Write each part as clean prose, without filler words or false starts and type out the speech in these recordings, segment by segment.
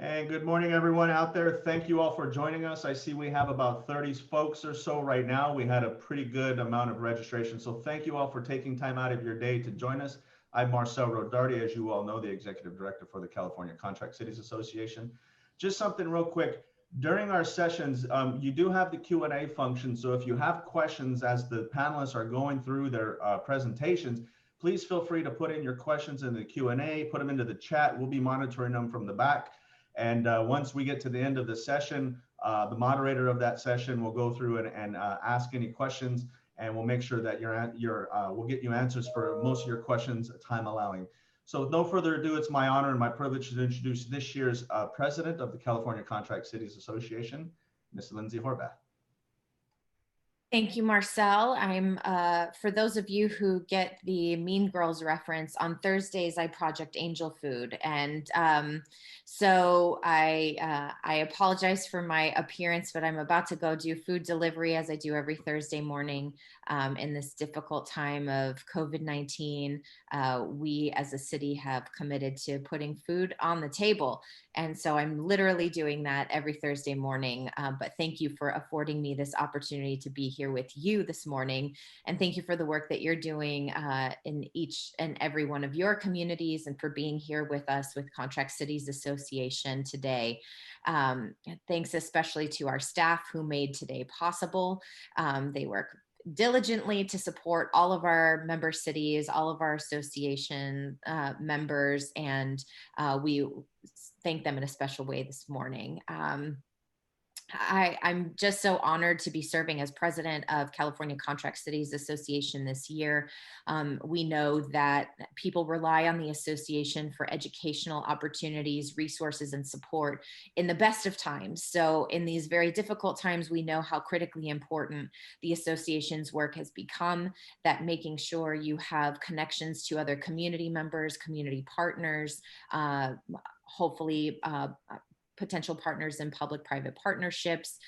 And good morning, everyone out there. Thank you all for joining us. I see we have about 30 folks or so right now. We had a pretty good amount of registration. So thank you all for taking time out of your day to join us. I'm Marcel Rodardi, as you all know, the Executive Director for the California Contract Cities Association. Just something real quick. During our sessions, you do have the Q&A function. So if you have questions as the panelists are going through their presentations, please feel free to put in your questions in the Q&A, put them into the chat. We'll be monitoring them from the back. And once we get to the end of the session, the moderator of that session will go through and ask any questions, and we'll make sure that we'll get you answers for most of your questions, time allowing. So with no further ado, it's my honor and my privilege to introduce this year's president of the California Contract Cities Association, Ms. Lindsay Horvath. Thank you, Marcel. For those of you who get the Mean Girls reference, on Thursdays I project angel food. And so I apologize for my appearance, but I'm about to go do food delivery as I do every Thursday morning in this difficult time of COVID-19. We as a city have committed to putting food on the table. And so I'm literally doing that every Thursday morning. But thank you for affording me this opportunity to be here with you this morning. And thank you for the work that you're doing in each and every one of your communities, and for being here with us with Contract Cities Association today. Thanks especially to our staff who made today possible. They work diligently to support all of our member cities, all of our association members, and we thank them in a special way this morning. I'm just so honored to be serving as president of California Contract Cities Association this year. We know that people rely on the association for educational opportunities, resources, and support in the best of times. So in these very difficult times, we know how critically important the association's work has become, that making sure you have connections to other community members, community partners, hopefully potential partners in public-private partnerships,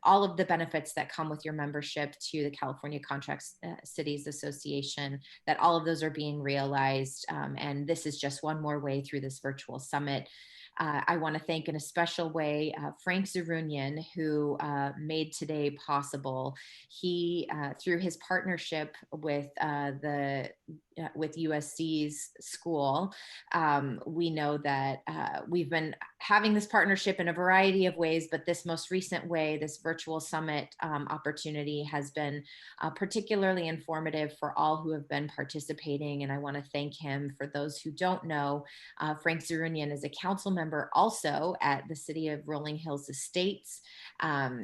all of the benefits that come with your membership to the California Contract Cities Association, that all of those are being realized. And this is just one more way through this virtual summit. I want to thank in a special way Frank Zerunian, who made today possible. He, through his partnership with USC's school, we know that we've been having this partnership in a variety of ways, but this most recent way, this virtual summit opportunity, has been particularly informative for all who have been participating. And I want to thank him. For those who don't know, Frank Zerunian is a council member also at the City of Rolling Hills Estates.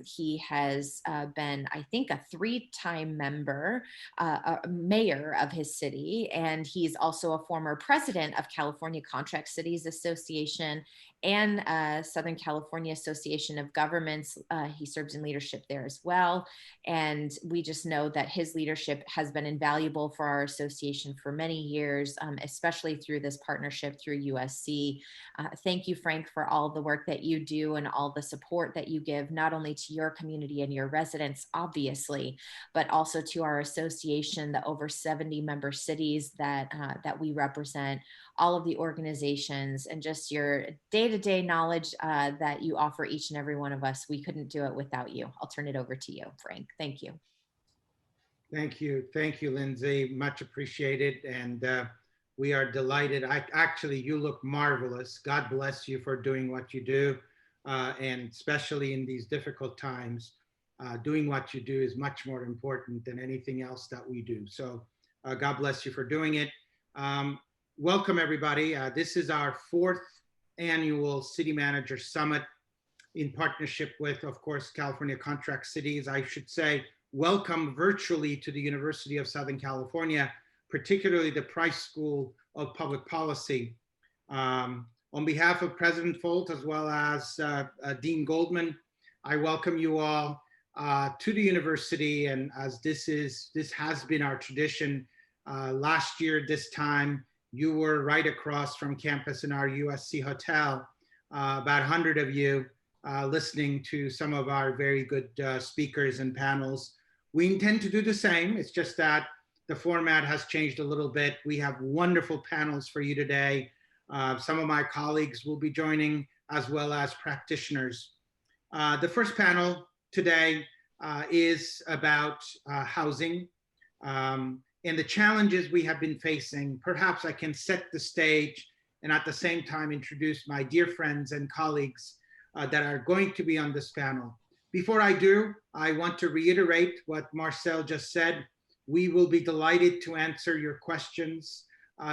He has been, I think, a 3-time member, mayor of his city, and he's also a former president of California Contract Cities Association and Southern California Association of Governments. He serves in leadership there as well. And we just know that his leadership has been invaluable for our association for many years, especially through this partnership through USC. Thank you, Frank, for all the work that you do and all the support that you give, not only to your community and your residents, obviously, but also to our association, the over 70 member cities that we represent, all of the organizations, and just your day-to-day knowledge that you offer each and every one of us. We couldn't do it without you. I'll turn it over to you, Frank. Thank you. Thank you. Thank you, Lindsay. Much appreciated. And we are delighted. Actually, you look marvelous. God bless you for doing what you do. And especially in these difficult times, doing what you do is much more important than anything else that we do. So God bless you for doing it. Welcome, everybody. This is our 4th annual City Manager Summit in partnership with, of course, California Contract Cities. I should say, welcome virtually to the University of Southern California, particularly the Price School of Public Policy. On behalf of President Folt, as well as Dean Goldman, I welcome you all to the university. And as this has been our tradition, last year this time, you were right across from campus in our USC hotel, about 100 of you listening to some of our very good speakers and panels. We intend to do the same. It's just that the format has changed a little bit. We have wonderful panels for you today. Some of my colleagues will be joining as well as practitioners. The first panel today is about housing and the challenges we have been facing. Perhaps I can set the stage and at the same time introduce my dear friends and colleagues that are going to be on this panel. Before I do, I want to reiterate what Marcel just said. We will be delighted to answer your questions.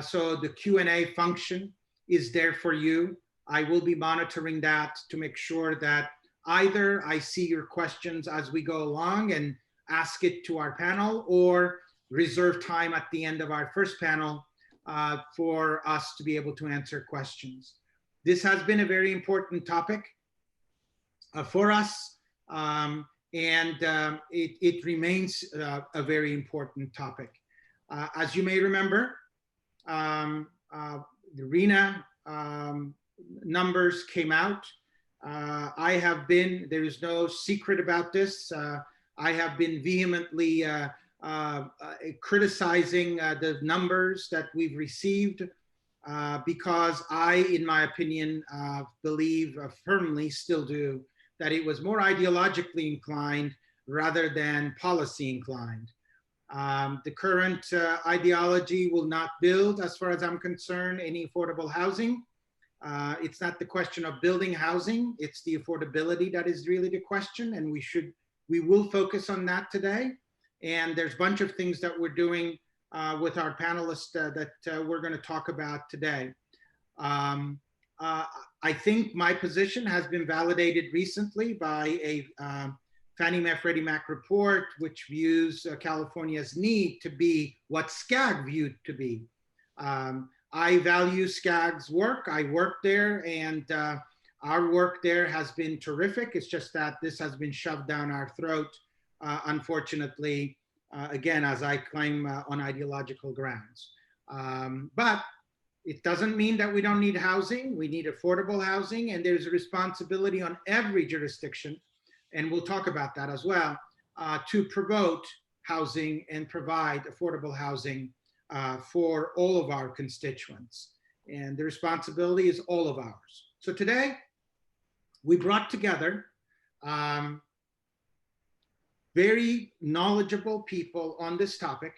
So the Q&A function is there for you. I will be monitoring that to make sure that either I see your questions as we go along and ask it to our panel, or reserve time at the end of our first panel for us to be able to answer questions. This has been a very important topic for us, and it remains a very important topic. As you may remember, the RENA numbers came out. There is no secret about this. I have been vehemently criticizing the numbers that we've received because I, in my opinion, believe firmly, still do, that it was more ideologically inclined rather than policy inclined. The current ideology will not build, as far as I'm concerned, any affordable housing. It's not the question of building housing, it's the affordability that is really the question, and we will focus on that today. And there's a bunch of things that we're doing with our panelists that we're going to talk about today. I think my position has been validated recently by a Fannie Mae Freddie Mac report, which views California's need to be what SCAG viewed to be. I value SCAG's work. I work there, and our work there has been terrific. It's just that this has been shoved down our throat, unfortunately, again, as I claim, on ideological grounds. But it doesn't mean that we don't need housing. We need affordable housing, and there's a responsibility on every jurisdiction, and we'll talk about that as well, to promote housing and provide affordable housing for all of our constituents. And the responsibility is all of ours. So today, we brought together very knowledgeable people on this topic,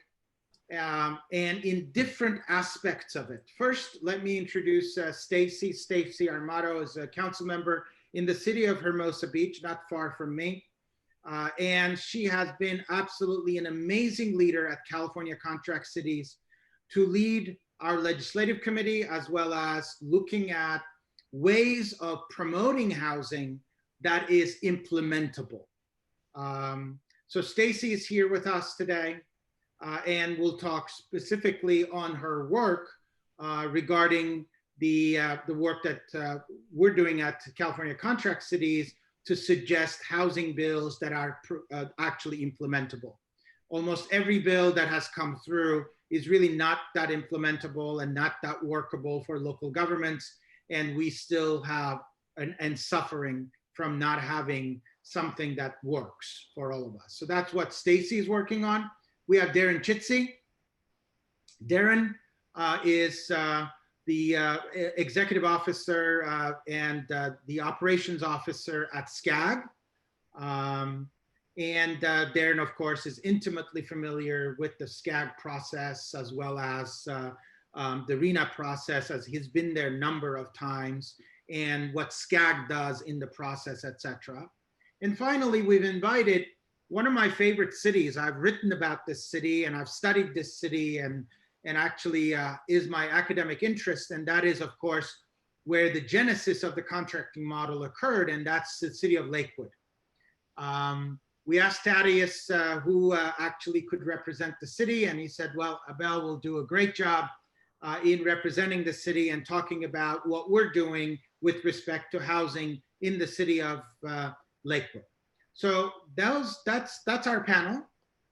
and in different aspects of it. First, let me introduce Stacy. Stacy Armato is a council member in the city of Hermosa Beach, not far from me. And she has been absolutely an amazing leader at California Contract Cities to lead our legislative committee, as well as looking at ways of promoting housing that is implementable. So Stacy is here with us today, and we'll talk specifically on her work regarding the work that we're doing at California Contract Cities to suggest housing bills that are actually implementable. Almost every bill that has come through is really not that implementable and not that workable for local governments, and we still have and suffering from not having something that works for all of us. So that's what Stacy is working on. We have Darren Chitsey. Darren is the executive officer and the operations officer at SCAG. And Darren, of course, is intimately familiar with the SCAG process, as well as the RENA process, as he's been there a number of times, and what SCAG does in the process, etc. And finally, we've invited one of my favorite cities. I've written about this city and I've studied this city, and actually is my academic interest. And that is, of course, where the genesis of the contracting model occurred, and that's the city of Lakewood. We asked Thaddeus who actually could represent the city, and he said, well, Abel will do a great job in representing the city and talking about what we're doing with respect to housing in the city of Lakewood. So that's our panel.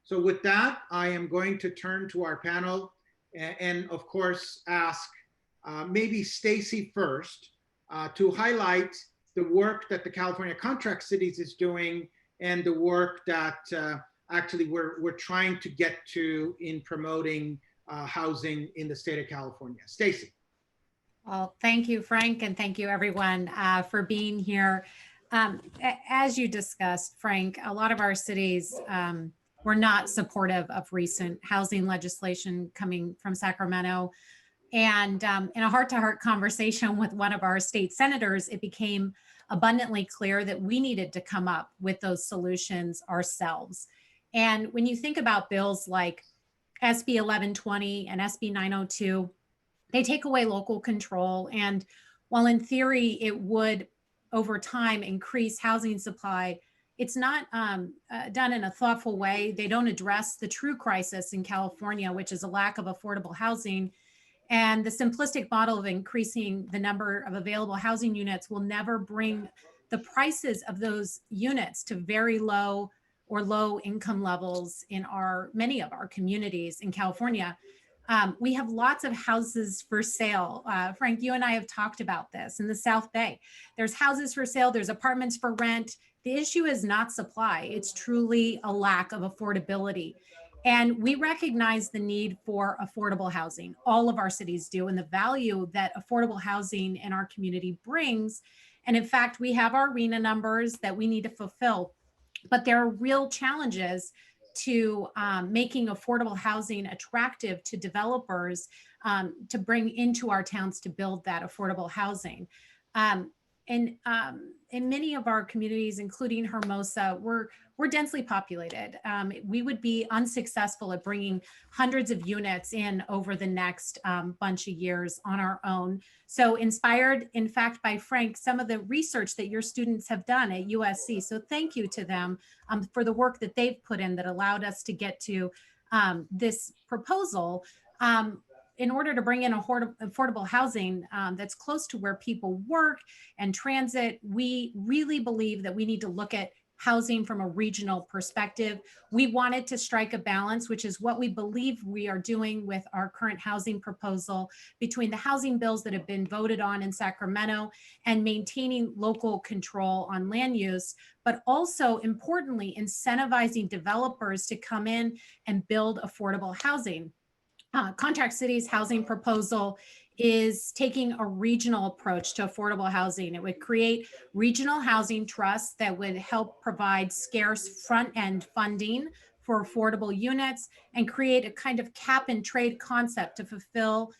So with that, I am going to turn to our panel and of course ask maybe Stacy first to highlight the work that the California Contract Cities is doing and the work that actually we're trying to get to in promoting housing in the state of California. Stacy. Well, thank you, Frank, and thank you, everyone, for being here. As you discussed, Frank, a lot of our cities were not supportive of recent housing legislation coming from Sacramento. And in a heart-to-heart conversation with one of our state senators, it became abundantly clear that we needed to come up with those solutions ourselves. And when you think about bills like SB 1120 and SB 902, they take away local control. And while in theory it would over time increase housing supply, it's not done in a thoughtful way. They don't address the true crisis in California, which is a lack of affordable housing. And the simplistic model of increasing the number of available housing units will never bring the prices of those units to very low or low income levels in many of our communities in California. We have lots of houses for sale. Frank, you and I have talked about this in the South Bay. There's houses for sale, there's apartments for rent. The issue is not supply, it's truly a lack of affordability. And we recognize the need for affordable housing. All of our cities do, and the value that affordable housing in our community brings. And in fact, we have our RENA numbers that we need to fulfill, but there are real challenges to making affordable housing attractive to developers to bring into our towns to build that affordable housing. Um, and in many of our communities, including Hermosa, we're densely populated. We would be unsuccessful at bringing hundreds of units in over the next bunch of years on our own. So inspired, in fact, by Frank, some of the research that your students have done at USC. So thank you to them for the work that they've put in that allowed us to get to this proposal. In order to bring in affordable housing that's close to where people work and transit, we really believe that we need to look at housing from a regional perspective. We wanted to strike a balance, which is what we believe we are doing with our current housing proposal, between the housing bills that have been voted on in Sacramento and maintaining local control on land use, but also importantly, incentivizing developers to come in and build affordable housing. Contract City's housing proposal is taking a regional approach to affordable housing. It would create regional housing trusts that would help provide scarce front-end funding for affordable units and create a kind of cap and trade concept to fulfill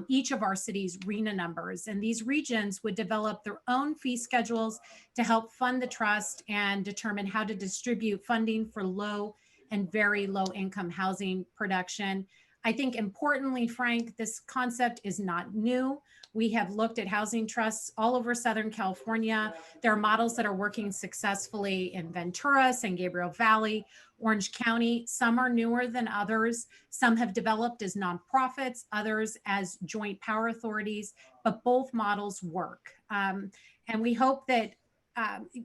each of our cities' RENA numbers. And these regions would develop their own fee schedules to help fund the trust and determine how to distribute funding for low and very low income housing production. I think importantly, Frank, this concept is not new. We have looked at housing trusts all over Southern California. There are models that are working successfully in Ventura, San Gabriel Valley, Orange County. Some are newer than others. Some have developed as nonprofits, others as joint power authorities, but both models work. And we hope that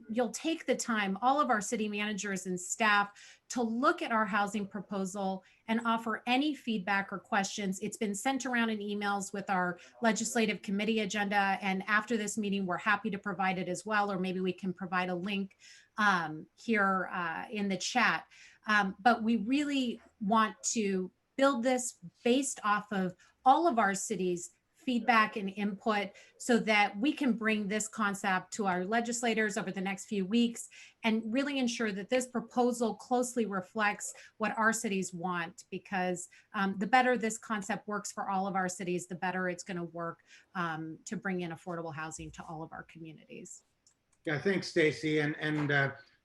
you'll take the time, all of our city managers and staff, to look at our housing proposal and offer any feedback or questions. It's been sent around in emails with our legislative committee agenda. And after this meeting, we're happy to provide it as well, or maybe we can provide a link here in the chat. But we really want to build this based off of all of our cities' feedback and input so that we can bring this concept to our legislators over the next few weeks and really ensure that this proposal closely reflects what our cities want, because the better this concept works for all of our cities, the better it's going to work to bring in affordable housing to all of our communities. Yeah, thanks, Stacy. And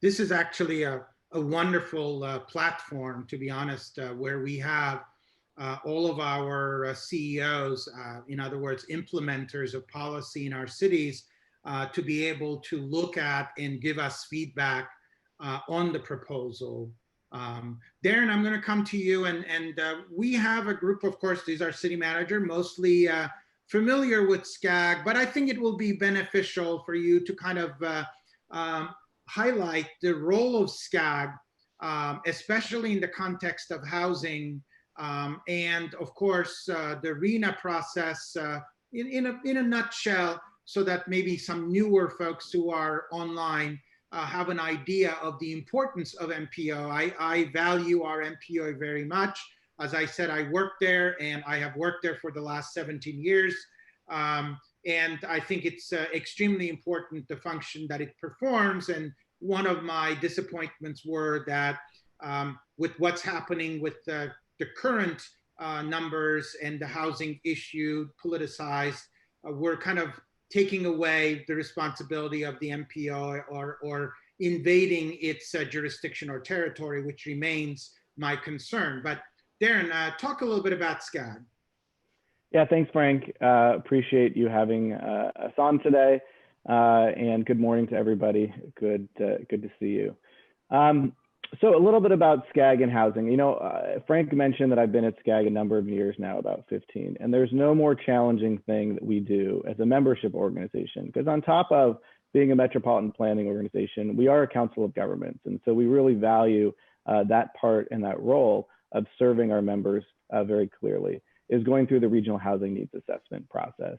this is actually a wonderful platform, to be honest, where we have all of our CEOs, in other words, implementers of policy in our cities, to be able to look at and give us feedback on the proposal. Darren, I'm going to come to you, and we have a group, of course, these are city manager, mostly familiar with SCAG, but I think it will be beneficial for you to kind of highlight the role of SCAG, especially in the context of housing, and of course, the RENA process in a nutshell, so that maybe some newer folks who are online have an idea of the importance of MPO. I value our MPO very much. As I said, I work there, and I have worked there for the last 17 years. And I think it's extremely important, the function that it performs. And one of my disappointments were that with what's happening with the current numbers and the housing issue politicized, we're kind of taking away the responsibility of the MPO or invading its jurisdiction or territory, which remains my concern. But Darren, talk a little bit about SCAG. Yeah, thanks, Frank. Appreciate you having us on today, and good morning to everybody. Good to see you. So a little bit about SCAG and housing. You know, Frank mentioned that I've been at SCAG a number of years now, about 15, and there's no more challenging thing that we do as a membership organization, because on top of being a metropolitan planning organization, we are a council of governments, and so we really value that part and that role of serving our members very clearly, is going through the regional housing needs assessment process.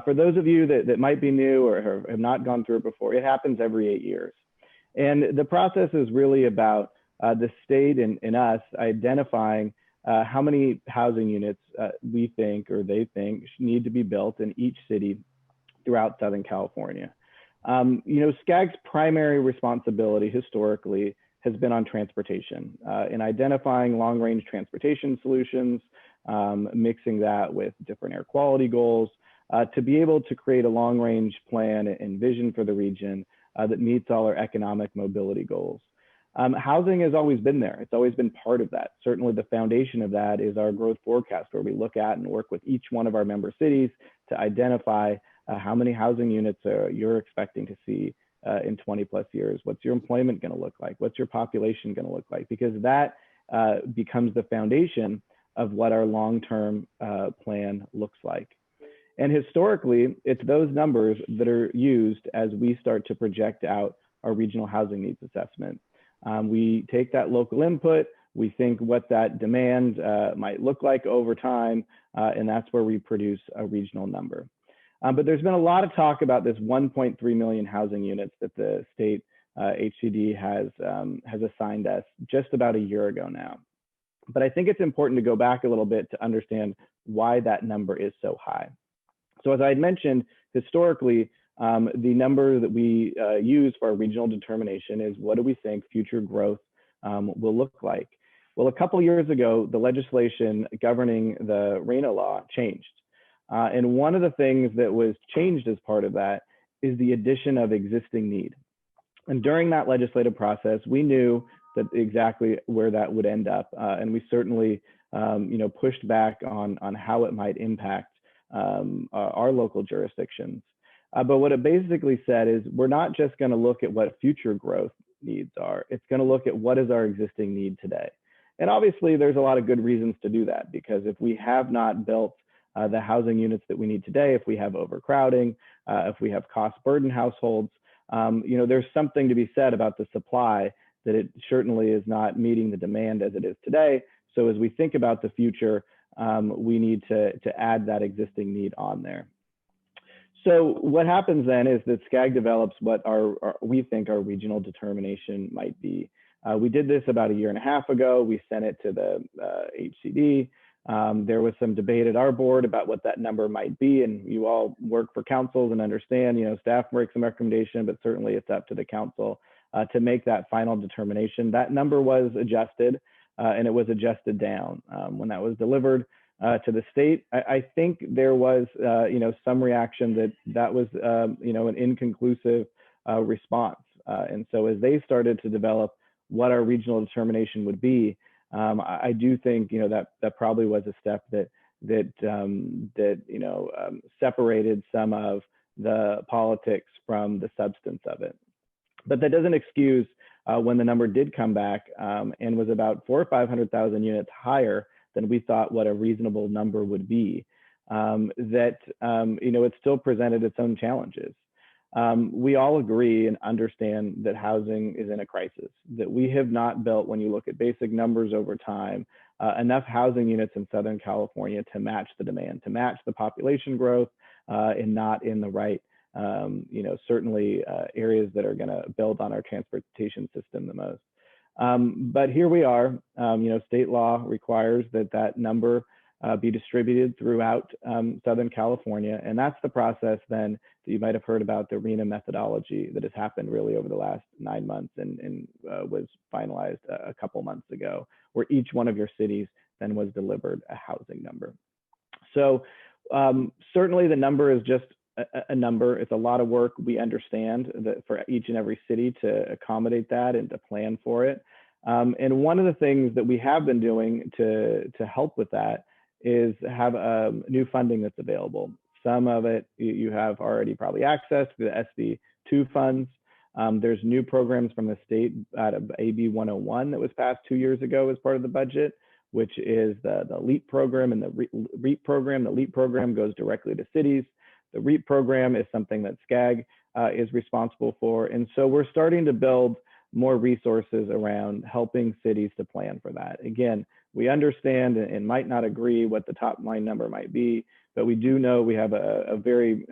For those of you that might be new or have not gone through it before, it happens every 8 years. And the process is really about the state and us identifying how many housing units we think or they think need to be built in each city throughout Southern California. You know, SCAG's primary responsibility historically has been on transportation, in identifying long-range transportation solutions, mixing that with different air quality goals, to be able to create a long-range plan and vision for the region that meets all our economic mobility goals. Housing has always been there. It's always been part of that. Certainly the foundation of that is our growth forecast, where we look at and work with each one of our member cities to identify how many housing units you're expecting to see in 20 plus years. What's your employment going to look like? What's your population going to look like? Because that becomes the foundation of what our long-term plan looks like. And historically, it's those numbers that are used as we start to project out our regional housing needs assessment. We take that local input, we think what that demand might look like over time, and that's where we produce a regional number. But there's been a lot of talk about this 1.3 million housing units that the state HCD has assigned us just about a year ago now. But I think it's important to go back a little bit to understand why that number is so high. So as I had mentioned, historically, the number that we use for our regional determination is what do we think future growth will look like? Well, a couple years ago, the legislation governing the RHNA law changed. And one of the things that was changed as part of that is the addition of existing need. And during that legislative process, we knew that exactly where that would end up. And we certainly pushed back on how it might impact our local jurisdictions. But what it basically said is we're not just going to look at what future growth needs are. It's going to look at what is our existing need today. And obviously, there's a lot of good reasons to do that, because if we have not built the housing units that we need today, if we have overcrowding, if we have cost burden households, there's something to be said about the supply, that it certainly is not meeting the demand as it is today. So as we think about the future, we need to add that existing need on there. So what happens then is that SCAG develops what we think our regional determination might be. We did this about a year and a half ago. We sent it to the HCD. There was some debate at our board about what that number might be, and you all work for councils and understand, staff makes some recommendation, but certainly it's up to the council to make that final determination. That number was adjusted, and it was adjusted down. When that was delivered to the state, I think there was, some reaction that was, an inconclusive response. And so as they started to develop what our regional determination would be, I do think, that probably was a step that separated some of the politics from the substance of it. But that doesn't excuse when the number did come back and was about 400,000 or 500,000 units higher than we thought what a reasonable number would be, it still presented its own challenges. We all agree and understand that housing is in a crisis, that we have not built, when you look at basic numbers over time, enough housing units in Southern California to match the demand, to match the population growth, and not in the right, certainly areas that are going to build on our transportation system the most. But here we are, state law requires that number be distributed throughout Southern California. And that's the process then that you might have heard about, the RENA methodology that has happened really over the last 9 months and was finalized a couple months ago, where each one of your cities then was delivered a housing number. So certainly the number is just a number. It's a lot of work. We understand that for each and every city to accommodate that and to plan for it. And one of the things that we have been doing to help with that is have new funding that's available. Some of it you have already probably accessed to the SB2 funds. There's new programs from the state out of AB 101 that was passed 2 years ago as part of the budget, which is the LEAP program and the REAP program. The LEAP program goes directly to cities. The REAP program is something that SCAG is responsible for. And so we're starting to build more resources around helping cities to plan for that. Again, we understand and might not agree what the top line number might be, but we do know we have a very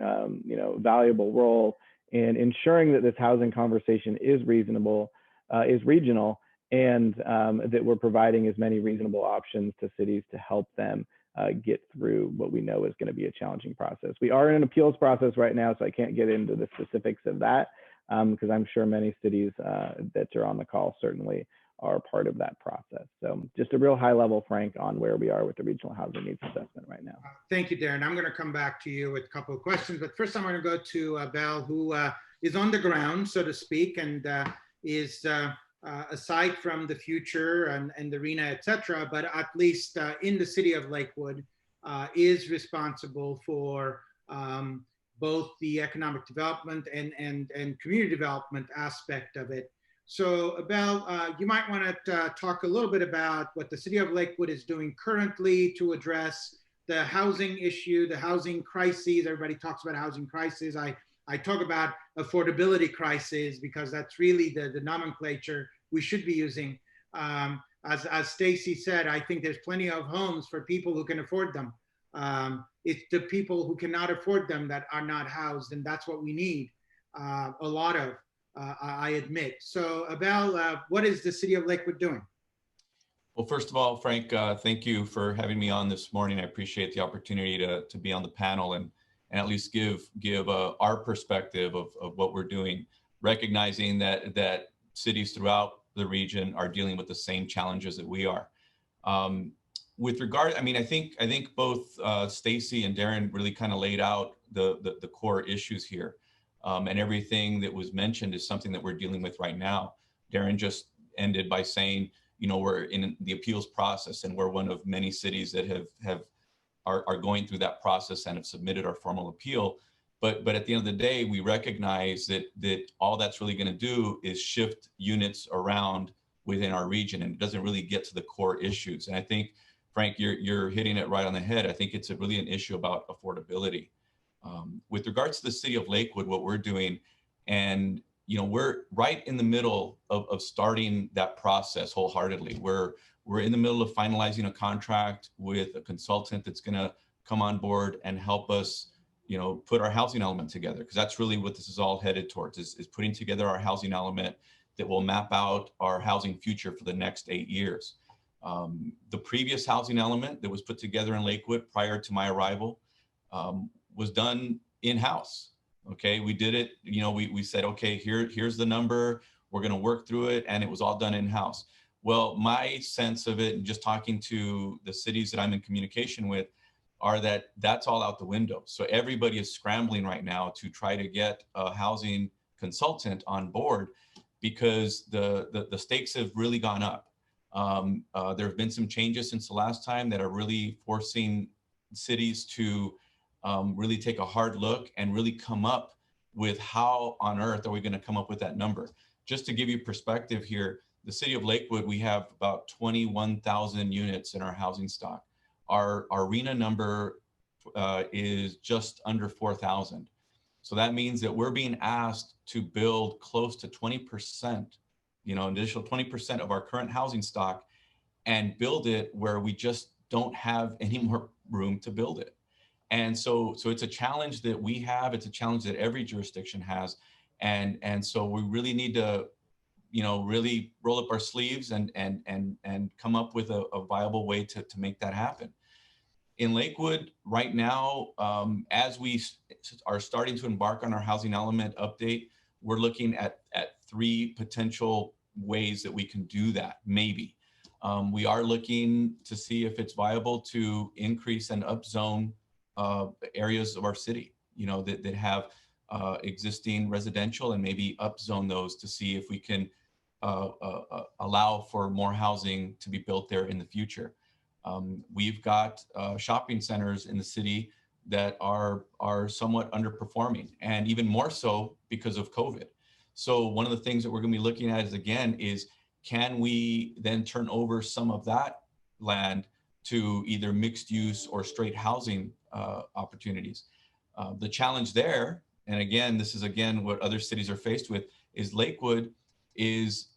valuable role in ensuring that this housing conversation is reasonable, is regional, and that we're providing as many reasonable options to cities to help them get through what we know is going to be a challenging process. We are in an appeals process right now, so I can't get into the specifics of that because I'm sure many cities that are on the call certainly are part of that process. So just a real high level, Frank, on where we are with the regional housing needs assessment right now. Thank you, Darren. I'm going to come back to you with a couple of questions, but first I'm going to go to Belle, who is on the ground, so to speak, and is aside from the future and the RENA, et cetera, but at least in the city of Lakewood, is responsible for both the economic development and community development aspect of it. So Belle, you might want to talk a little bit about what the city of Lakewood is doing currently to address the housing issue, the housing crises. Everybody talks about housing crisis. I talk about affordability crisis because that's really the nomenclature we should be using. As Stacy said, I think there's plenty of homes for people who can afford them. It's the people who cannot afford them that are not housed, and that's what we need a lot of, I admit. So Belle, what is the city of Lakewood doing? Well, first of all, Frank, thank you for having me on this morning. I appreciate the opportunity to be on the panel and at least give our perspective of what we're doing, recognizing that cities throughout the region are dealing with the same challenges that we are. With regard, I think both Stacy and Darren really kind of laid out the core issues here, and everything that was mentioned is something that we're dealing with right now. Darren just ended by saying, we're in the appeals process, and we're one of many cities that are going through that process and have submitted our formal appeal. But at the end of the day, we recognize that all that's really going to do is shift units around within our region, and it doesn't really get to the core issues. And I think, Frank, you're hitting it right on the head. I think it's really an issue about affordability. With regards to the city of Lakewood, what we're doing, and we're right in the middle of starting that process wholeheartedly. We're in the middle of finalizing a contract with a consultant that's going to come on board and help us, put our housing element together, because that's really what this is all headed towards, is putting together our housing element that will map out our housing future for the next 8 years. The previous housing element that was put together in Lakewood prior to my arrival was done in-house. Okay, we did it, we said, okay, here's the number, we're going to work through it, and it was all done in-house. Well, my sense of it, and just talking to the cities that I'm in communication with, are that that's all out the window. So everybody is scrambling right now to try to get a housing consultant on board, because the stakes have really gone up. There have been some changes since the last time that are really forcing cities to really take a hard look and really come up with how on earth are we going to come up with that number. Just to give you perspective here, the city of Lakewood, we have about 21,000 units in our housing stock. Our RENA number is just under 4,000. So that means that we're being asked to build close to 20%, an additional 20% of our current housing stock, and build it where we just don't have any more room to build it. And so it's a challenge that we have. It's a challenge that every jurisdiction has. And so we really need to, really roll up our sleeves and come up with a viable way to make that happen. In Lakewood right now, as we are starting to embark on our housing element update, we're looking at 3 potential ways that we can do that, maybe. We are looking to see if it's viable to increase and upzone areas of our city, you know, that have existing residential, and maybe upzone those to see if we can allow for more housing to be built there in the future. We've got shopping centers in the city that are somewhat underperforming, and even more so because of COVID. So one of the things that we're going to be looking at is can we then turn over some of that land to either mixed use or straight housing opportunities? The challenge there, and again, this is what other cities are faced with, is Lakewood is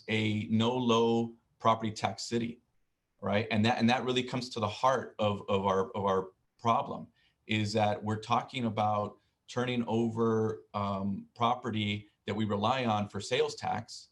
a no low property tax city, right? And that really comes to the heart of our problem, is that we're talking about turning over property that we rely on for sales tax,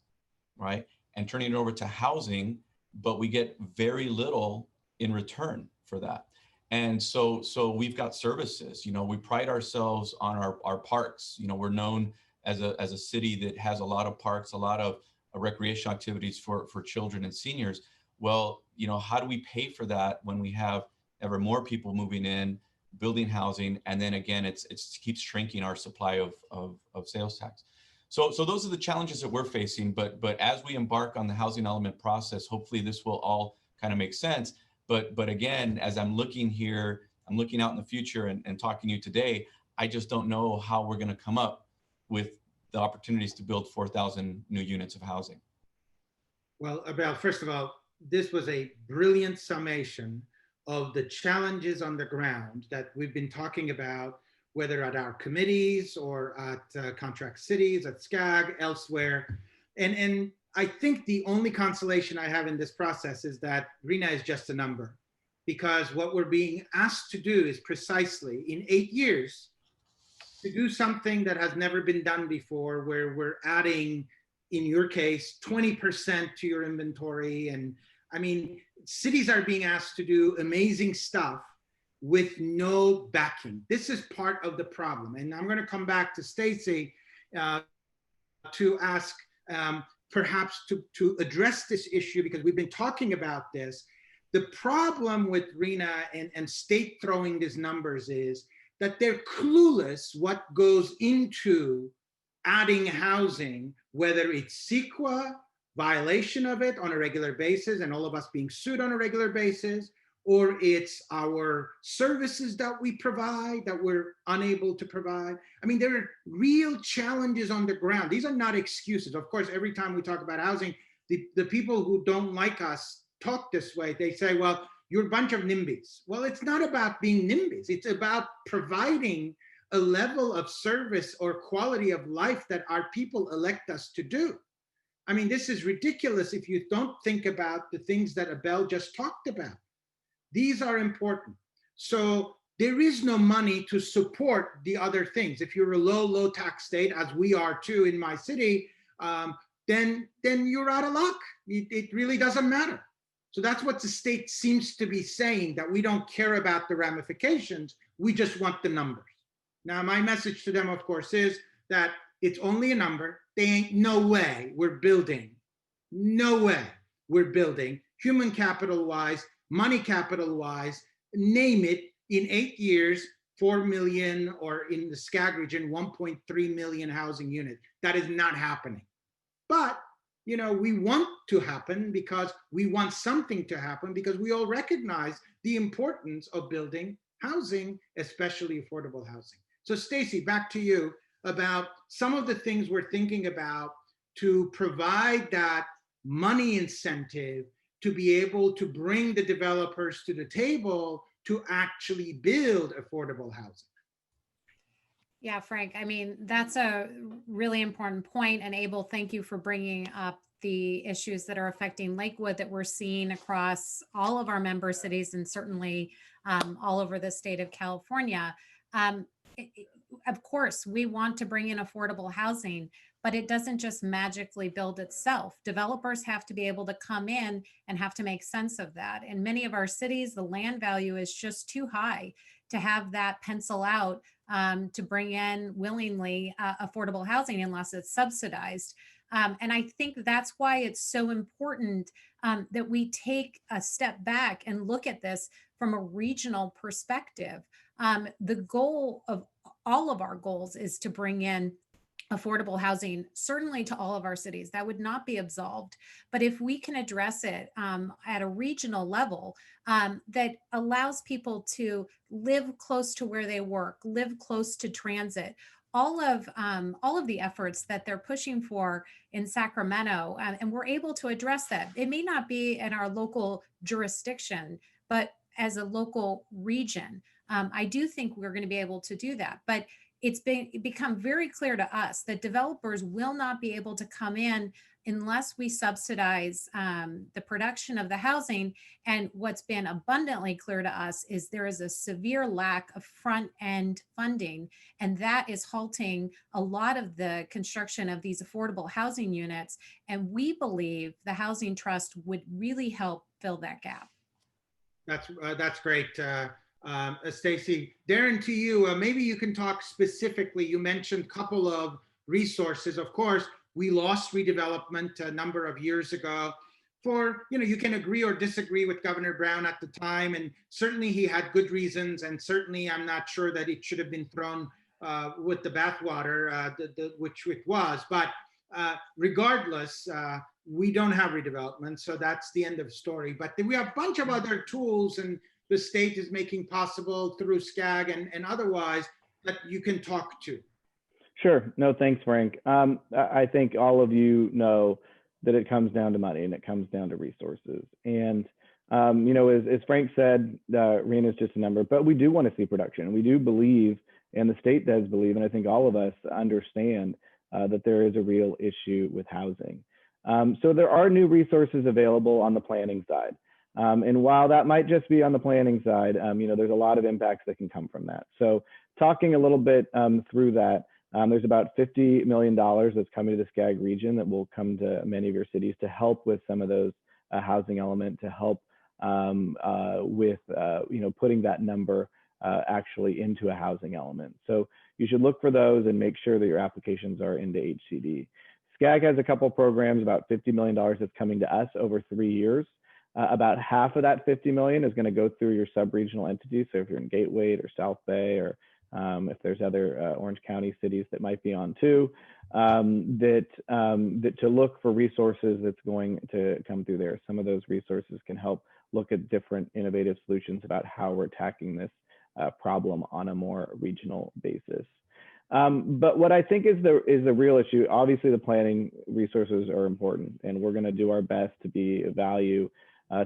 right? And turning it over to housing, but we get very little in return for that. And so we've got services, you know, we pride ourselves on our parks. You know, we're known as a city that has a lot of parks, a lot of recreation activities for children and seniors. Well, you know, how do we pay for that when we have ever more people moving in, building housing, and then again, it keeps shrinking our supply of sales tax. So those are the challenges that we're facing. But as we embark on the housing element process, hopefully this will all kind of make sense. But again, as I'm looking here, I'm looking out in the future and talking to you today, I just don't know how we're going to come up with the opportunities to build 4,000 new units of housing. Well, Abel, first of all, this was a brilliant summation of the challenges on the ground that we've been talking about, whether at our committees or at contract cities, at SCAG, elsewhere. And I think the only consolation I have in this process is that RHNA is just a number, because what we're being asked to do is precisely in 8 years to do something that has never been done before, where we're adding, in your case, 20% to your inventory. And I mean, cities are being asked to do amazing stuff with no backing. This is part of the problem. And I'm going to come back to Stacy to ask perhaps to address this issue, because we've been talking about this. The problem with RHNA and state throwing these numbers is that they're clueless what goes into adding housing, whether it's CEQA, violation of it on a regular basis, and all of us being sued on a regular basis, or it's our services that we provide that we're unable to provide. I mean, there are real challenges on the ground. These are not excuses. Of course, every time we talk about housing, the people who don't like us talk this way. They say, well, you're a bunch of NIMBYs. Well, it's not about being NIMBYs. It's about providing a level of service or quality of life that our people elect us to do. I mean, this is ridiculous if you don't think about the things that Abel just talked about. These are important. So there is no money to support the other things. If you're a low tax state, as we are too in my city, then you're out of luck. It really doesn't matter. So that's what the state seems to be saying, that we don't care about the ramifications. We just want the numbers. Now, my message to them, of course, is that it's only a number. They ain't no way we're building. No way we're building, human capital wise, money capital wise, name it, in 8 years, 4 million, or in the SCAG region, 1.3 million housing units. That is not happening. But, you know, we want to happen because we want something to happen, because we all recognize the importance of building housing, especially affordable housing. So Stacy, back to you about some of the things we're thinking about to provide that money incentive to be able to bring the developers to the table to actually build affordable housing. Yeah, Frank, I mean, that's a really important point. And Abel, thank you for bringing up the issues that are affecting Lakewood that we're seeing across all of our member cities and certainly all over the state of California. of course, we want to bring in affordable housing, but it doesn't just magically build itself. Developers have to be able to come in and have to make sense of that. In many of our cities, the land value is just too high to have that pencil out to bring in willingly affordable housing unless it's subsidized. And I think that's why it's so important that we take a step back and look at this from a regional perspective. The goal of all of our goals is to bring in affordable housing, certainly to all of our cities. That would not be absolved. But if we can address it at a regional level that allows people to live close to where they work, live close to transit, all of the efforts that they're pushing for in Sacramento, and we're able to address that. It may not be in our local jurisdiction, but as a local region, I do think we're going to be able to do that. But it's become very clear to us that developers will not be able to come in unless we subsidize the production of the housing. And what's been abundantly clear to us is there is a severe lack of front end funding, and that is halting a lot of the construction of these affordable housing units. And we believe the Housing Trust would really help fill that gap. That's great. Stacy, Darren, to you, maybe you can talk specifically. You mentioned a couple of resources. Of course, we lost redevelopment a number of years ago. You can agree or disagree with Governor Brown at the time, and certainly he had good reasons, and certainly I'm not sure that it should have been thrown with the bathwater, which it was. But regardless, we don't have redevelopment, so that's the end of the story. But we have a bunch of other tools, and the state is making possible through SCAG and otherwise that you can talk to. Sure. No, thanks, Frank. I think all of you know that it comes down to money and it comes down to resources. And, as Frank said, RHNA is just a number, but we do want to see production. We do believe, and the state does believe, and I think all of us understand that there is a real issue with housing. So there are new resources available on the planning side. And while that might just be on the planning side, there's a lot of impacts that can come from that. So talking a little bit through that, there's about $50 million that's coming to the SCAG region that will come to many of your cities to help with some of those housing element, to help with, putting that number actually into a housing element. So you should look for those and make sure that your applications are into HCD. SCAG has a couple programs, about $50 million that's coming to us over 3 years. About half of that 50 million is going to go through your sub-regional entities. So if you're in Gateway or South Bay, or if there's other Orange County cities that might be on too, that to look for resources that's going to come through there. Some of those resources can help look at different innovative solutions about how we're attacking this problem on a more regional basis. But what I think is the real issue, obviously the planning resources are important, and we're going to do our best to be of value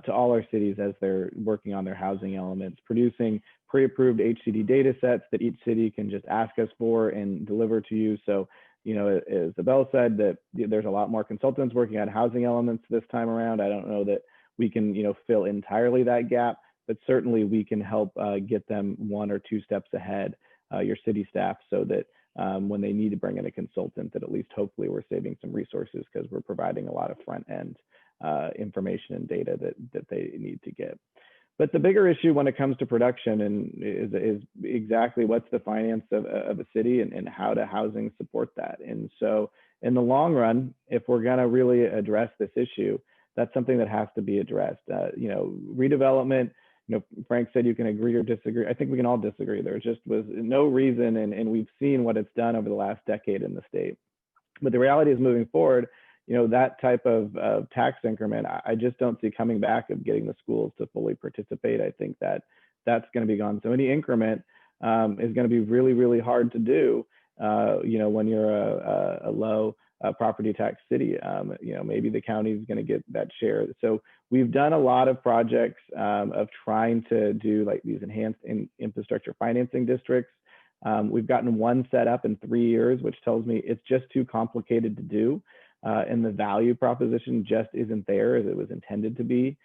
to all our cities as they're working on their housing elements, producing pre-approved HCD data sets that each city can just ask us for and deliver to you. So, as Abel said, that there's a lot more consultants working on housing elements this time around. I don't know that we can, fill entirely that gap, but certainly we can help get them 1 or 2 steps ahead, your city staff, so that when they need to bring in a consultant, that at least hopefully we're saving some resources because we're providing a lot of front end information and data that they need to get. But the bigger issue when it comes to production is exactly what's the finance of a city and how to housing support that. And so in the long run, if we're going to really address this issue, that's something that has to be addressed. Redevelopment, Frank said you can agree or disagree. I think we can all disagree. There just was no reason, and we've seen what it's done over the last decade in the state. But the reality is moving forward, that type of tax increment, I just don't see coming back of getting the schools to fully participate. I think that that's going to be gone. So any increment is going to be really, really hard to do, when you're a low property tax city. Maybe the county is going to get that share. So we've done a lot of projects of trying to do like these enhanced infrastructure financing districts. We've gotten one set up in 3 years, which tells me it's just too complicated to do. And the value proposition just isn't there as it was intended to be.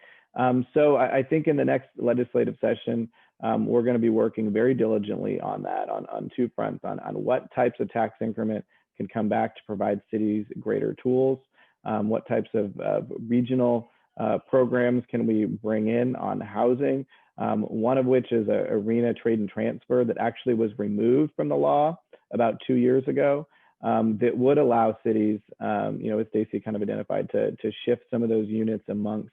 So I think in the next legislative session, we're going to be working very diligently on that on two fronts, on what types of tax increment can come back to provide cities greater tools, what types of regional programs can we bring in on housing, one of which is a arena trade and transfer that actually was removed from the law about 2 years ago, that would allow cities, as Stacy kind of identified, to shift some of those units amongst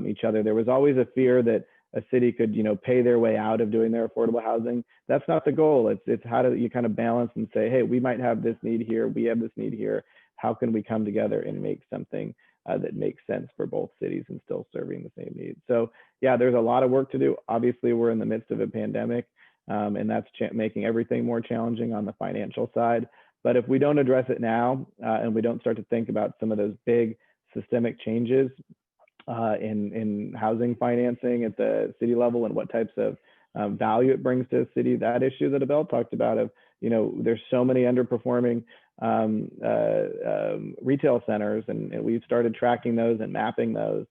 each other. There was always a fear that a city could, pay their way out of doing their affordable housing. That's not the goal. It's how do you kind of balance and say, hey, we might have this need here, we have this need here. How can we come together and make something that makes sense for both cities and still serving the same needs? So yeah, there's a lot of work to do. Obviously, we're in the midst of a pandemic, and that's making everything more challenging on the financial side. But if we don't address it now, and we don't start to think about some of those big systemic changes in housing financing at the city level and what types of value it brings to the city, that issue that Abel talked about of, there's so many underperforming retail centers, and we've started tracking those and mapping those.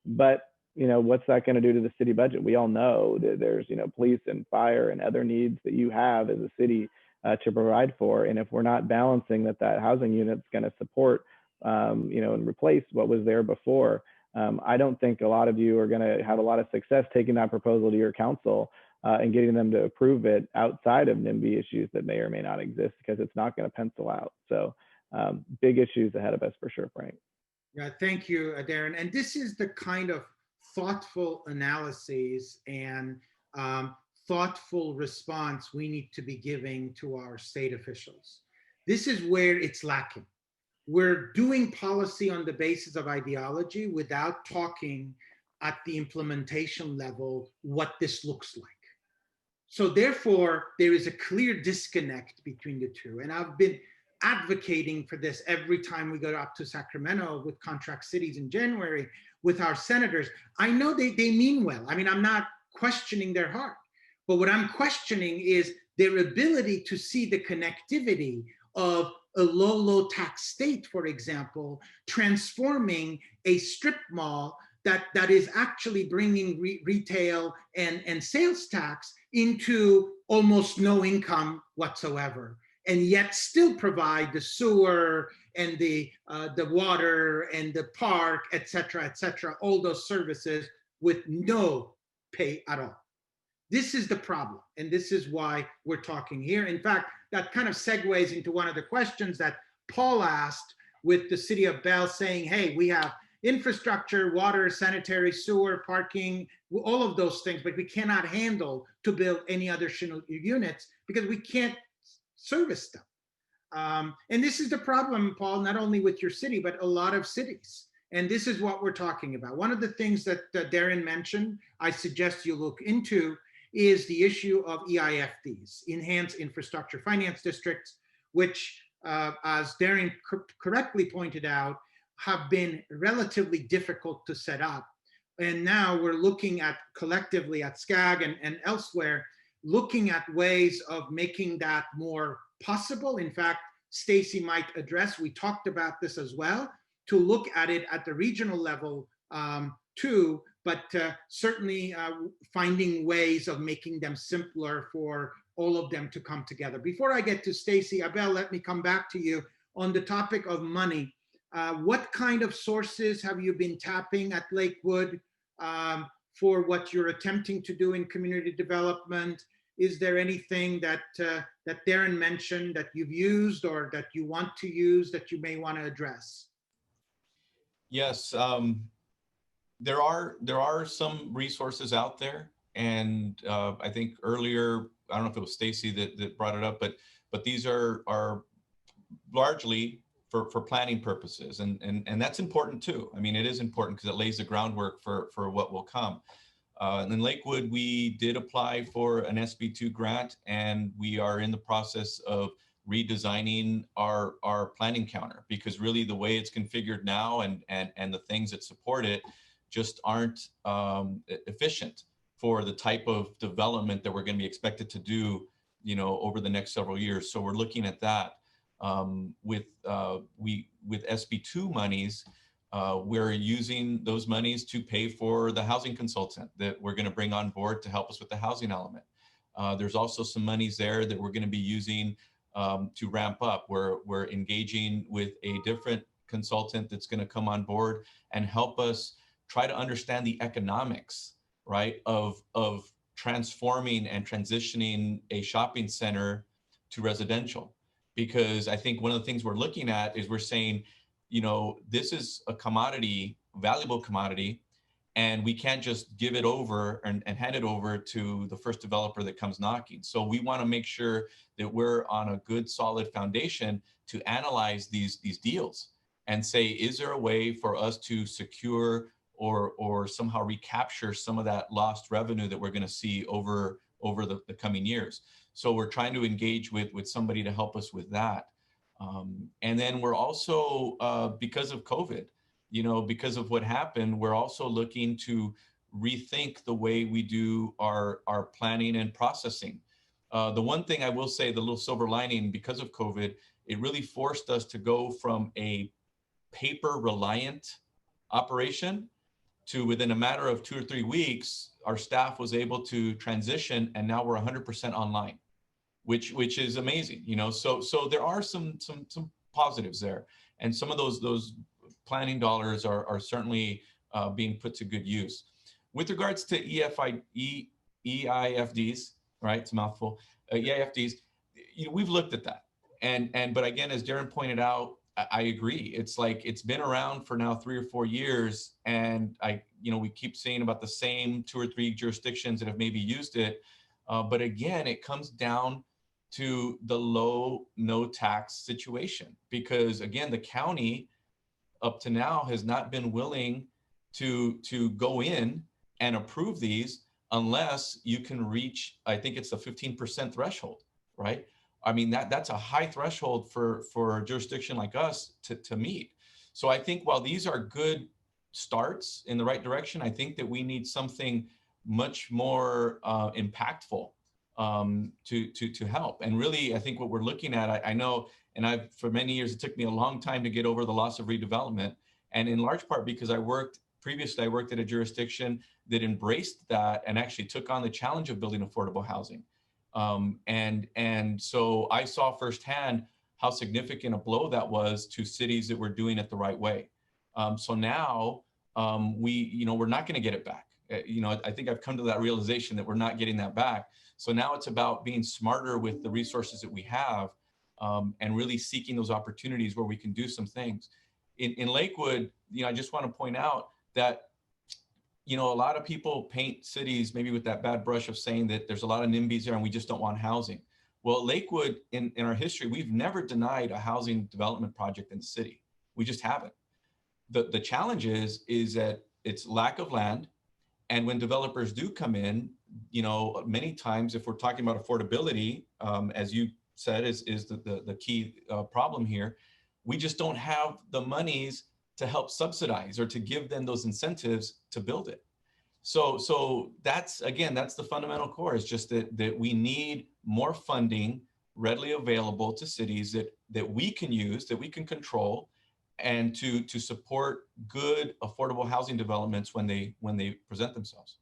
But, what's that going to do to the city budget? We all know that there's, police and fire and other needs that you have as a city to provide for. And if we're not balancing that housing unit's going to support, and replace what was there before, I don't think a lot of you are going to have a lot of success taking that proposal to your council and getting them to approve it outside of NIMBY issues that may or may not exist, because it's not going to pencil out. So big issues ahead of us for sure, Frank. Yeah, thank you, Darren. And this is the kind of thoughtful analyses and thoughtful response we need to be giving to our state officials. This is where it's lacking. We're doing policy on the basis of ideology without talking at the implementation level what this looks like. So therefore, there is a clear disconnect between the two. And I've been advocating for this every time we go up to Sacramento with contract cities in January with our senators. I know they mean well. I mean, I'm not questioning their heart, but what I'm questioning is their ability to see the connectivity of a low tax state, for example, transforming a strip mall that is actually bringing retail and sales tax into almost no income whatsoever, and yet still provide the sewer and the water and the park, et cetera, all those services with no pay at all. This is the problem, and this is why we're talking here. In fact, that kind of segues into one of the questions that Paul asked with the city of Bell saying, hey, we have infrastructure, water, sanitary, sewer, parking, all of those things, but we cannot handle to build any additional units because we can't service them. And this is the problem, Paul, not only with your city, but a lot of cities. And this is what we're talking about. One of the things that Darren mentioned, I suggest you look into, is the issue of EIFDs, Enhanced Infrastructure Finance Districts, which, as Darren correctly pointed out, have been relatively difficult to set up. And now we're looking at collectively at SCAG and elsewhere, looking at ways of making that more possible. In fact, Stacy might address, we talked about this as well, to look at it at the regional level too, but certainly finding ways of making them simpler for all of them to come together. Before I get to Stacy, Abel, let me come back to you on the topic of money. What kind of sources have you been tapping at Lakewood for what you're attempting to do in community development? Is there anything that Darren mentioned that you've used or that you want to use that you may want to address? Yes, there are some resources out there, and I think earlier, I don't know if it was Stacy that brought it up, but these are largely for planning purposes, and that's important too. I mean, it is important because it lays the groundwork for what will come. And in Lakewood, we did apply for an SB2 grant, and we are in the process of redesigning our planning counter, because really the way it's configured now and the things that support it just aren't efficient for the type of development that we're going to be expected to do, over the next several years. So we're looking at that. With SB2 monies, We're using those monies to pay for the housing consultant that we're going to bring on board to help us with the housing element. There's also some monies there that we're going to be using to ramp up. We're engaging with a different consultant that's going to come on board and help us try to understand the economics, right, of transforming and transitioning a shopping center to residential. Because I think one of the things we're looking at is we're saying, you know, this is a commodity, valuable commodity, and we can't just give it over and hand it over to the first developer that comes knocking. So we want to make sure that we're on a good, solid foundation to analyze these deals and say, is there a way for us to secure or somehow recapture some of that lost revenue that we're going to see over the coming years? So we're trying to engage with somebody to help us with that. And then we're also, because of COVID, you know, because of what happened, we're also looking to rethink the way we do our planning and processing. The one thing I will say, the little silver lining, because of COVID, it really forced us to go from a paper reliant operation to, within a matter of 2 or 3 weeks, our staff was able to transition, and now we're 100% online, which is amazing, you know. So there are some positives there, and some of those planning dollars are certainly being put to good use. With regards to EIFDs, right? It's a mouthful. EIFDs, you know, we've looked at that, but again, as Darren pointed out, I agree. It's like it's been around for now 3 or 4 years, and we keep saying about the same 2 or 3 jurisdictions that have maybe used it. But again, it comes down to the no tax situation, because again, the county up to now has not been willing to go in and approve these unless you can reach, I think it's the 15% threshold, right? I mean, that's a high threshold for a jurisdiction like us to meet. So I think while these are good starts in the right direction, I think that we need something much more impactful to help. And really, I think what we're looking at, I know, and for many years, it took me a long time to get over the loss of redevelopment. And in large part because previously I worked at a jurisdiction that embraced that and actually took on the challenge of building affordable housing. And so I saw firsthand how significant a blow that was to cities that were doing it the right way. So now we're not going to get it back. I think I've come to that realization that we're not getting that back. So now it's about being smarter with the resources that we have, and really seeking those opportunities where we can do some things. In Lakewood, I just want to point out that a lot of people paint cities maybe with that bad brush of saying that there's a lot of NIMBYs there and we just don't want housing. Well, Lakewood, in our history, we've never denied a housing development project in the city. We just haven't. The challenge is that it's lack of land. And when developers do come in, many times, if we're talking about affordability, as you said, is the key problem here, we just don't have the monies to help subsidize or to give them those incentives to build it. So that's the fundamental core, is just that we need more funding readily available to cities that we can use, that we can control, and to support good affordable housing developments when they present themselves.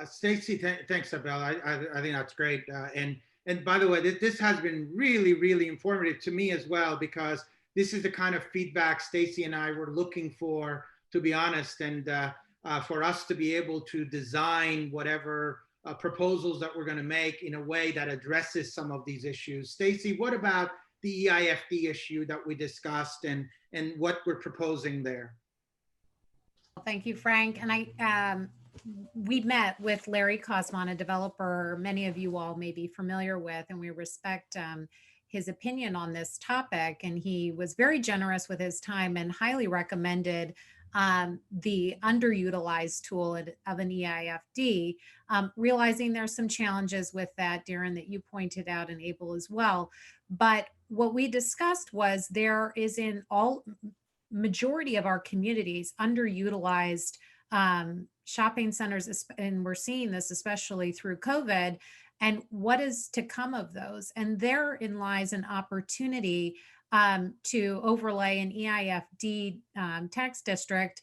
Stacy, thanks, Abel. I think that's great. And by the way, this has been really, really informative to me as well, because this is the kind of feedback Stacy and I were looking for, to be honest, and for us to be able to design whatever proposals that we're going to make in a way that addresses some of these issues. Stacy, what about the EIFD issue that we discussed and what we're proposing there? Thank you, Frank. And we met with Larry Cosman, a developer many of you all may be familiar with, and we respect his opinion on this topic. And he was very generous with his time and highly recommended the underutilized tool of an EIFD, realizing there's some challenges with that, Darren, that you pointed out, and Abel as well. But what we discussed was there is in all majority of our communities underutilized shopping centers, and we're seeing this especially through COVID, and what is to come of those. And therein lies an opportunity to overlay an EIFD tax district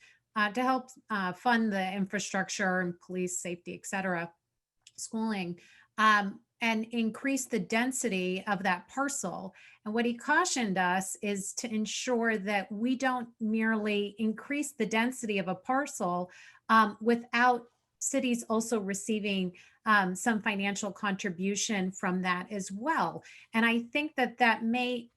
to help fund the infrastructure and police safety, et cetera, schooling, and increase the density of that parcel. And what he cautioned us is to ensure that we don't merely increase the density of a parcel without cities also receiving some financial contribution from that as well. And I think that that may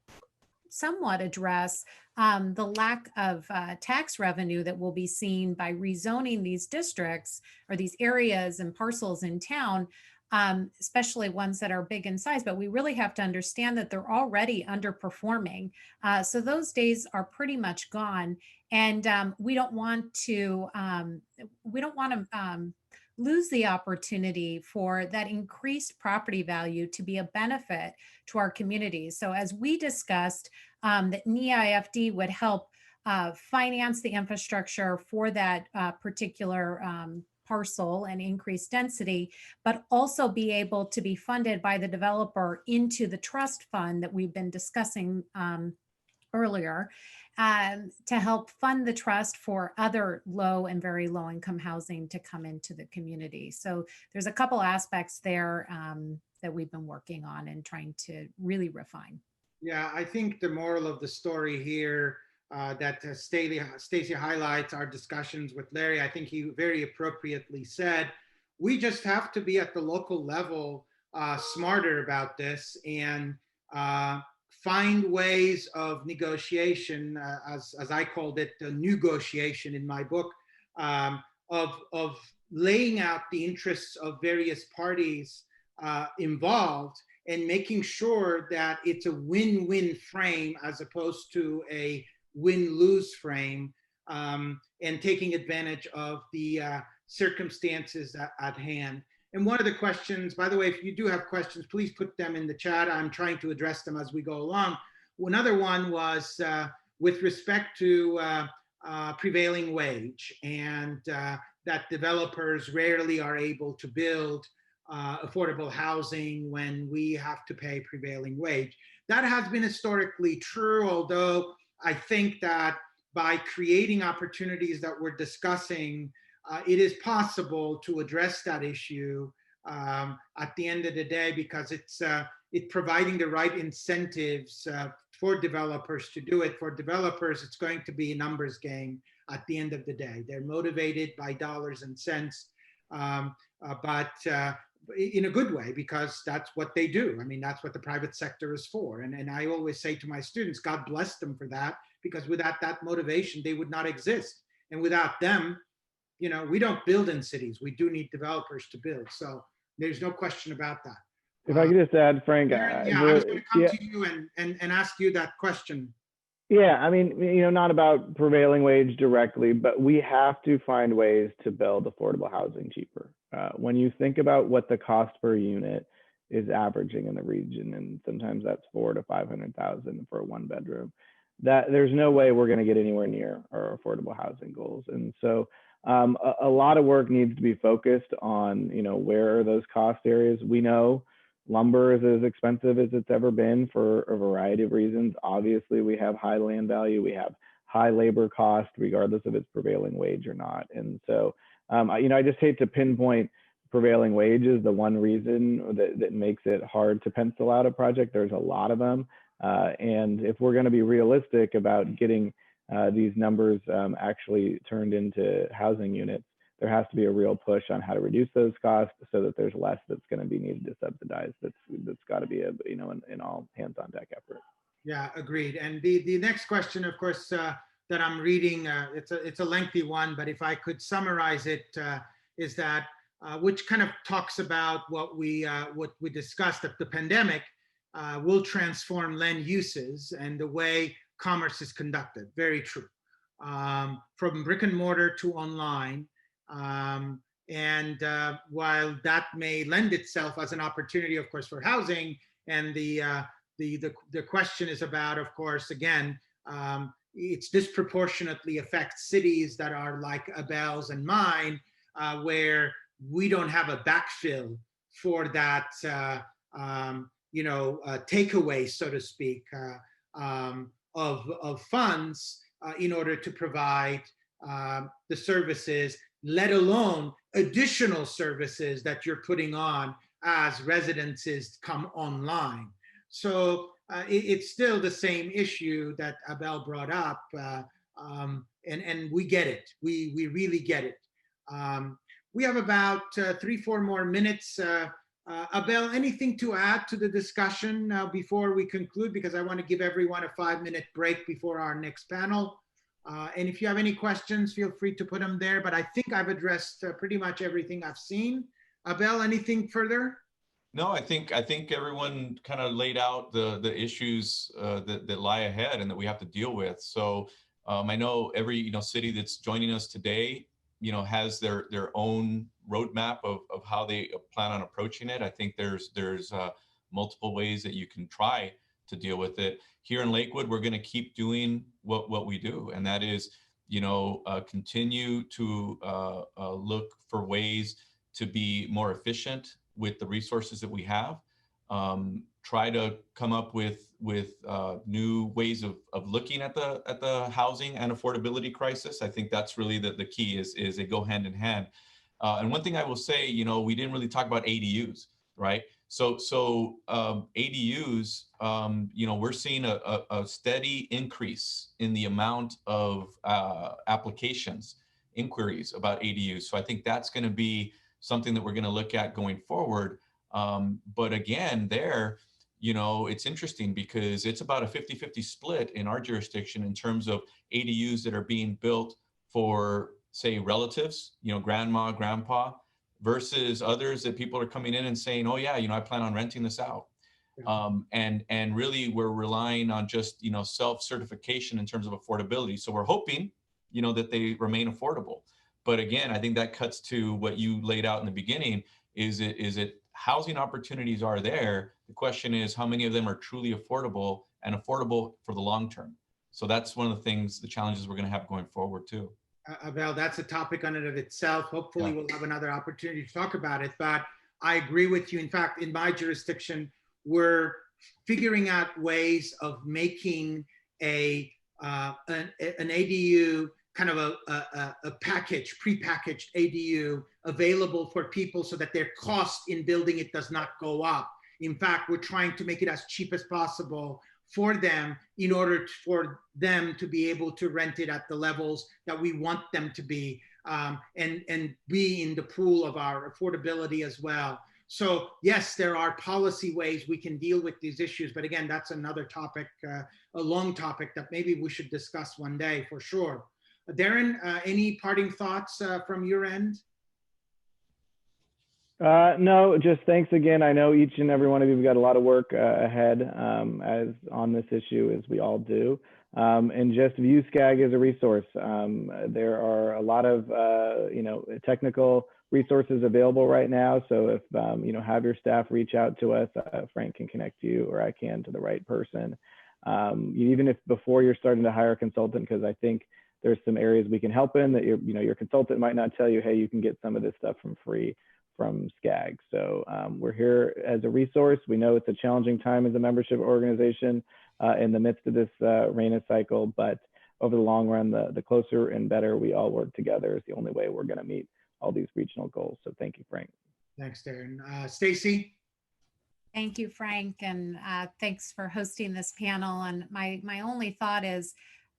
somewhat address the lack of tax revenue that will be seen by rezoning these districts or these areas and parcels in town, especially ones that are big in size. But we really have to understand that they're already underperforming. So those days are pretty much gone. And we don't want to lose the opportunity for that increased property value to be a benefit to our communities. So as we discussed, that NEIFD would help finance the infrastructure for that particular parcel and increase density, but also be able to be funded by the developer into the trust fund that we've been discussing earlier, to help fund the trust for other low and very low income housing to come into the community. So there's a couple aspects there that we've been working on and trying to really refine. Yeah, I think the moral of the story here that Stacy highlights our discussions with Larry, I think he very appropriately said, we just have to be at the local level smarter about this and find ways of negotiation, as I called it, negotiation in my book, of laying out the interests of various parties involved and making sure that it's a win-win frame as opposed to a win-lose frame, and taking advantage of the circumstances at hand. And one of the questions, by the way, if you do have questions, please put them in the chat. I'm trying to address them as we go along. Another one was with respect to prevailing wage, and that developers rarely are able to build affordable housing when we have to pay prevailing wage. That has been historically true, although I think that by creating opportunities that we're discussing, it is possible to address that issue at the end of the day, because it's providing the right incentives for developers to do it. For developers, it's going to be a numbers game at the end of the day. They're motivated by dollars and cents, but in a good way, because that's what they do. I mean, that's what the private sector is for. And I always say to my students, God bless them for that, because without that motivation, they would not exist. And without them, you know, we don't build in cities. We do need developers to build. So there's no question about that. If I could just add, Frank. I was going to come to you and ask you that question. Yeah, I mean, you know, not about prevailing wage directly, but we have to find ways to build affordable housing cheaper. When you think about what the cost per unit is averaging in the region, and sometimes that's $400,000 to $500,000 for a one bedroom, that there's no way we're going to get anywhere near our affordable housing goals. And so a lot of work needs to be focused on, you know, where are those cost areas. We know lumber is as expensive as it's ever been for a variety of reasons. Obviously, we have high land value, we have high labor cost, regardless of its prevailing wage or not. And so, you know, I just hate to pinpoint prevailing wages, the one reason that makes it hard to pencil out a project. There's a lot of them. And if we're going to be realistic about getting these numbers actually turned into housing units, there has to be a real push on how to reduce those costs so that there's less that's going to be needed to subsidize. That's got to be a, you know, an all hands on deck effort. Yeah, agreed. And the next question, of course, that I'm reading, it's a lengthy one, but if I could summarize it, is that which kind of talks about what we discussed, that the pandemic will transform land uses and the way commerce is conducted. Very true. From brick and mortar to online. And while that may lend itself as an opportunity, of course, for housing, and the question is about, of course, again, it's disproportionately affects cities that are like Abel's and mine, where we don't have a backfill for that, takeaway, so to speak, of funds in order to provide the services, let alone additional services that you're putting on as residences come online. So it's still the same issue that Abel brought up, and we get it. We really get it. We have about 3-4 more minutes. Abel, anything to add to the discussion before we conclude? Because I want to give everyone a 5-minute break before our next panel. And if you have any questions, feel free to put them there. But I think I've addressed pretty much everything I've seen. Abel, anything further? No, I think everyone kind of laid out the issues that lie ahead and that we have to deal with. So I know every city that's joining us today, has their own roadmap of how they plan on approaching it. I think there's multiple ways that you can try to deal with it. Here in Lakewood, we're going to keep doing what we do, and that is, continue to look for ways to be more efficient with the resources that we have. Try to come up with new ways of looking at the housing and affordability crisis. I think that's really the key is they go hand in hand. And one thing I will say, we didn't really talk about ADUs, right? So ADUs, we're seeing a steady increase in the amount of applications, inquiries about ADUs. So I think that's going to be something that we're going to look at going forward. But again, it's interesting because it's about a 50-50 split in our jurisdiction in terms of ADUs that are being built for, say, relatives, grandma, grandpa, versus others that people are coming in and saying, oh yeah, I plan on renting this out. And really we're relying on just, self-certification in terms of affordability. So we're hoping, that they remain affordable. But again, I think that cuts to what you laid out in the beginning. Is it housing opportunities are there? The question is how many of them are truly affordable and affordable for the long term? So that's one of the things, the challenges we're going to have going forward too. Abel, that's a topic on it of itself. Hopefully we'll have another opportunity to talk about it, but I agree with you. In fact, in my jurisdiction, we're figuring out ways of making an ADU, kind of a package, prepackaged ADU available for people so that their cost in building it does not go up. In fact, we're trying to make it as cheap as possible for them in order for them to be able to rent it at the levels that we want them to be, and be in the pool of our affordability as well. So yes, there are policy ways we can deal with these issues, but again, that's another topic, a long topic that maybe we should discuss one day for sure. Darren, any parting thoughts from your end? No, just thanks again. I know each and every one of you have got a lot of work ahead as on this issue, as we all do. And just view SCAG as a resource. There are a lot of technical resources available right now. So if have your staff reach out to us, Frank can connect you, or I can, to the right person. Even if before you're starting to hire a consultant, because I think there's some areas we can help in that your consultant might not tell you, hey, you can get some of this stuff from SCAG. So we're here as a resource. We know it's a challenging time as a membership organization in the midst of this RENA cycle, but over the long run, the closer and better we all work together is the only way we're going to meet all these regional goals. So thank you, Frank. Thanks, Darren. Stacy? Thank you, Frank, and thanks for hosting this panel. And my only thought is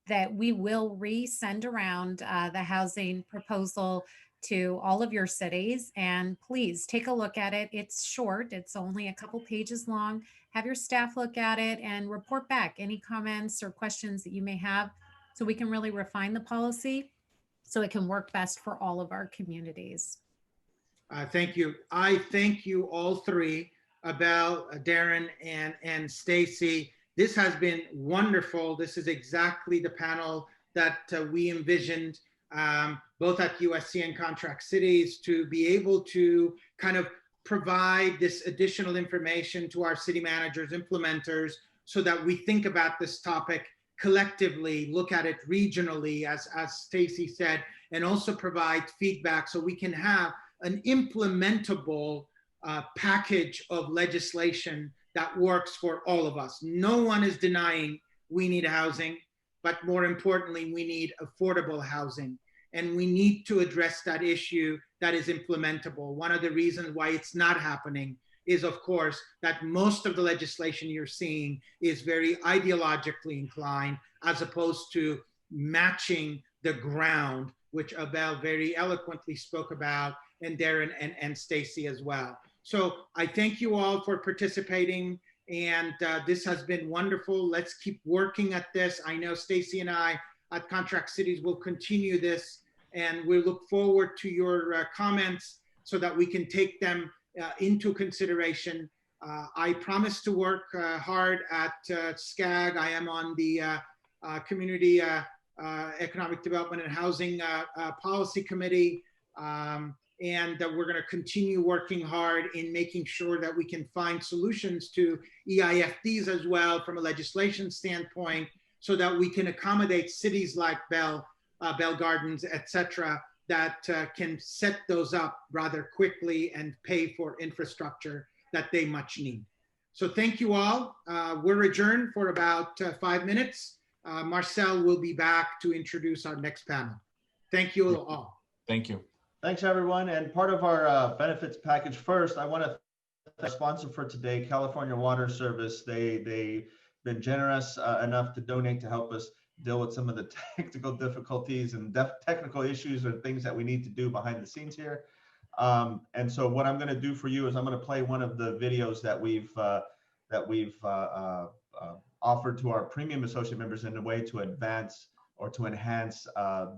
that we will resend around the housing proposal to all of your cities, and please take a look at it. It's short, it's only a couple pages long. Have your staff look at it and report back any comments or questions that you may have, so we can really refine the policy so it can work best for all of our communities. Thank you. I thank you all three, Abel, Darren, and Stacy. This has been wonderful. This is exactly the panel that we envisioned, both at USC and Contract Cities, to be able to kind of provide this additional information to our city managers, implementers, so that we think about this topic collectively, look at it regionally, as Stacy said, and also provide feedback so we can have an implementable package of legislation that works for all of us. No one is denying we need housing, but more importantly, we need affordable housing. And we need to address that issue that is implementable. One of the reasons why it's not happening is, of course, that most of the legislation you're seeing is very ideologically inclined, as opposed to matching the ground, which Abel very eloquently spoke about, and Darren and Stacy as well. So I thank you all for participating, and this has been wonderful. Let's keep working at this. I know Stacy and I at Contract Cities will continue this, and we look forward to your comments so that we can take them into consideration. I promise to work hard at SCAG. I am on the Community Economic Development and Housing Policy Committee. And we're going to continue working hard in making sure that we can find solutions to EIFDs as well from a legislation standpoint, so that we can accommodate cities like Bell Gardens, et cetera, that can set those up rather quickly and pay for infrastructure that they much need. So thank you all. We're adjourned for about 5 minutes. Marcel will be back to introduce our next panel. Thank you all. Thank you. Thanks, everyone. And part of our benefits package, first, I want to thank our sponsor for today, California Water Service. They've been generous enough to donate to help us deal with some of the technical difficulties and technical issues and things that we need to do behind the scenes here. And so what I'm going to do for you is I'm going to play one of the videos that we've offered to our premium associate members in a way to advance or to enhance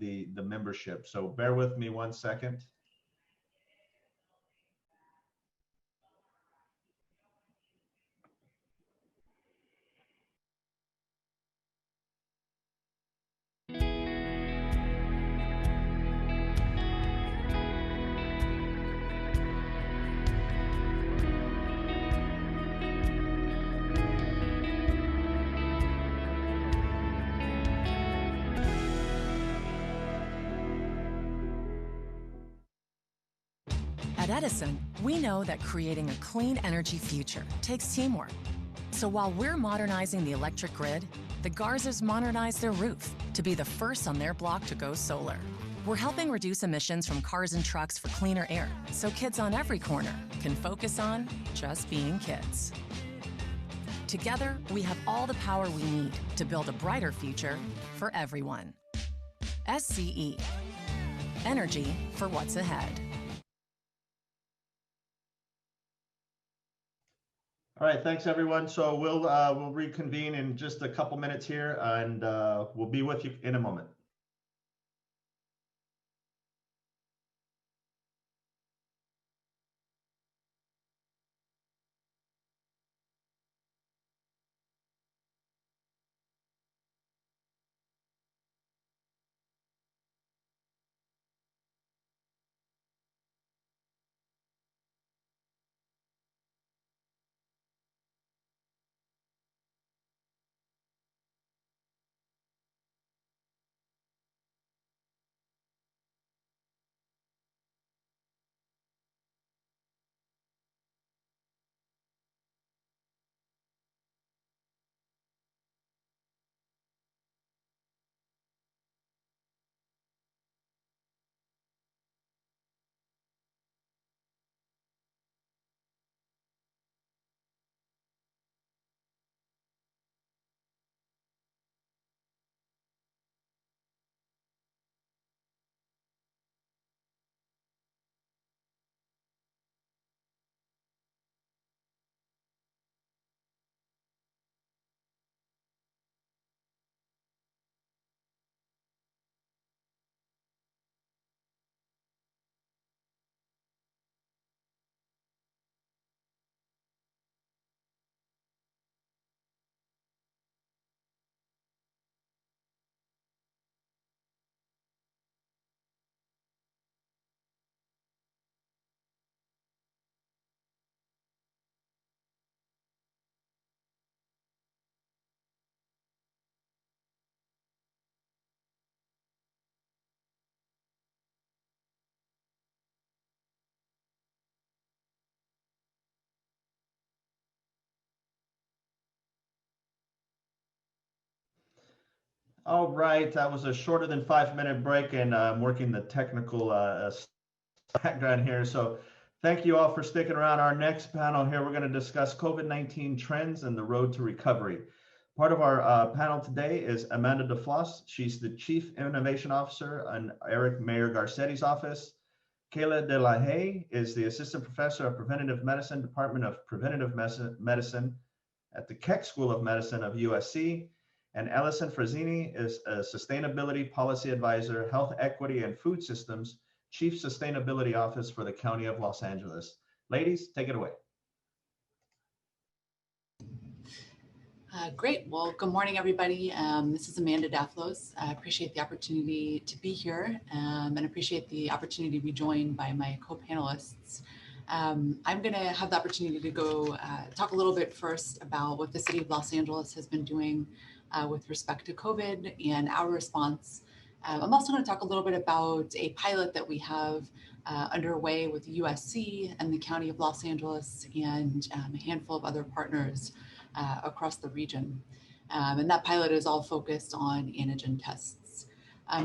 the membership. So bear with me 1 second. At Edison, we know that creating a clean energy future takes teamwork. So while we're modernizing the electric grid, the Garzas modernize their roof to be the first on their block to go solar. We're helping reduce emissions from cars and trucks for cleaner air, so kids on every corner can focus on just being kids. Together, we have all the power we need to build a brighter future for everyone. SCE. Energy for what's ahead. All right, thanks everyone. So we'll reconvene in just a couple minutes here, and we'll be with you in a moment. All right, that was a shorter than 5 minute break, and I'm working the technical background here. So thank you all for sticking around. Our next panel here, we're going to discuss COVID-19 trends and the road to recovery. Part of our panel today is Amanda DeFloss. She's the Chief Innovation Officer in Eric Mayor Garcetti's office. Kayla De La Haye is the Assistant Professor of Preventative Medicine, Department of Preventative Medicine at the Keck School of Medicine of USC. And Ellison Frazzini is a Sustainability Policy Advisor, Health Equity and Food Systems, Chief Sustainability Office for the County of Los Angeles. Ladies, take it away. Great. Well, good morning, everybody. This is Amanda DeFloss. I appreciate the opportunity to be here and appreciate the opportunity to be joined by my co-panelists. I'm going to have the opportunity to go talk a little bit first about what the City of Los Angeles has been doing with respect to COVID and our response. I'm also going to talk a little bit about a pilot that we have underway with USC and the County of Los Angeles and a handful of other partners across the region. And that pilot is all focused on antigen tests.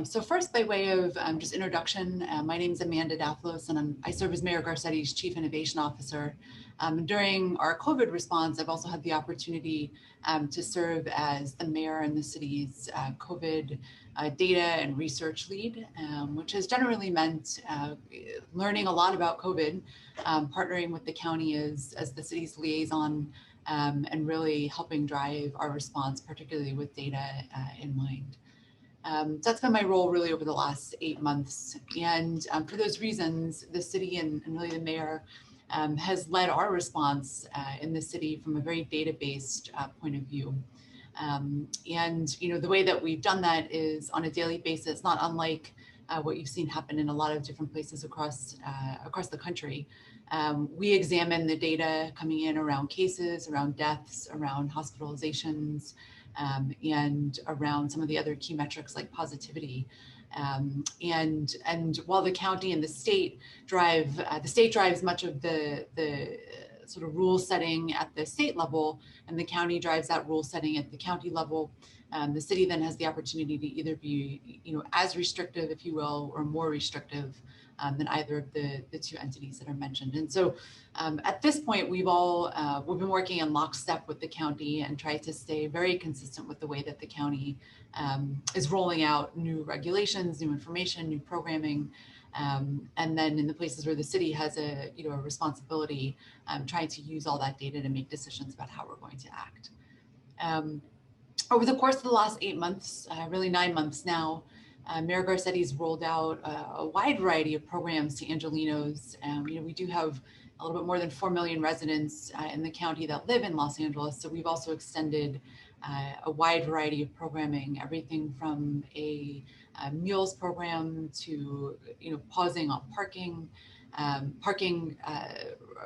So first, by way of just introduction, my name is Amanda DeFloss, and I serve as Mayor Garcetti's Chief Innovation Officer. During our COVID response, I've also had the opportunity to serve as the mayor and the city's COVID data and research lead, which has generally meant learning a lot about COVID, partnering with the county as the city's liaison, and really helping drive our response, particularly with data in mind. So that's been my role really over the last 8 months. And for those reasons, the city and really the mayor has led our response in the city from a very data-based point of view. And the way that we've done that is on a daily basis, not unlike what you've seen happen in a lot of different places across the country. We examine the data coming in around cases, around deaths, around hospitalizations, and around some of the other key metrics like positivity. And while the county and the state drives much of the sort of rule setting at the state level, and the county drives that rule setting at the county level. The city then has the opportunity to either be, as restrictive, if you will, or more restrictive than either of the two entities that are mentioned. And so at this point, we've been working in lockstep with the county and tried to stay very consistent with the way that the county is rolling out new regulations, new information, new programming. And then in the places where the city has a responsibility, trying to use all that data to make decisions about how we're going to act. Over the course of the last 8 months, really 9 months now, Mayor Garcetti's rolled out a wide variety of programs to Angelenos. We do have a little bit more than 4 million residents in the county that live in Los Angeles. So we've also extended a wide variety of programming, everything from a meals program to pausing on parking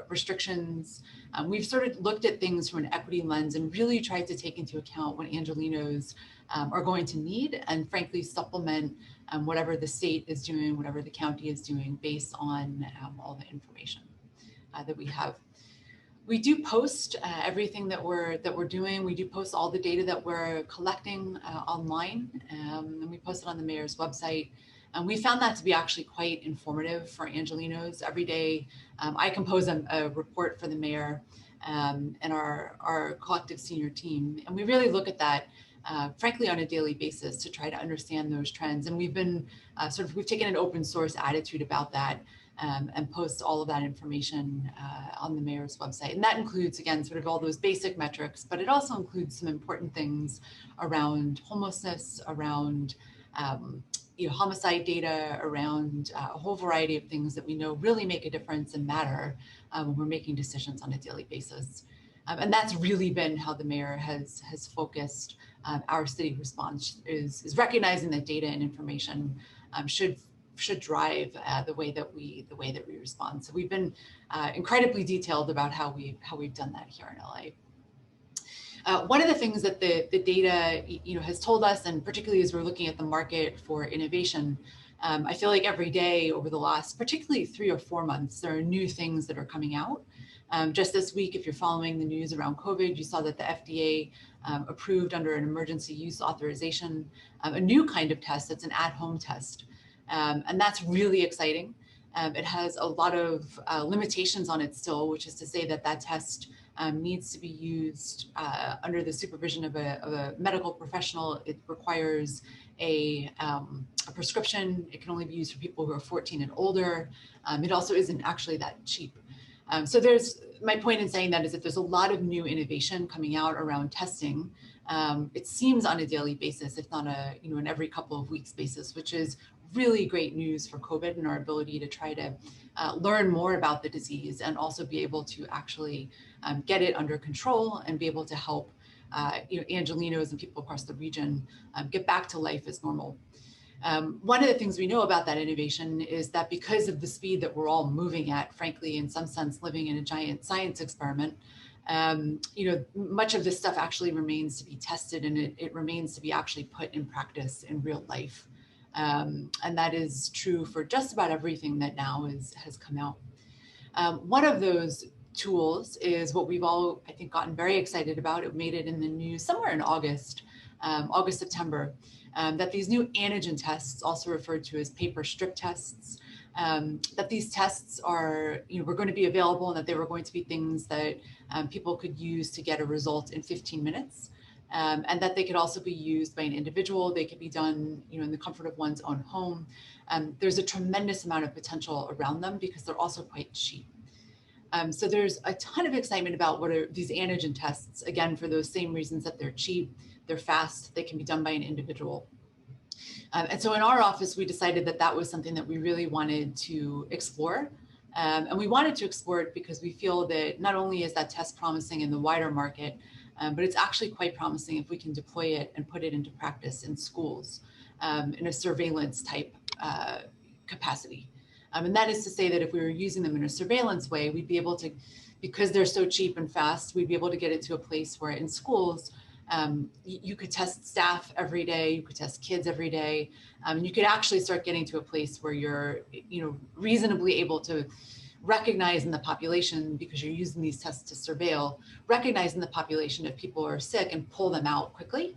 restrictions. We've sort of looked at things from an equity lens and really tried to take into account what Angelenos are going to need, and frankly supplement whatever the state is doing, whatever the county is doing, based on all the information that we have. We do post everything that we're doing. We do post all the data that we're collecting online, and we post it on the mayor's website. And we found that to be actually quite informative for Angelenos. Every day, I compose a report for the mayor and our collective senior team, and we really look at that, frankly, on a daily basis to try to understand those trends. And we've been we've taken an open source attitude about that. And post all of that information on the mayor's website. And that includes, again, sort of all those basic metrics, but it also includes some important things around homelessness, around homicide data, around a whole variety of things that we know really make a difference and matter when we're making decisions on a daily basis. And that's really been how the mayor has focused our city response, is recognizing that data and information should drive the way that we respond. So we've been incredibly detailed about how we've done that here in LA. One of the things that the data has told us, and particularly as we're looking at the market for innovation, I feel like every day over the last particularly 3 or 4 months, there are new things that are coming out. Just this week, if you're following the news around COVID, you saw that the FDA approved under an emergency use authorization a new kind of test that's an at-home test. And that's really exciting. It has a lot of limitations on it still, which is to say that that test needs to be used under the supervision of a medical professional. It requires a prescription. It can only be used for people who are 14 and older. It also isn't actually that cheap. So my point in saying that is that there's a lot of new innovation coming out around testing. It seems on a daily basis, if not an every couple of weeks basis, which is really great news for COVID and our ability to try to learn more about the disease and also be able to actually get it under control and be able to help Angelenos and people across the region get back to life as normal. One of the things we know about that innovation is that because of the speed that we're all moving at, frankly, in some sense, living in a giant science experiment, much of this stuff actually remains to be tested, and it remains to be actually put in practice in real life. And that is true for just about everything that now has come out. One of those tools is what we've all, I think, gotten very excited about. It made it in the news somewhere in August, September, that these new antigen tests, also referred to as paper strip tests, that these tests are, were going to be available, and that they were going to be things that people could use to get a result in 15 minutes. And that they could also be used by an individual. They could be done, in the comfort of one's own home. There's a tremendous amount of potential around them because they're also quite cheap. So there's a ton of excitement about what are these antigen tests, again, for those same reasons that they're cheap, they're fast, they can be done by an individual. And so in our office, we decided that that was something that we really wanted to explore. And we wanted to explore it because we feel that not only is that test promising in the wider market, but it's actually quite promising if we can deploy it and put it into practice in schools in a surveillance type capacity. And that is to say that if we were using them in a surveillance way, we'd be able to, because they're so cheap and fast, we'd be able to get it to a place where in schools, you could test staff every day, you could test kids every day, and you could actually start getting to a place where you're, reasonably able to recognize in the population, because you're using these tests to surveil, recognize in the population if people are sick and pull them out quickly,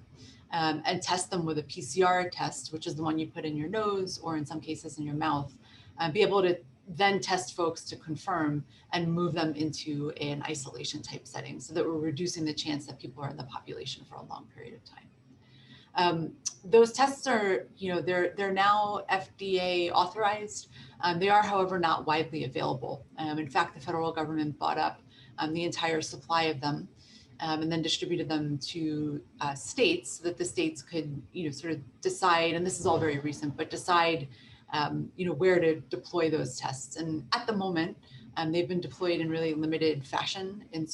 and test them with a PCR test, which is the one you put in your nose or in some cases in your mouth, be able to then test folks to confirm and move them into an isolation type setting so that we're reducing the chance that people are in the population for a long period of time. Those tests are, they're now FDA authorized. They are, however, not widely available. In fact, the federal government bought up the entire supply of them and then distributed them to states so that the states could, sort of decide, and this is all very recent, but decide, where to deploy those tests. And at the moment, they've been deployed in really limited fashion in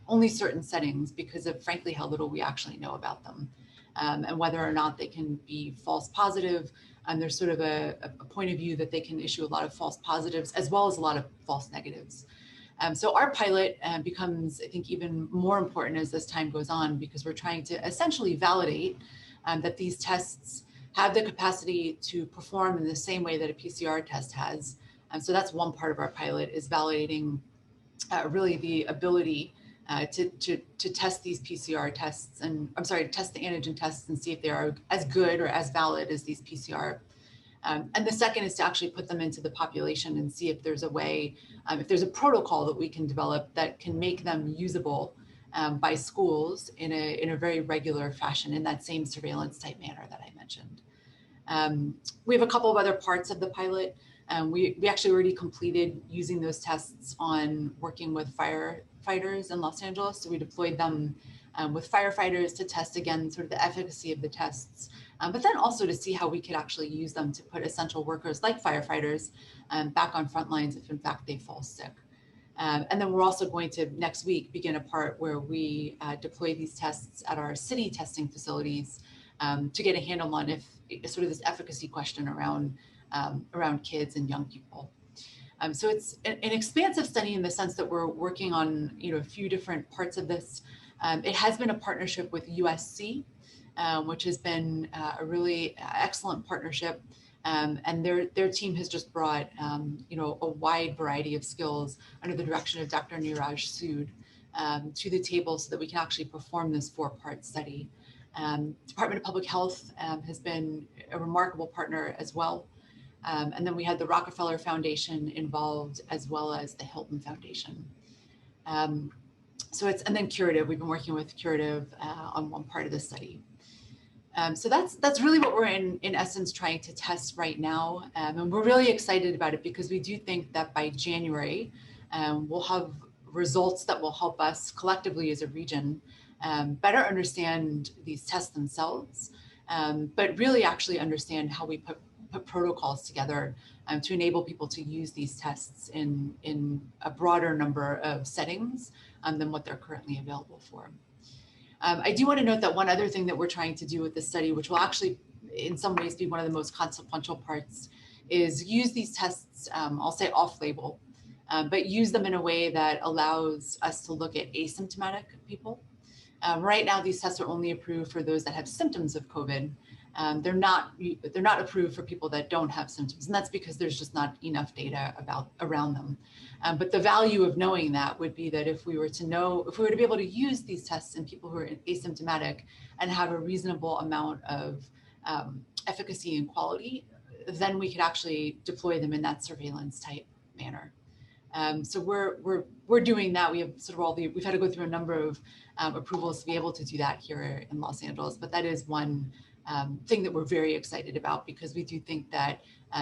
only certain settings because of, frankly, how little we actually know about them. And whether or not they can be false positive. There's sort of a point of view that they can issue a lot of false positives as well as a lot of false negatives. So our pilot becomes, I think, even more important as this time goes on, because we're trying to essentially validate that these tests have the capacity to perform in the same way that a PCR test has. So that's one part of our pilot, is validating really the ability to test these PCR tests, and test the antigen tests and see if they are as good or as valid as these PCR. And the second is to actually put them into the population and see if there's a way, if there's a protocol that we can develop that can make them usable by schools in a very regular fashion, in that same surveillance type manner that I mentioned. We have a couple of other parts of the pilot. We actually already completed using those tests on working with firefighters in Los Angeles. So we deployed them with firefighters to test, again, sort of the efficacy of the tests, but then also to see how we could actually use them to put essential workers like firefighters back on front lines if in fact they fall sick. And then we're also going to next week begin a part where we deploy these tests at our city testing facilities to get a handle on if sort of this efficacy question around kids and young people. So it's an expansive study in the sense that we're working on a few different parts of this. It has been a partnership with USC, which has been a really excellent partnership. And their team has just brought, a wide variety of skills under the direction of Dr. Neeraj Sood to the table so that we can actually perform this 4-part study. Department of Public Health has been a remarkable partner as well. And then we had the Rockefeller Foundation involved, as well as the Hilton Foundation. And then Curative, we've been working with Curative on one part of the study. So that's really what we're in essence trying to test right now. And we're really excited about it because we do think that by January, we'll have results that will help us collectively as a region better understand these tests themselves, but really actually understand how we put protocols together to enable people to use these tests in a broader number of settings than what they're currently available for. I do want to note that one other thing that we're trying to do with this study, which will actually in some ways be one of the most consequential parts, is use these tests, I'll say off-label, but use them in a way that allows us to look at asymptomatic people. Right now, these tests are only approved for those that have symptoms of COVID. They're not approved for people that don't have symptoms, and that's because there's just not enough data around them. But the value of knowing that would be that if we were to be able to use these tests in people who are asymptomatic and have a reasonable amount of efficacy and quality, then we could actually deploy them in that surveillance type manner. So we're doing that. We have sort of we've had to go through a number of approvals to be able to do that here in Los Angeles, but that is one thing that we're very excited about, because we do think that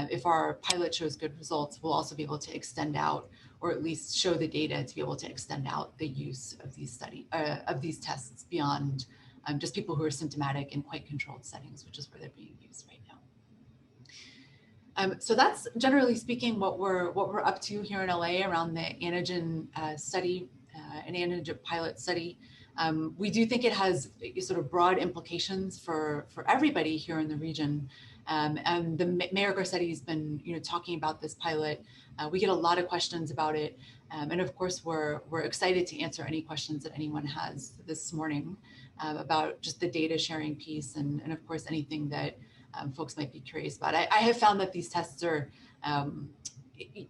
if our pilot shows good results, we'll also be able to extend out, or at least show the data to be able to extend out the use of these tests beyond just people who are symptomatic in quite controlled settings, which is where they're being used right now. So that's generally speaking what we're up to here in LA around the antigen study, an antigen pilot study. We do think it has sort of broad implications for everybody here in the region. And the Mayor Garcetti has been talking about this pilot. We get a lot of questions about it. And of course, we're excited to answer any questions that anyone has this morning about just the data sharing piece, and of course, anything that folks might be curious about. I have found that these tests are,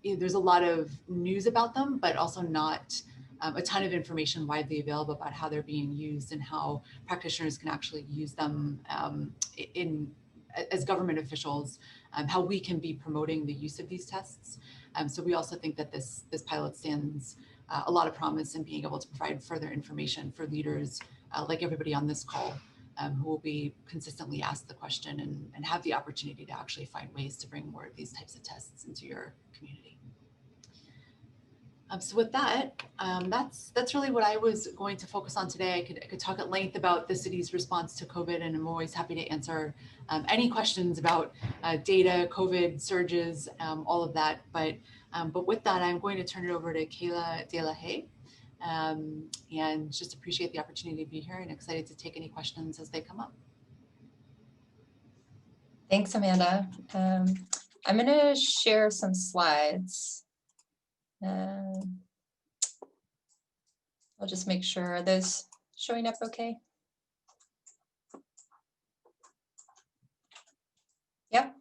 there's a lot of news about them, but also not a ton of information widely available about how they're being used and how practitioners can actually use them as government officials, how we can be promoting the use of these tests. So we also think that this pilot stands a lot of promise in being able to provide further information for leaders like everybody on this call, who will be consistently asked the question and have the opportunity to actually find ways to bring more of these types of tests into your community. So with that, that's really what I was going to focus on today. I could talk at length about the city's response to COVID, and I'm always happy to answer any questions about data, COVID surges, all of that. But with that, I'm going to turn it over to Kayla De La Haye, and just appreciate the opportunity to be here and excited to take any questions as they come up. Thanks, Amanda. I'm going to share some slides. I'll just make sure, are those showing up okay? Yep.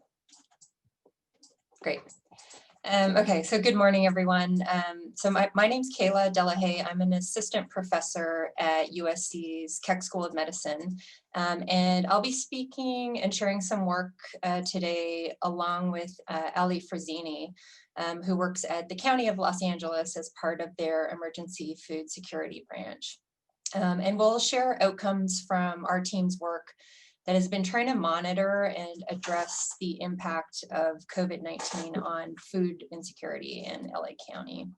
Great. Okay, so good morning, everyone. So my name's Kayla De La Haye. I'm an assistant professor at USC's Keck School of Medicine. And I'll be speaking and sharing some work today along with Ali Frazzini, who works at the County of Los Angeles as part of their emergency food security branch. And we'll share outcomes from our team's work that has been trying to monitor and address the impact of COVID-19 on food insecurity in LA County.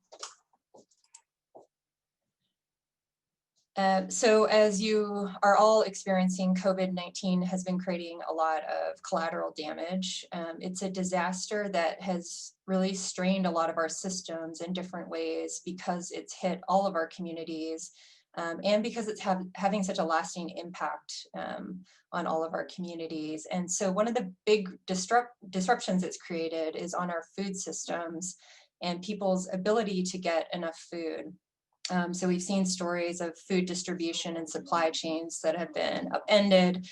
So as you are all experiencing, COVID-19 has been creating a lot of collateral damage. It's a disaster that has really strained a lot of our systems in different ways because it's hit all of our communities, and because it's having such a lasting impact on all of our communities. And so one of the big disruptions it's created is on our food systems and people's ability to get enough food. So we've seen stories of food distribution and supply chains that have been upended,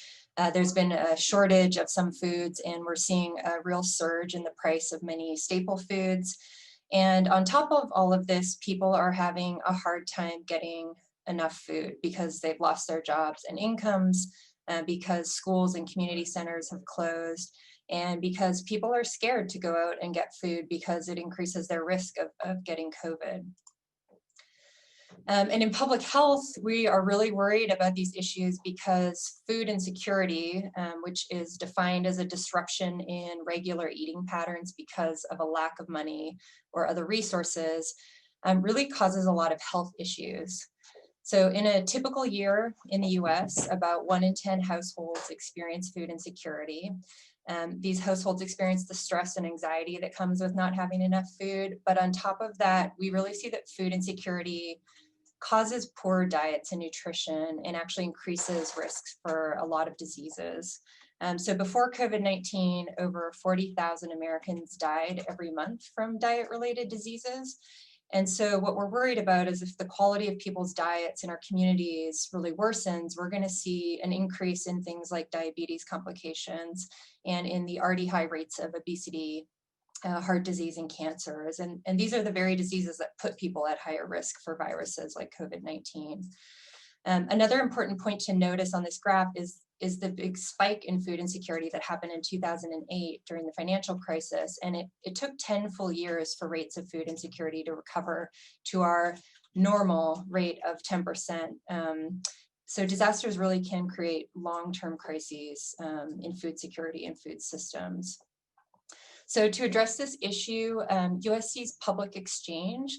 There's been a shortage of some foods, and we're seeing a real surge in the price of many staple foods. And on top of all of this, people are having a hard time getting enough food because they've lost their jobs and incomes, because schools and community centers have closed, and because people are scared to go out and get food because it increases their risk of getting COVID. And in public health, we are really worried about these issues because food insecurity, which is defined as a disruption in regular eating patterns because of a lack of money or other resources, really causes a lot of health issues. So in a typical year in the US, about 1 in 10 households experience food insecurity. These households experience the stress and anxiety that comes with not having enough food. But on top of that, we really see that food insecurity causes poor diets and nutrition and actually increases risks for a lot of diseases. So before COVID-19, over 40,000 Americans died every month from diet-related diseases. And so what we're worried about is if the quality of people's diets in our communities really worsens, we're going to see an increase in things like diabetes complications and in the already high rates of obesity, heart disease, and cancers. And these are the very diseases that put people at higher risk for viruses like COVID-19. Another important point to notice on this graph is the big spike in food insecurity that happened in 2008 during the financial crisis. And it took 10 full years for rates of food insecurity to recover to our normal rate of 10%. So disasters really can create long-term crises in food security and food systems. So to address this issue, USC's Public Exchange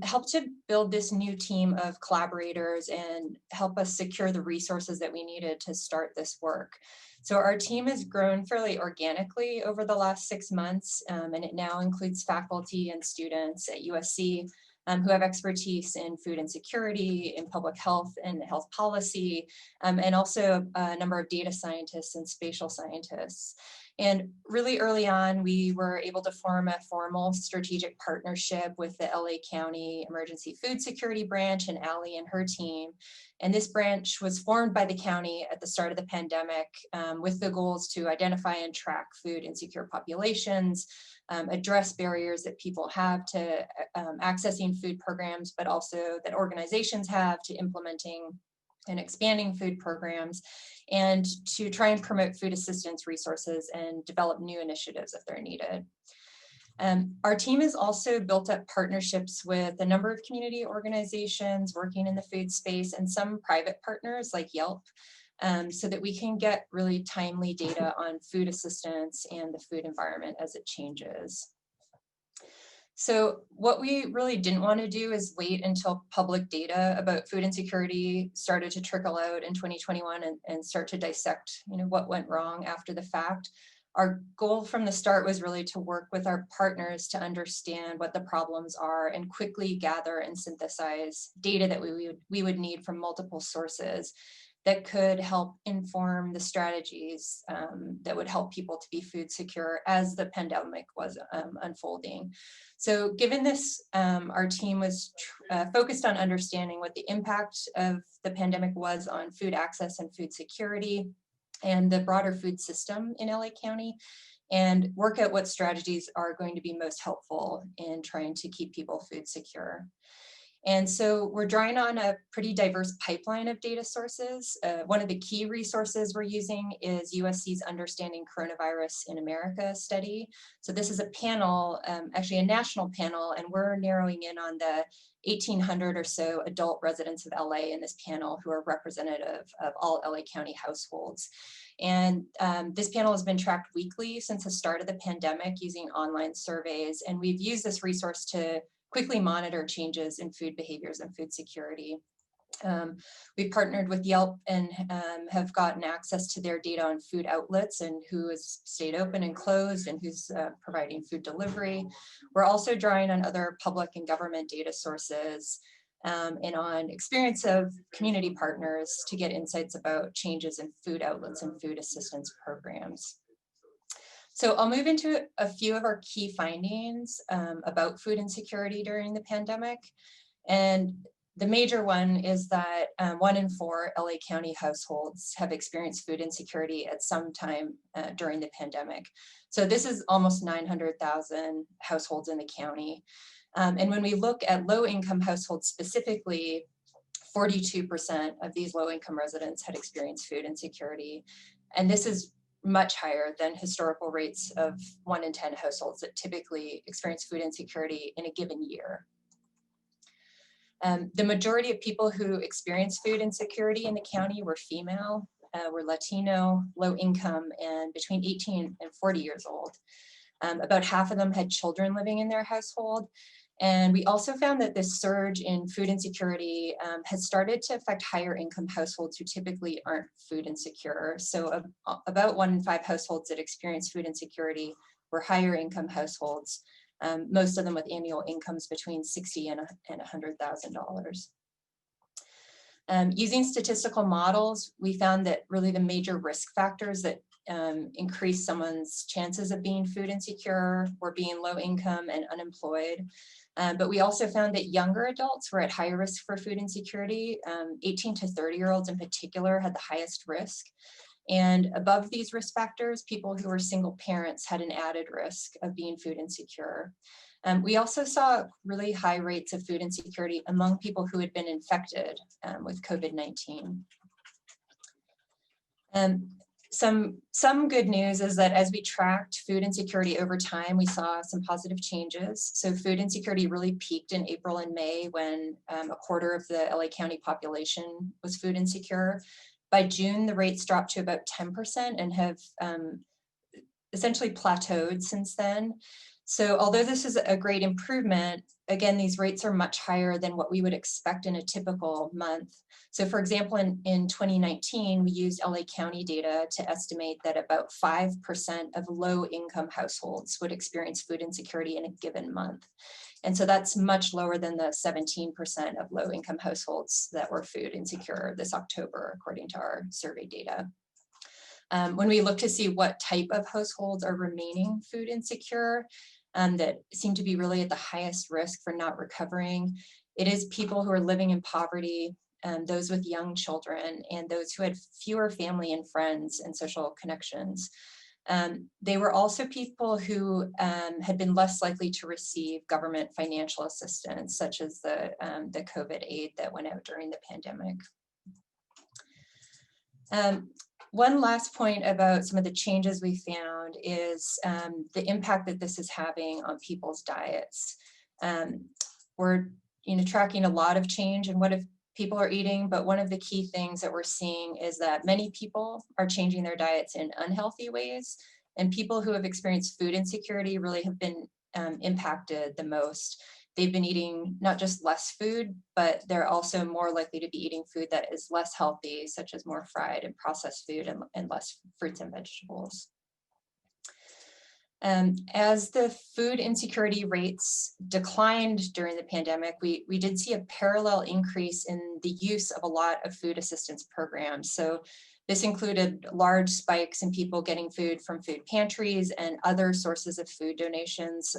helped to build this new team of collaborators and help us secure the resources that we needed to start this work. So our team has grown fairly organically over the last 6 months, and it now includes faculty and students at USC who have expertise in food insecurity, in public health and health policy, and also a number of data scientists and spatial scientists. And really early on, we were able to form a formal strategic partnership with the LA County Emergency Food Security Branch and Allie and her team. And this branch was formed by the county at the start of the pandemic with the goals to identify and track food insecure populations, address barriers that people have to accessing food programs, but also that organizations have to implementing and expanding food programs, and to try and promote food assistance resources and develop new initiatives if they're needed. Our team has also built up partnerships with a number of community organizations working in the food space and some private partners like Yelp, so that we can get really timely data on food assistance and the food environment as it changes. So what we really didn't want to do is wait until public data about food insecurity started to trickle out in 2021 and start to dissect, what went wrong after the fact. Our goal from the start was really to work with our partners to understand what the problems are and quickly gather and synthesize data that we would need from multiple sources that could help inform the strategies that would help people to be food secure as the pandemic was unfolding. So given this, our team was focused on understanding what the impact of the pandemic was on food access and food security and the broader food system in LA County, and work out what strategies are going to be most helpful in trying to keep people food secure. And so we're drawing on a pretty diverse pipeline of data sources. One of the key resources we're using is USC's Understanding Coronavirus in America study. So this is a panel, actually a national panel, and we're narrowing in on the 1,800 or so adult residents of LA in this panel who are representative of all LA County households. And this panel has been tracked weekly since the start of the pandemic using online surveys. And we've used this resource to quickly monitor changes in food behaviors and food security. We've partnered with Yelp and have gotten access to their data on food outlets and who has stayed open and closed and who's providing food delivery. We're also drawing on other public and government data sources and on experience of community partners to get insights about changes in food outlets and food assistance programs. So I'll move into a few of our key findings about food insecurity during the pandemic. And The major one is that 1 in 4 LA County households have experienced food insecurity at some time during the pandemic. So this is almost 900,000 households in the county. And when we look at low-income households specifically, 42% of these low-income residents had experienced food insecurity. And this is much higher than historical rates of 1 in 10 households that typically experience food insecurity in a given year. The majority of people who experienced food insecurity in the county were female, were Latino, low income, and between 18 and 40 years old. About half of them had children living in their household. And we also found that this surge in food insecurity has started to affect higher income households who typically aren't food insecure. So about 1 in 5 households that experience food insecurity were higher income households, most of them with annual incomes between $60,000 and $100,000. Using statistical models, we found that really the major risk factors that increase someone's chances of being food insecure were being low income and unemployed. But we also found that younger adults were at higher risk for food insecurity. 18 to 30-year-olds in particular had the highest risk. And above these risk factors, people who were single parents had an added risk of being food insecure. We also saw really high rates of food insecurity among people who had been infected with COVID-19. Some good news is that as we tracked food insecurity over time, we saw some positive changes. So food insecurity really peaked in April and May when a quarter of the LA County population was food insecure. By June, the rates dropped to about 10% and have essentially plateaued since then. So although this is a great improvement, again, these rates are much higher than what we would expect in a typical month. So for example, in 2019, we used LA County data to estimate that about 5% of low-income households would experience food insecurity in a given month. And so that's much lower than the 17% of low-income households that were food insecure this October, according to our survey data. When we look to see what type of households are remaining food insecure, that seem to be really at the highest risk for not recovering, it is people who are living in poverty, those with young children, and those who had fewer family and friends and social connections. They were also people who had been less likely to receive government financial assistance, such as the COVID aid that went out during the pandemic. One last point about some of the changes we found is the impact that this is having on people's diets. We're tracking a lot of change in what people are eating, but one of the key things that we're seeing is that many people are changing their diets in unhealthy ways, and people who have experienced food insecurity really have been impacted the most. They've been eating not just less food, but they're also more likely to be eating food that is less healthy, such as more fried and processed food and less fruits and vegetables. As the food insecurity rates declined during the pandemic, we did see a parallel increase in the use of a lot of food assistance programs. So this included large spikes in people getting food from food pantries and other sources of food donations,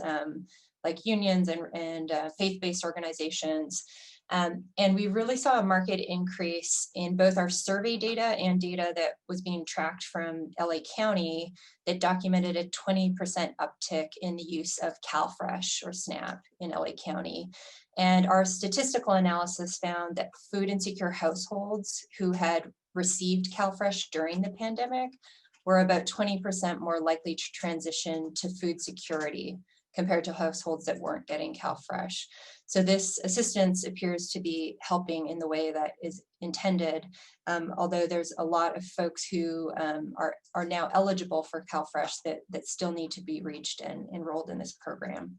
like unions and faith-based organizations. And we really saw a marked increase in both our survey data and data that was being tracked from LA County that documented a 20% uptick in the use of CalFresh or SNAP in LA County. And our statistical analysis found that food insecure households who had received CalFresh during the pandemic were about 20% more likely to transition to food security compared to households that weren't getting CalFresh. So this assistance appears to be helping in the way that is intended, although there's a lot of folks who are now eligible for CalFresh that still need to be reached and enrolled in this program.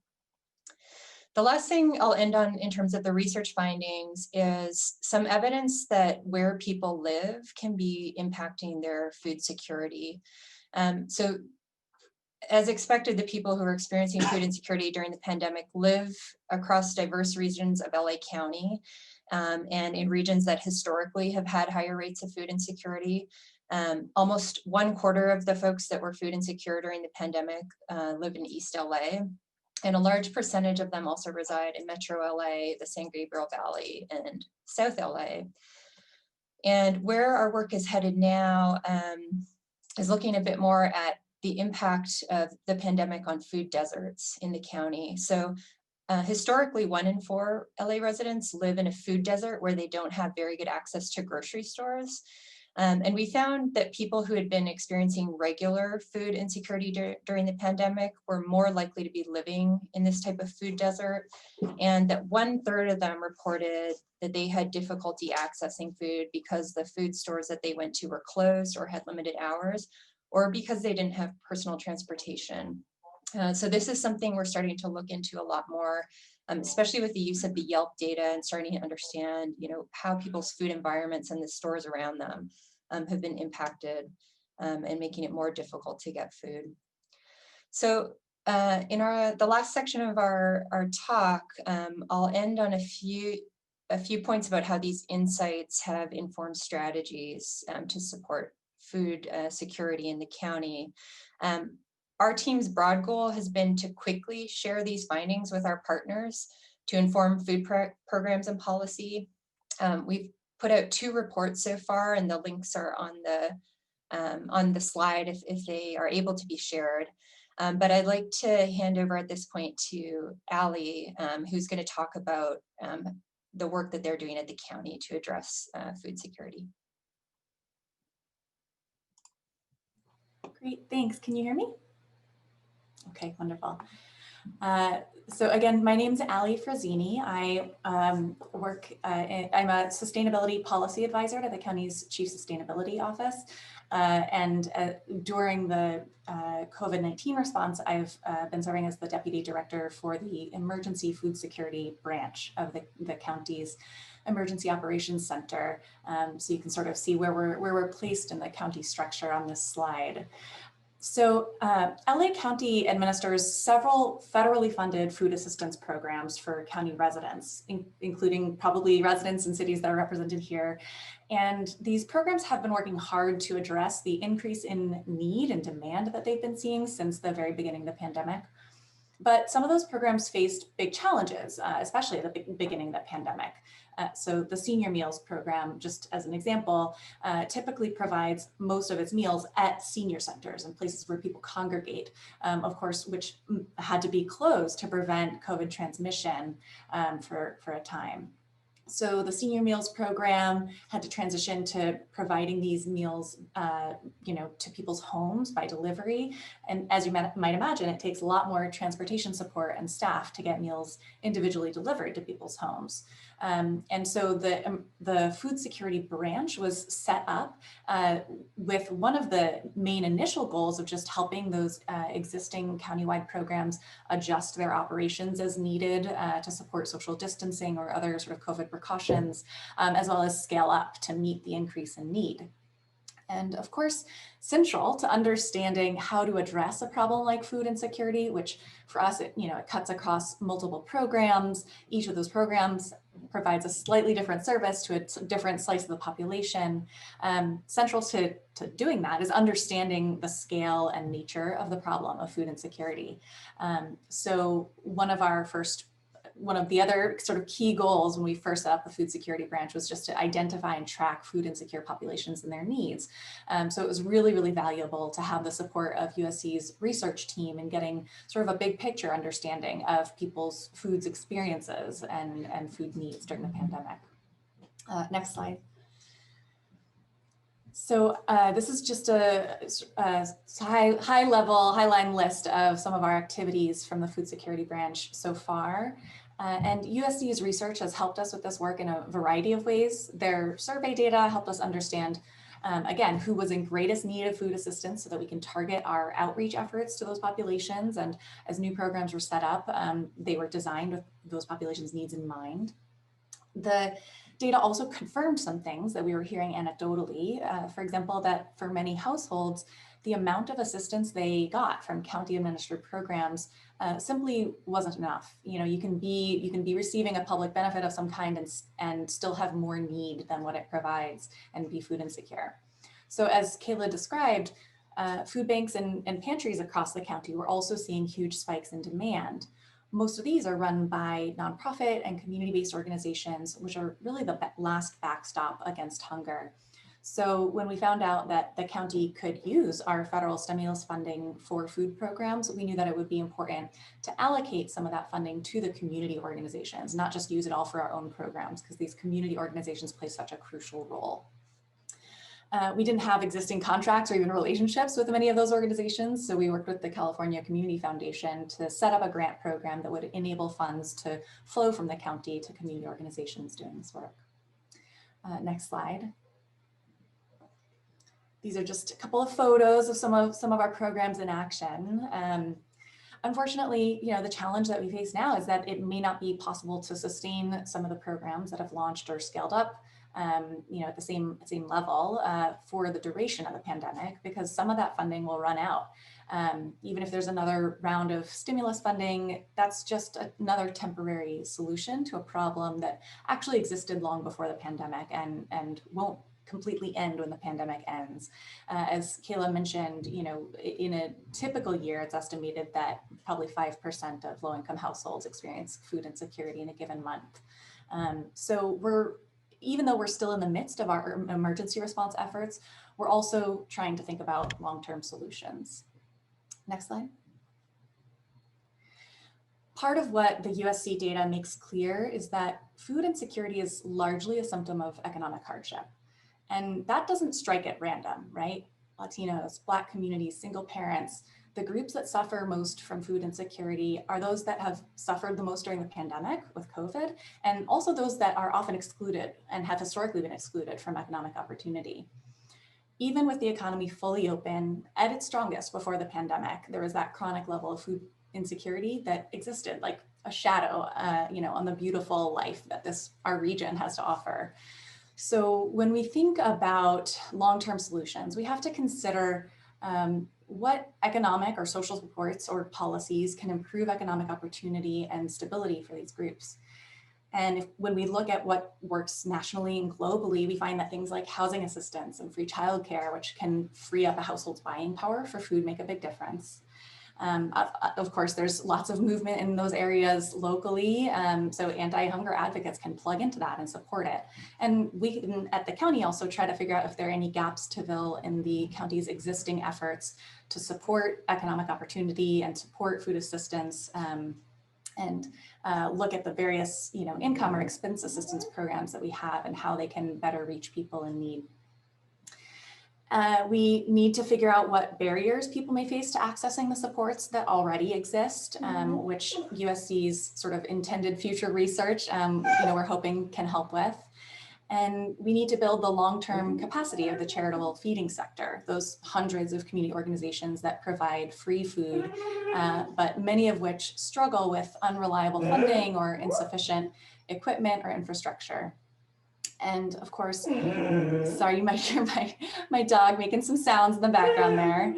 The last thing I'll end on in terms of the research findings is some evidence that where people live can be impacting their food security. So as expected, the people who are experiencing food insecurity during the pandemic live across diverse regions of LA County and in regions that historically have had higher rates of food insecurity. Almost 1/4 of the folks that were food insecure during the pandemic live in East LA. And a large percentage of them also reside in Metro LA, the San Gabriel Valley, and South LA. And where our work is headed now is looking a bit more at the impact of the pandemic on food deserts in the county. So historically, 1 in 4 LA residents live in a food desert where they don't have very good access to grocery stores. And we found that people who had been experiencing regular food insecurity during the pandemic were more likely to be living in this type of food desert, and that 1/3 of them reported that they had difficulty accessing food because the food stores that they went to were closed or had limited hours, or because they didn't have personal transportation. So this is something we're starting to look into a lot more, especially with the use of the Yelp data and starting to understand, how people's food environments and the stores around them have been impacted, and making it more difficult to get food. So in the last section of our talk, I'll end on a few points about how these insights have informed strategies to support food security in the county. Our team's broad goal has been to quickly share these findings with our partners to inform food programs and policy. We've put out 2 reports so far, and the links are on the slide if they are able to be shared. But I'd like to hand over at this point to Ali, who's going to talk about the work that they're doing at the county to address food security. Great, thanks. Can you hear me? Okay, wonderful. So again, my name's Ali Frazzini. I I'm a sustainability policy advisor to the county's Chief Sustainability Office. During the COVID-19 response, I've been serving as the Deputy Director for the Emergency Food Security branch of the county's Emergency Operations Center. So you can sort of see where we're placed in the county structure on this slide. So LA County administers several federally funded food assistance programs for county residents, including probably residents in cities that are represented here. And these programs have been working hard to address the increase in need and demand that they've been seeing since the very beginning of the pandemic. But some of those programs faced big challenges, especially at the beginning of the pandemic. So the Senior Meals Program, just as an example, typically provides most of its meals at senior centers and places where people congregate, of course, which had to be closed to prevent COVID transmission for a time. So the Senior Meals Program had to transition to providing these meals, to people's homes by delivery. And as you might imagine, it takes a lot more transportation support and staff to get meals individually delivered to people's homes. And so the food security branch was set up with one of the main initial goals of just helping those existing countywide programs adjust their operations as needed to support social distancing or other sort of COVID precautions, as well as scale up to meet the increase in need. And of course, central to understanding how to address a problem like food insecurity, which for us, it cuts across multiple programs. Each of those programs provides a slightly different service to a different slice of the population. Central to doing that is understanding the scale and nature of the problem of food insecurity. So one of the other sort of key goals when we first set up the food security branch was just to identify and track food insecure populations and their needs. So it was really, really valuable to have the support of USC's research team in getting sort of a big picture understanding of people's foods experiences and food needs during the pandemic. Next slide. So this is just a high line list of some of our activities from the food security branch so far. And USC's research has helped us with this work in a variety of ways. Their survey data helped us understand, again, who was in greatest need of food assistance so that we can target our outreach efforts to those populations. And as new programs were set up, they were designed with those populations' needs in mind. The data also confirmed some things that we were hearing anecdotally. For example, that for many households, the amount of assistance they got from county administered programs simply wasn't enough. You can be receiving a public benefit of some kind and still have more need than what it provides and be food insecure. So as Kayla described, food banks and pantries across the county were also seeing huge spikes in demand. most of these are run by nonprofit and community-based organizations, which are really the last backstop against hunger. So when we found out that the county could use our federal stimulus funding for food programs, we knew that it would be important to allocate some of that funding to the community organizations, not just use it all for our own programs, because these community organizations play such a crucial role. We didn't have existing contracts or even relationships with many of those organizations, so we worked with the California Community Foundation to set up a grant program that would enable funds to flow from the county to community organizations doing this work. Next slide. These are just a couple of photos of some of our programs in action. Unfortunately, the challenge that we face now is that it may not be possible to sustain some of the programs that have launched or scaled up, at the same level for the duration of the pandemic, because some of that funding will run out. Even if there's another round of stimulus funding, that's just another temporary solution to a problem that actually existed long before the pandemic and won't completely end when the pandemic ends. As Kayla mentioned, in a typical year, it's estimated that probably 5% of low-income households experience food insecurity in a given month. So even though we're still in the midst of our emergency response efforts, we're also trying to think about long-term solutions. Next slide. Part of what the USC data makes clear is that food insecurity is largely a symptom of economic hardship. And that doesn't strike at random, right? Latinos, Black communities, single parents, the groups that suffer most from food insecurity are those that have suffered the most during the pandemic with COVID, and also those that are often excluded and have historically been excluded from economic opportunity. Even with the economy fully open at its strongest before the pandemic, there was that chronic level of food insecurity that existed like a shadow, on the beautiful life that our region has to offer. So when we think about long-term solutions, we have to consider what economic or social supports or policies can improve economic opportunity and stability for these groups. And when we look at what works nationally and globally, we find that things like housing assistance and free childcare, which can free up a household's buying power for food, make a big difference. Of course, there's lots of movement in those areas locally, so anti-hunger advocates can plug into that and support it. And we can, at the county, also try to figure out if there are any gaps to fill in the county's existing efforts to support economic opportunity and support food assistance, and look at the various income or expense assistance programs that we have and how they can better reach people in need. We need to figure out what barriers people may face to accessing the supports that already exist, which USC's sort of intended future research, we're hoping can help with. And we need to build the long-term capacity of the charitable feeding sector, those hundreds of community organizations that provide free food, but many of which struggle with unreliable funding or insufficient equipment or infrastructure. And of course, sorry, you might hear my dog making some sounds in the background there.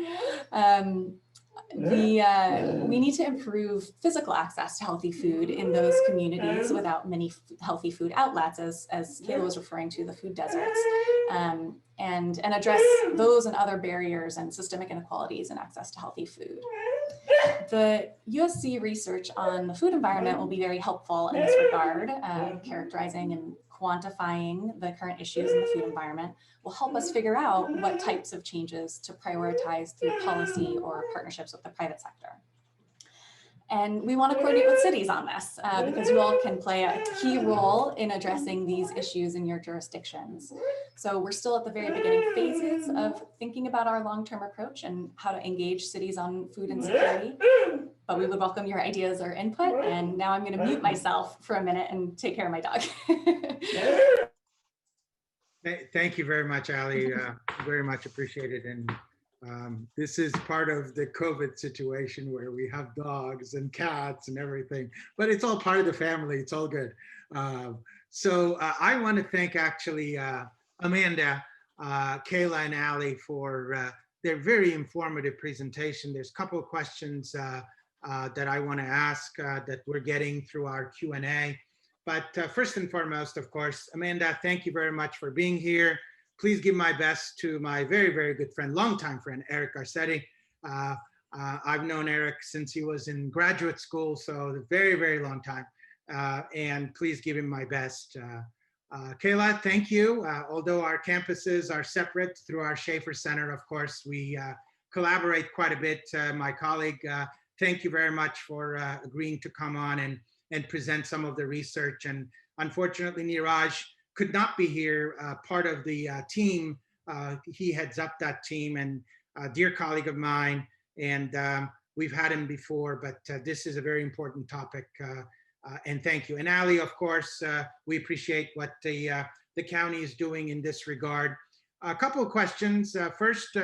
We need to improve physical access to healthy food in those communities without many healthy food outlets, as Kayla was referring to, the food deserts, and address those and other barriers and systemic inequalities in access to healthy food. The USC research on the food environment will be very helpful in this regard. Characterizing and quantifying the current issues in the food environment will help us figure out what types of changes to prioritize through policy or partnerships with the private sector. And we want to coordinate with cities on this because you all can play a key role in addressing these issues in your jurisdictions. So we're still at the very beginning phases of thinking about our long-term approach and how to engage cities on food insecurity, but we would welcome your ideas or input. And now I'm going to mute myself for a minute and take care of my dog. Thank you very much, Ali. Very much appreciated. And this is part of the COVID situation where we have dogs and cats and everything, but it's all part of the family. It's all good. So I want to thank actually Amanda, Kayla, and Ali for their very informative presentation. There's a couple of questions that I want to ask that we're getting through our Q&A. But first and foremost, of course, Amanda, thank you very much for being here. Please give my best to my very, very good friend, longtime friend, Eric Garcetti. I've known Eric since he was in graduate school, so a very, very long time. And please give him my best. Kayla, thank you. Although our campuses are separate through our Schaefer Center, of course, we collaborate quite a bit. My colleague, thank you very much for agreeing to come on and present some of the research. And unfortunately, Niraj could not be here, part of the team. He heads up that team and a dear colleague of mine. And we've had him before, but this is a very important topic. And thank you. And Ali, of course, we appreciate what the county is doing in this regard. A couple of questions. First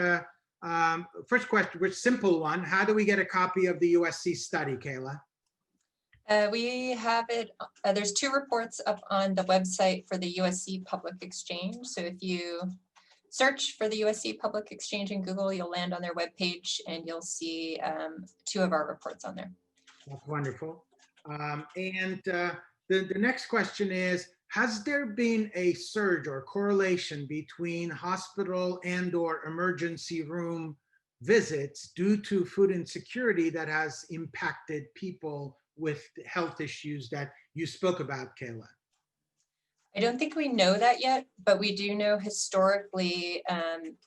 question, which simple one. How do we get a copy of the USC study, Kayla? We have it, there's 2 reports up on the website for the USC Public Exchange. So if you search for the USC Public Exchange in Google, you'll land on their webpage and you'll see 2 of our reports on there. That's wonderful. The next question is, has there been a surge or correlation between hospital and or emergency room visits due to food insecurity that has impacted people with health issues that you spoke about, Kayla? I don't think we know that yet, but we do know historically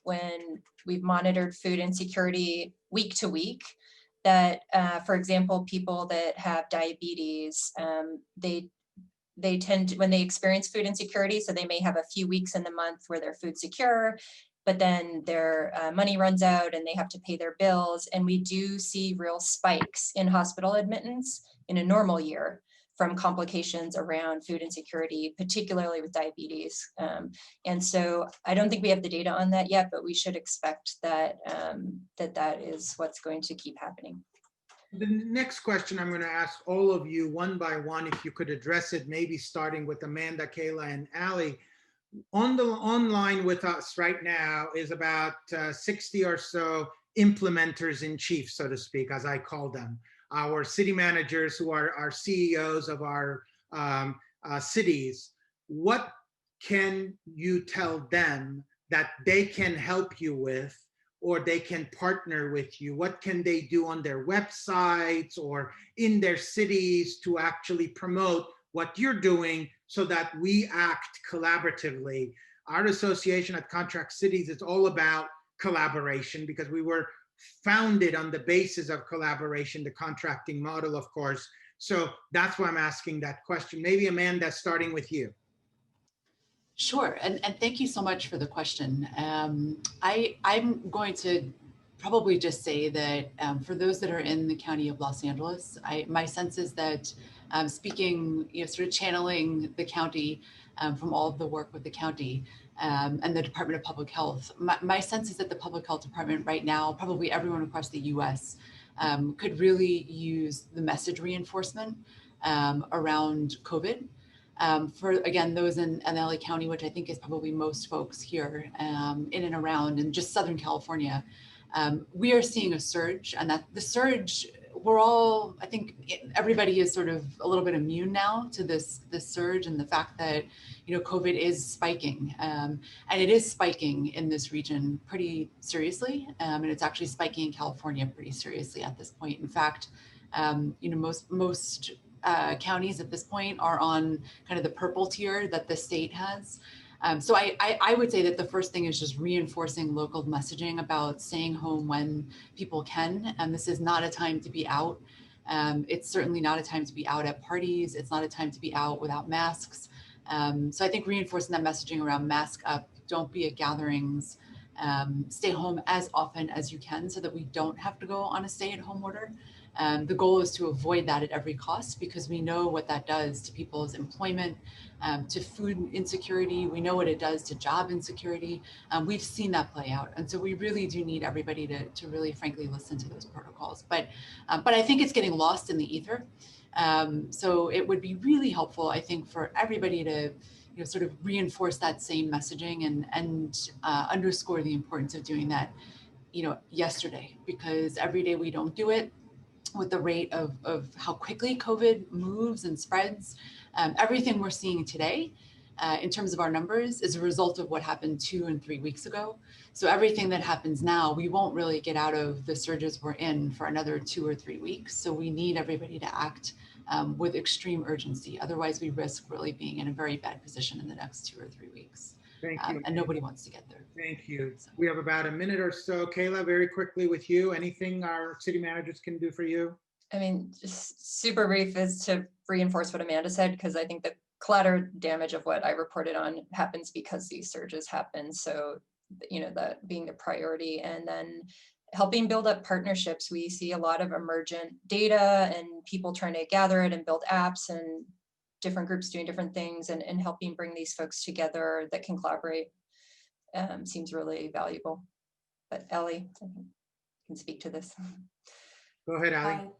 when we've monitored food insecurity week to week, that, for example, people that have diabetes, they tend to, when they experience food insecurity, so they may have a few weeks in the month where they're food secure, but then their money runs out and they have to pay their bills. And we do see real spikes in hospital admittance in a normal year from complications around food insecurity, particularly with diabetes. And so I don't think we have the data on that yet, but we should expect that that is what's going to keep happening. The next question I'm going to ask all of you one by one, if you could address it, maybe starting with Amanda, Kayla, and Ali. Online with us right now is about 60 or so implementers in chief, so to speak, as I call them. Our city managers who are our CEOs of our cities. What can you tell them that they can help you with, or they can partner with you? What can they do on their websites or in their cities to actually promote what you're doing so that we act collaboratively? Our association at Contract Cities is all about collaboration because we were founded on the basis of collaboration, the contracting model, of course. So that's why I'm asking that question. Maybe Amanda, starting with you. Sure, and thank you so much for the question. I'm going to probably just say that for those that are in the County of Los Angeles, my sense is that speaking, sort of channeling the county from all of the work with the county and the Department of Public Health, my sense is that the Public Health Department right now, probably everyone across the US, could really use the message reinforcement around COVID. For, again, those in LA County, which I think is probably most folks here in and around and just Southern California, we are seeing a surge, and that the surge, we're all, I think everybody is sort of a little bit immune now to this surge and the fact that, COVID is spiking, and it is spiking in this region pretty seriously, and it's actually spiking in California pretty seriously at this point. In fact, most counties at this point are on kind of the purple tier that the state has. So I would say that the first thing is just reinforcing local messaging about staying home when people can. And this is not a time to be out. It's certainly not a time to be out at parties. It's not a time to be out without masks. So I think reinforcing that messaging around mask up, don't be at gatherings, stay home as often as you can so that we don't have to go on a stay-at-home order. The goal is to avoid that at every cost because we know what that does to people's employment, to food insecurity. We know what it does to job insecurity. We've seen that play out. And so we really do need everybody to really, frankly, listen to those protocols. But I think it's getting lost in the ether. So it would be really helpful, I think, for everybody to sort of reinforce that same messaging and underscore the importance of doing that, yesterday, because every day we don't do it, with the rate of how quickly COVID moves and spreads, everything we're seeing today in terms of our numbers is a result of what happened 2 and 3 weeks ago. So everything that happens now, we won't really get out of the surges we're in for another 2 or 3 weeks. So we need everybody to act with extreme urgency. Otherwise, we risk really being in a very bad position in the next 2 or 3 weeks. Thank you. And nobody wants to get there. Thank you. So. We have about a minute or so. Kayla, very quickly with you. Anything our city managers can do for you? I mean, just super brief is to reinforce what Amanda said, because I think the collateral damage of what I reported on happens because these surges happen. So, you know, that being the priority, and then helping build up partnerships. We see a lot of emergent data and people trying to gather it and build apps and different groups doing different things, and helping bring these folks together that can collaborate seems really valuable. But Ellie can speak to this. Go ahead, Ellie.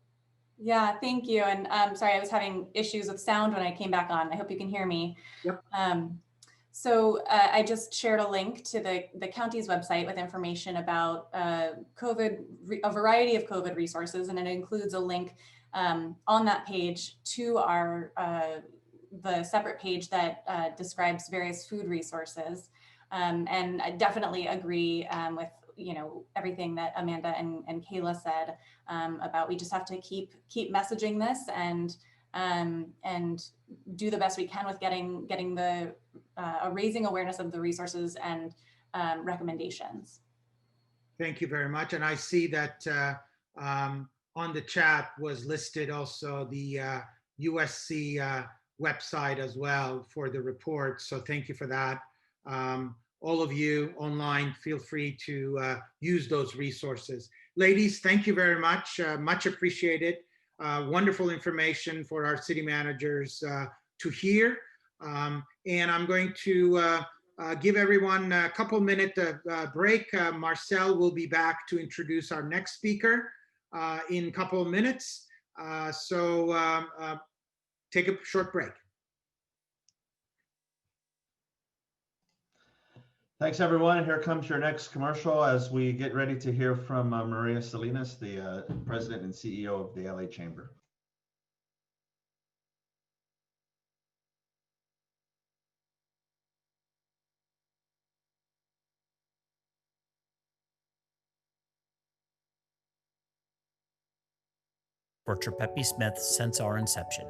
Yeah, thank you. And sorry, I was having issues with sound when I came back on. I hope you can hear me. Yep. So I just shared a link to the county's website with information about COVID, a variety of COVID resources, and it includes a link on that page to our the separate page that describes various food resources. And I definitely agree with everything that Amanda and Kayla said about we just have to keep messaging this and do the best we can with getting the raising awareness of the resources and recommendations. Thank you very much. And I see that on the chat was listed also the USC website as well for the report. So thank you for that. All of you online, feel free to use those resources. Ladies, thank you very much. Much appreciated. Wonderful information for our city managers to hear. And I'm going to give everyone a couple minute break. Marcel will be back to introduce our next speaker in a couple of minutes. So take a short break. Thanks, everyone. And here comes your next commercial as we get ready to hear from Maria Salinas, the president and CEO of the LA Chamber. For Trepepi Smith since our inception.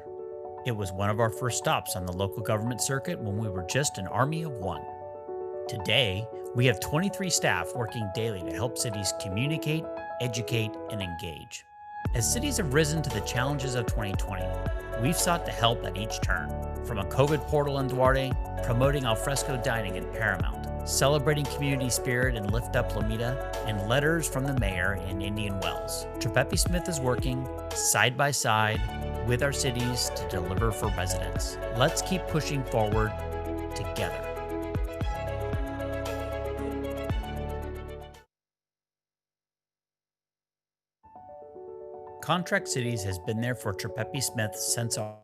It was one of our first stops on the local government circuit when we were just an army of one. Today, we have 23 staff working daily to help cities communicate, educate, and engage. As cities have risen to the challenges of 2020, we've sought to help at each turn. From a COVID portal in Duarte, promoting alfresco dining in Paramount, celebrating community spirit in Lift Up Lomita, and letters from the mayor in Indian Wells. Trepepi Smith is working side by side with our cities to deliver for residents. Let's keep pushing forward together. Contract Cities has been there for Trepepi Smith since our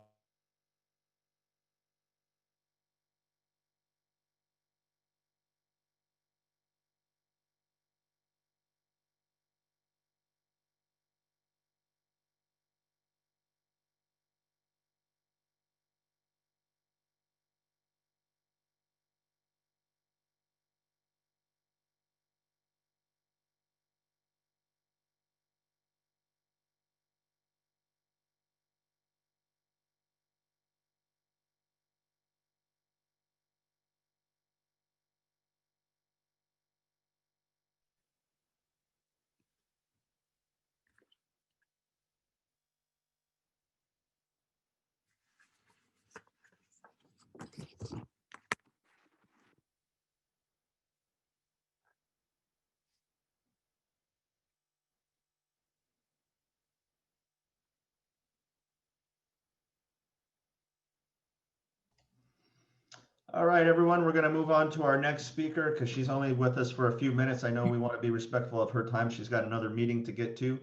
All right, everyone, we're going to move on to our next speaker because she's only with us for a few minutes. I know we want to be respectful of her time. She's got another meeting to get to,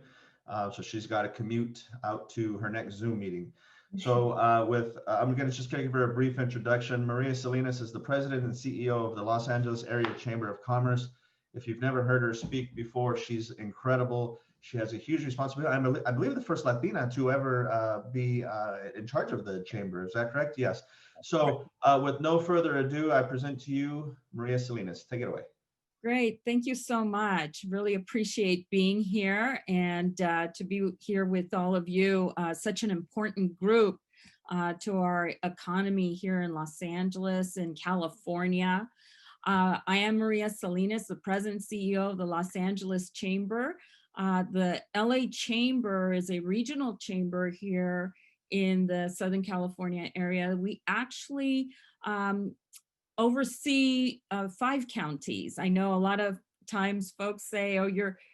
so she's got to commute out to her next Zoom meeting. So I'm going to just give her a brief introduction. Maria Salinas is the president and CEO of the Los Angeles Area Chamber of Commerce. If you've never heard her speak before, she's incredible. She has a huge responsibility. I believe the first Latina to ever be in charge of the chamber. Is that correct? Yes. So with no further ado, I present to you Maria Salinas. Take it away. Great. Thank you so much. Really appreciate being here and to be here with all of you. Such an important group to our economy here in Los Angeles and California. I am Maria Salinas, the president and CEO of the Los Angeles Chamber. The LA Chamber is a regional chamber here in the Southern California area. We actually oversee 5 counties. I know a lot of times folks say, oh,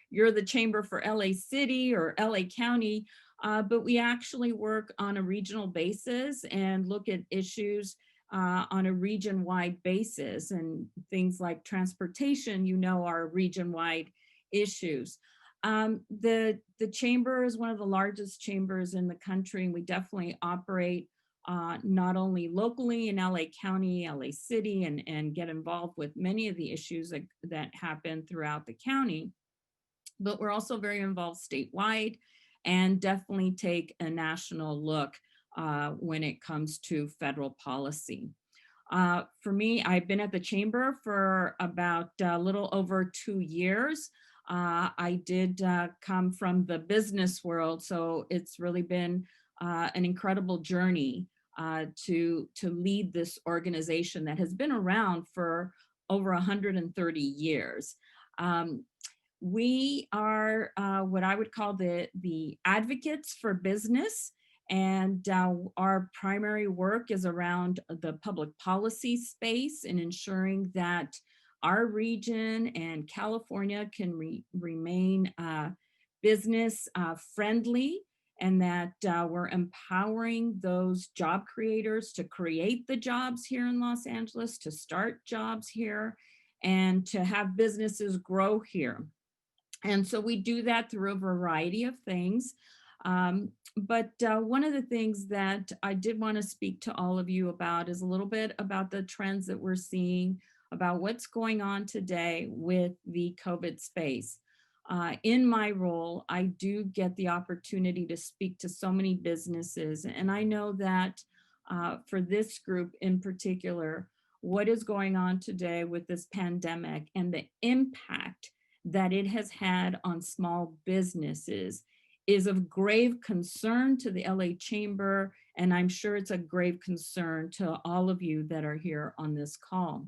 you're the chamber for LA City or LA County, but we actually work on a regional basis and look at issues on a region-wide basis, and things like transportation, are region-wide issues. The chamber is one of the largest chambers in the country, and we definitely operate not only locally in LA County, LA City, and get involved with many of the issues that happen throughout the county, but we're also very involved statewide and definitely take a national look when it comes to federal policy. For me, I've been at the chamber for about a little over 2 years. I did come from the business world, so it's really been an incredible journey to lead this organization that has been around for over 130 years. We are what I would call the advocates for business, and our primary work is around the public policy space and ensuring that our region and California can remain business friendly, and that we're empowering those job creators to create the jobs here in Los Angeles, to start jobs here, and to have businesses grow here. And so we do that through a variety of things. But one of the things that I did want to speak to all of you about is a little bit about the trends that we're seeing, about what's going on today with the COVID space. In my role, I do get the opportunity to speak to so many businesses. And I know that for this group in particular, what is going on today with this pandemic and the impact that it has had on small businesses is of grave concern to the LA Chamber, and I'm sure it's a grave concern to all of you that are here on this call.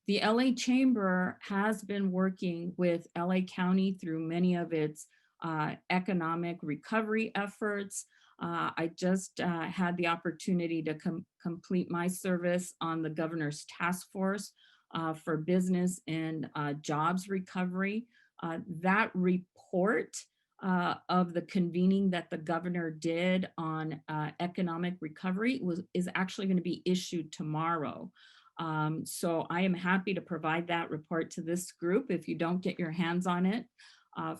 The LA Chamber has been working with LA County through many of its economic recovery efforts. I just had the opportunity to complete my service on the governor's task force for business and jobs recovery. That report of the convening that the governor did on economic recovery is actually going to be issued tomorrow. So I am happy to provide that report to this group if you don't get your hands on it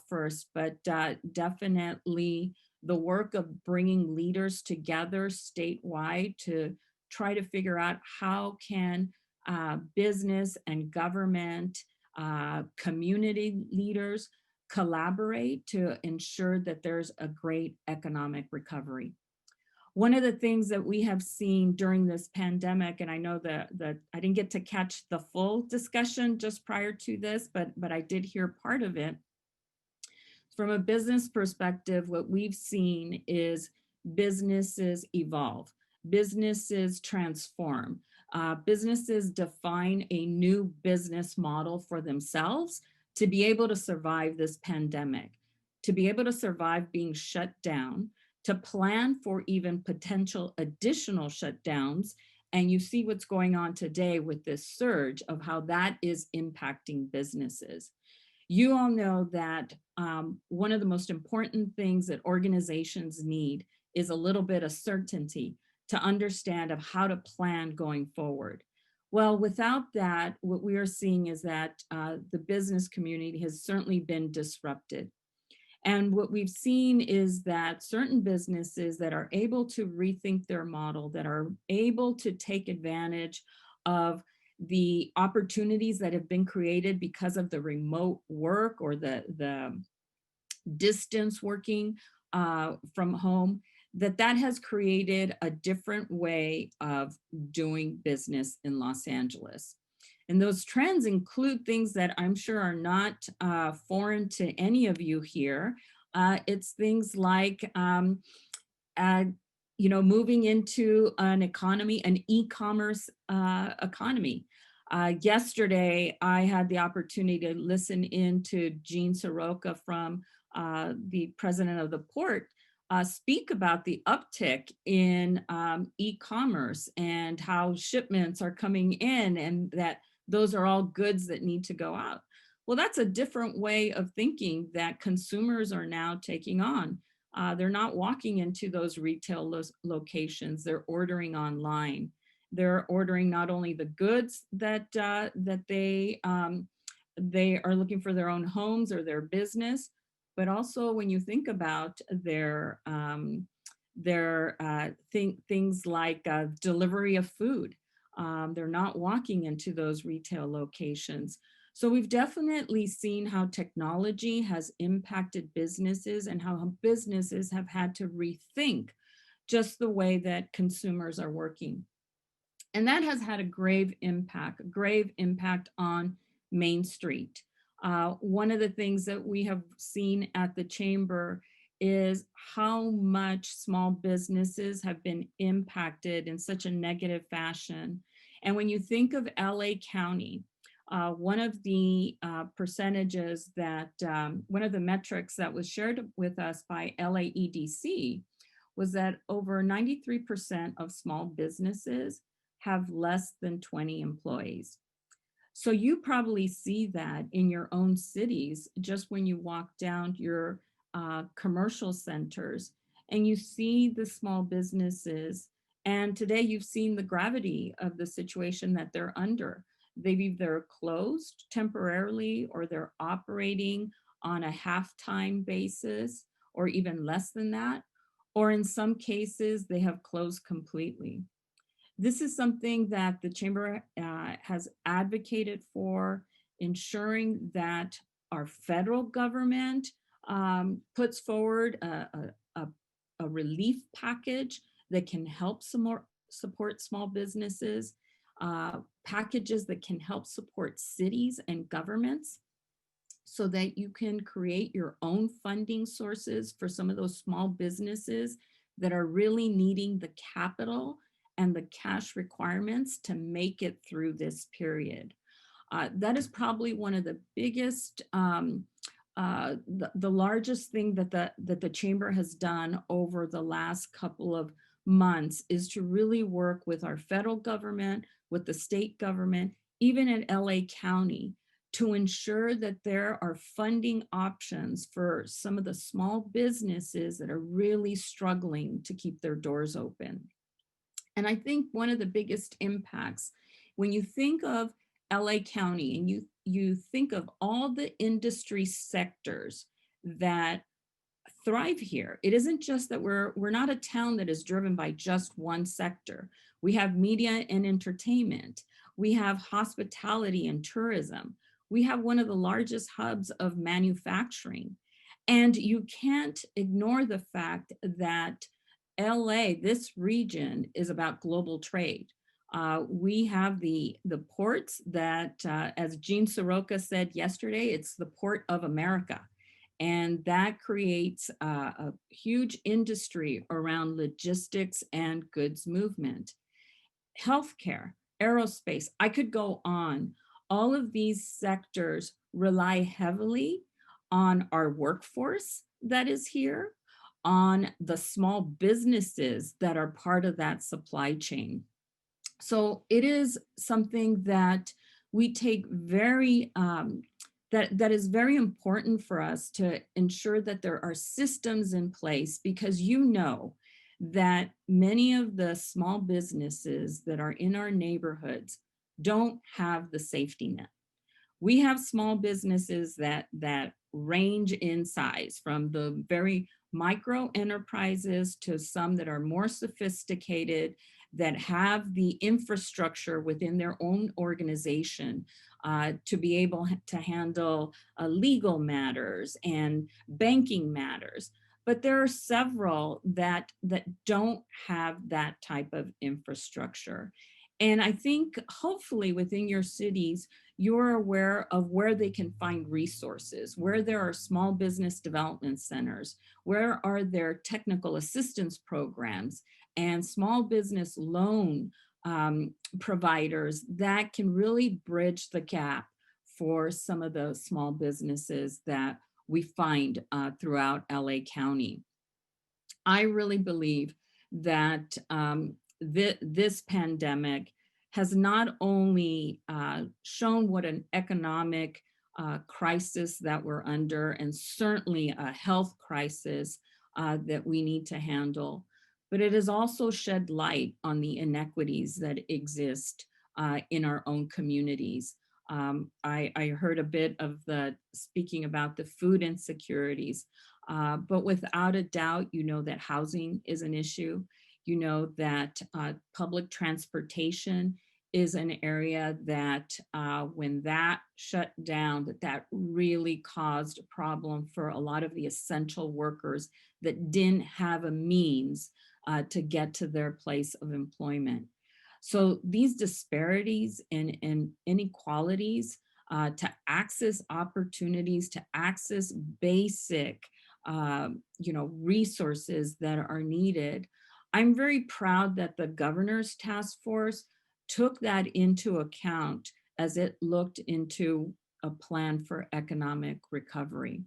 first, but definitely the work of bringing leaders together statewide to try to figure out how can business and government, community leaders collaborate to ensure that there's a great economic recovery. One of the things that we have seen during this pandemic, and I know that I didn't get to catch the full discussion just prior to this, but I did hear part of it. From a business perspective, what we've seen is businesses evolve, businesses transform, businesses define a new business model for themselves to be able to survive this pandemic, to be able to survive being shut down, to plan for even potential additional shutdowns. And you see what's going on today with this surge of how that is impacting businesses. You all know that one of the most important things that organizations need is a little bit of certainty to understand of how to plan going forward. Well, without that, what we are seeing is that the business community has certainly been disrupted. And what we've seen is that certain businesses that are able to rethink their model, that are able to take advantage of the opportunities that have been created because of the remote work or the distance working from home, that has created a different way of doing business in Los Angeles. And those trends include things that I'm sure are not foreign to any of you here. It's things like, moving into an economy, an e-commerce economy. Yesterday, I had the opportunity to listen in to Gene Soroka from the president of the port speak about the uptick in e-commerce and how shipments are coming in and that those are all goods that need to go out. Well, that's a different way of thinking that consumers are now taking on. They're not walking into those retail locations, they're ordering online. They're ordering not only the goods that they are looking for their own homes or their business, but also when you think about their things like delivery of food, they're not walking into those retail locations. So we've definitely seen how technology has impacted businesses and how businesses have had to rethink just the way that consumers are working. And that has had a grave impact on Main Street. One of the things that we have seen at the Chamber is how much small businesses have been impacted in such a negative fashion. And when you think of LA County, one of the percentages that, one of the metrics that was shared with us by LAEDC was that over 93% of small businesses have less than 20 employees. So you probably see that in your own cities, just when you walk down your commercial centers and you see the small businesses. And today you've seen the gravity of the situation that they're under. They've either closed temporarily or they're operating on a half-time basis or even less than that. Or in some cases, they have closed completely. This is something that the Chamber has advocated for, ensuring that our federal government puts forward a relief package that can help support small businesses, packages that can help support cities and governments so that you can create your own funding sources for some of those small businesses that are really needing the capital and the cash requirements to make it through this period. That is probably one of the biggest, the largest thing that the Chamber has done over the last couple of months is to really work with our federal government, with the state government, even in LA County, to ensure that there are funding options for some of the small businesses that are really struggling to keep their doors open. And I think one of the biggest impacts, when you think of LA County and you think of all the industry sectors that thrive here, it isn't just that we're not a town that is driven by just one sector. We have media and entertainment. We have hospitality and tourism. We have one of the largest hubs of manufacturing. And you can't ignore the fact that LA, this region, is about global trade. We have the ports that, as Gene Soroka said yesterday, it's the port of America. And that creates a huge industry around logistics and goods movement. Healthcare, aerospace, I could go on. All of these sectors rely heavily on our workforce that is here, on the small businesses that are part of that supply chain. So it is something that we take very, that is very important for us to ensure that there are systems in place, because you know that many of the small businesses that are in our neighborhoods don't have the safety net. We have small businesses that range in size, from the very micro enterprises to some that are more sophisticated, that have the infrastructure within their own organization to be able to handle legal matters and banking matters. But there are several that don't have that type of infrastructure. And I think hopefully within your cities, you're aware of where they can find resources, where there are small business development centers, where are there technical assistance programs and small business loan providers that can really bridge the gap for some of the small businesses that we find throughout LA County. I really believe that this pandemic has not only shown what an economic crisis that we're under, and certainly a health crisis that we need to handle, but it has also shed light on the inequities that exist in our own communities. I heard a bit of speaking about the food insecurities, but without a doubt, you know that housing is an issue. You know that public transportation is an area that when that shut down, that really caused a problem for a lot of the essential workers that didn't have a means to get to their place of employment. So these disparities and inequalities to access opportunities, to access basic resources that are needed. I'm very proud that the governor's task force took that into account as it looked into a plan for economic recovery.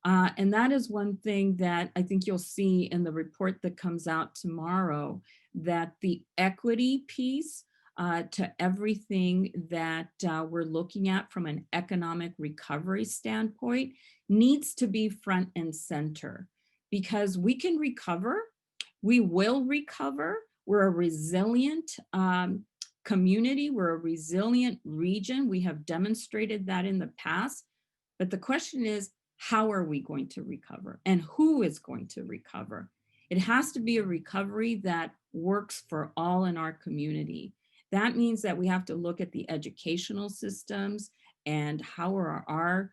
And that is one thing that I think you'll see in the report that comes out tomorrow, that the equity piece to everything that we're looking at from an economic recovery standpoint needs to be front and center, because we can recover, we will recover. We're a resilient community, we're a resilient region. We have demonstrated that in the past, but the question is, how are we going to recover and who is going to recover? It has to be a recovery that works for all in our community. That means that we have to look at the educational systems and how are our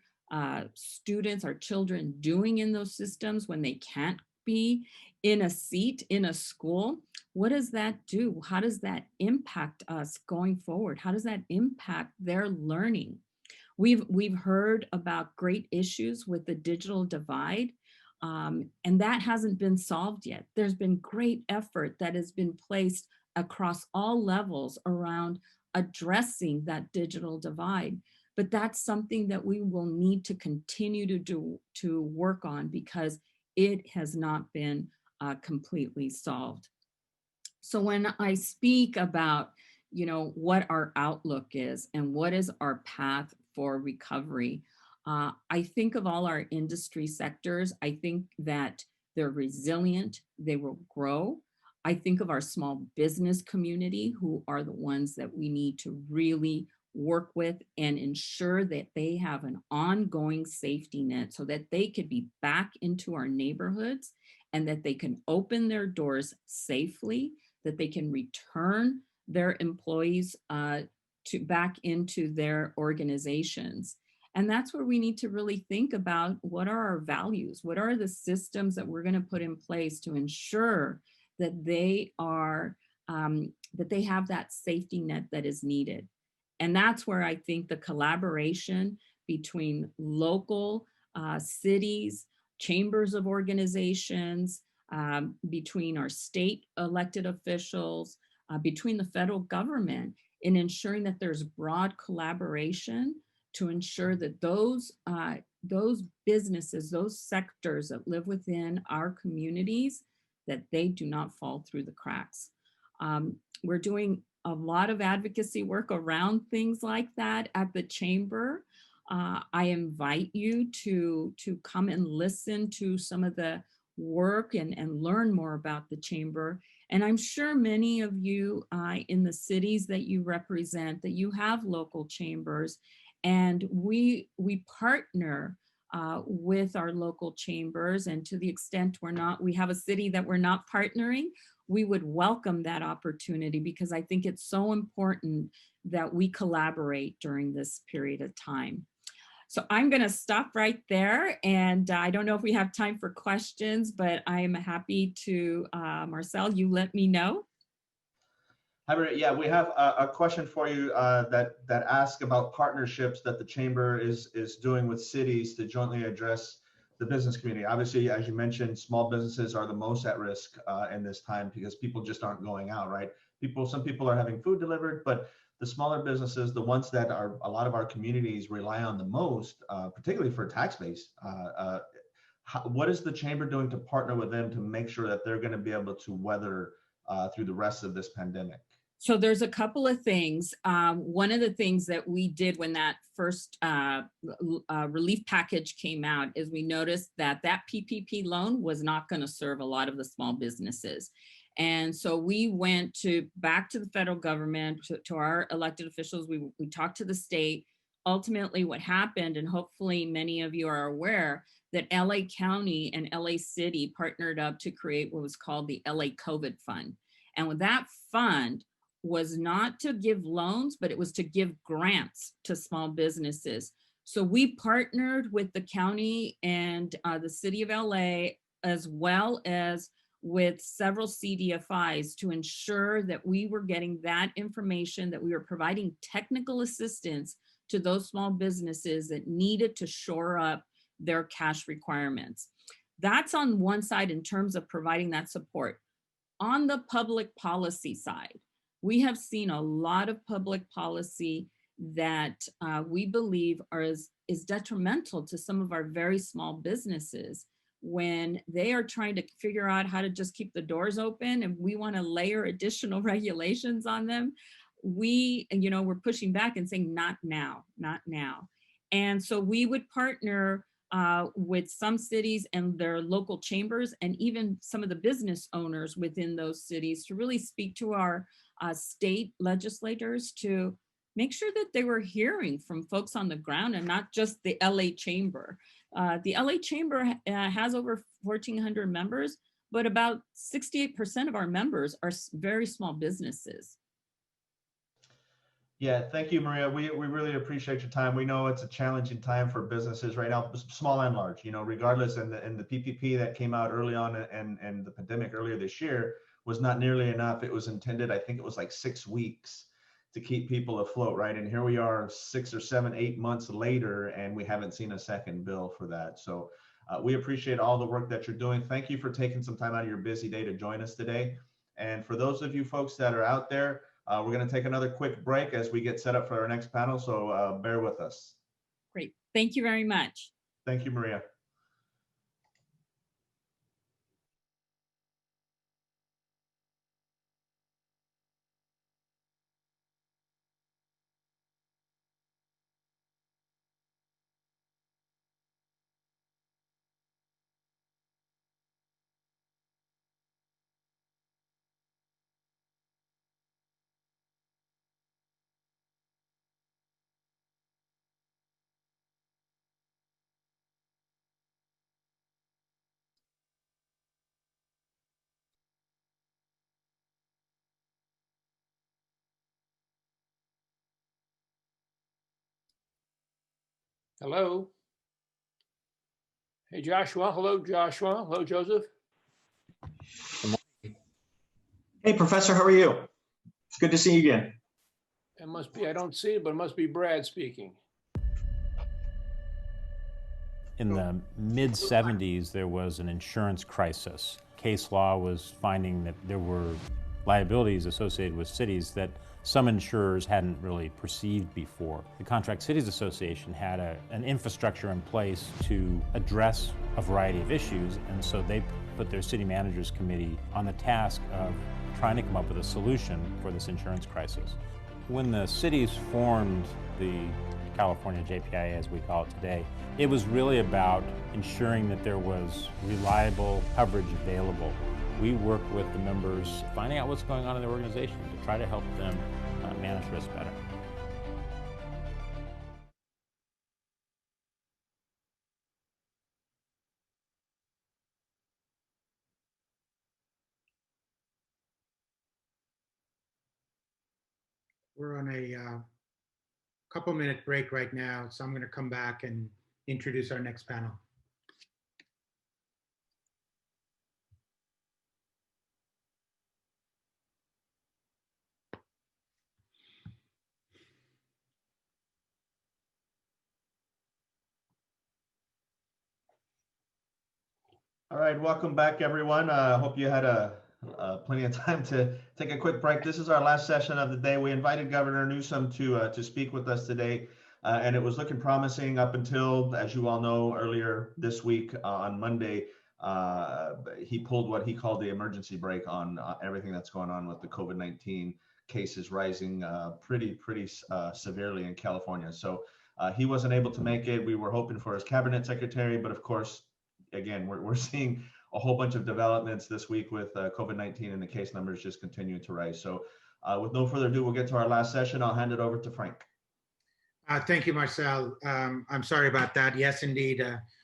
students, our children doing in those systems when they can't be in a seat in a school. What does that do? How does that impact us going forward? How does that impact their learning? We've heard about great issues with the digital divide, and that hasn't been solved yet. There's been great effort that has been placed across all levels around addressing that digital divide, but that's something that we will need to continue to work on, because it has not been completely solved. So when I speak about, what our outlook is and what is our path for recovery, I think of all our industry sectors. I think that they're resilient, they will grow. I think of our small business community, who are the ones that we need to really work with and ensure that they have an ongoing safety net so that they could be back into our neighborhoods and that they can open their doors safely, that they can return their employees back into their organizations. And that's where we need to really think about, what are our values? What are the systems that we're going to put in place to ensure that they are, that they have that safety net that is needed? And that's where I think the collaboration between local cities, chambers of organizations, between our state elected officials, between the federal government, in ensuring that there's broad collaboration to ensure that those businesses, those sectors that live within our communities, that they do not fall through the cracks. We're doing a lot of advocacy work around things like that at the chamber. I invite you to come and listen to some of the work and learn more about the chamber. And I'm sure many of you in the cities that you represent, that you have local chambers, and we partner with our local chambers. And to the extent we have a city that we're not partnering, we would welcome that opportunity, because I think it's so important that we collaborate during this period of time. So I'm going to stop right there. And I don't know if we have time for questions, but I am happy to, Marcel, you let me know. Hi, Maria. Yeah, we have a question for you that asks about partnerships that the chamber is doing with cities to jointly address the business community. Obviously, as you mentioned, small businesses are the most at risk in this time because people just aren't going out, right? Some people are having food delivered, but the smaller businesses, the ones that are a lot of our communities rely on the most, particularly for tax base, what is the chamber doing to partner with them to make sure that they're going to be able to weather through the rest of this pandemic? So there's a couple of things. One of the things that we did when that first relief package came out is we noticed that PPP loan was not going to serve a lot of the small businesses. And so we went back to the federal government, to our elected officials. We talked to the state. Ultimately, what happened, and hopefully many of you are aware, that LA County and LA City partnered up to create what was called the LA COVID Fund. And with that fund, was not to give loans, but it was to give grants to small businesses. So we partnered with the county and the city of LA, as well as with several CDFIs, to ensure that we were getting that information, that we were providing technical assistance to those small businesses that needed to shore up their cash requirements. That's on one side in terms of providing that support. On the public policy side, we have seen a lot of public policy that we believe is detrimental to some of our very small businesses when they are trying to figure out how to just keep the doors open, and we want to layer additional regulations on them. We're pushing back and saying, not now, not now. And so we would partner with some cities and their local chambers, and even some of the business owners within those cities, to really speak to our state legislators to make sure that they were hearing from folks on the ground and not just the LA Chamber. The LA Chamber has over 1,400 members, but about 68% of our members are very small businesses. Yeah, thank you, Maria. We really appreciate your time. We know it's a challenging time for businesses right now, small and large, regardless. And the PPP that came out early on and the pandemic earlier this year was not nearly enough. It was intended, I think it was like 6 weeks to keep people afloat, right? And here we are 6 or 7, 8 months later, and we haven't seen a second bill for that. So we appreciate all the work that you're doing. Thank you for taking some time out of your busy day to join us today. And for those of you folks that are out there, we're going to take another quick break as we get set up for our next panel. So bear with us. Great. Thank you very much. Thank you, Maria. Hello. Hey, Joshua. Hello, Joshua. Hello, Joseph. Hey, Professor, how are you? It's good to see you again. It must be, I don't see it, but it must be Brad speaking. In the mid 70s, there was an insurance crisis. Case law was finding that there were liabilities associated with cities that some insurers hadn't really perceived before. The Contract Cities Association had an infrastructure in place to address a variety of issues, and so they put their city managers committee on the task of trying to come up with a solution for this insurance crisis. When the cities formed the California JPIA, as we call it today, it was really about ensuring that there was reliable coverage available. We work with the members, finding out what's going on in their organization to try to help them manage risk better. we're on a couple-minute break right now, so I'm going to come back and introduce our next panel. All right, welcome back, everyone. I hope you had plenty of time to take a quick break. This is our last session of the day. We invited Governor Newsom to speak with us today, and it was looking promising up until, as you all know, earlier this week on Monday, he pulled what he called the emergency brake on everything that's going on with the COVID-19 cases rising pretty severely in California. So he wasn't able to make it. We were hoping for his cabinet secretary, but of course, again, we're seeing a whole bunch of developments this week with COVID-19 and the case numbers just continuing to rise. So with no further ado, we'll get to our last session. I'll hand it over to Frank. Thank you, Marcel. I'm sorry about that. Yes, indeed.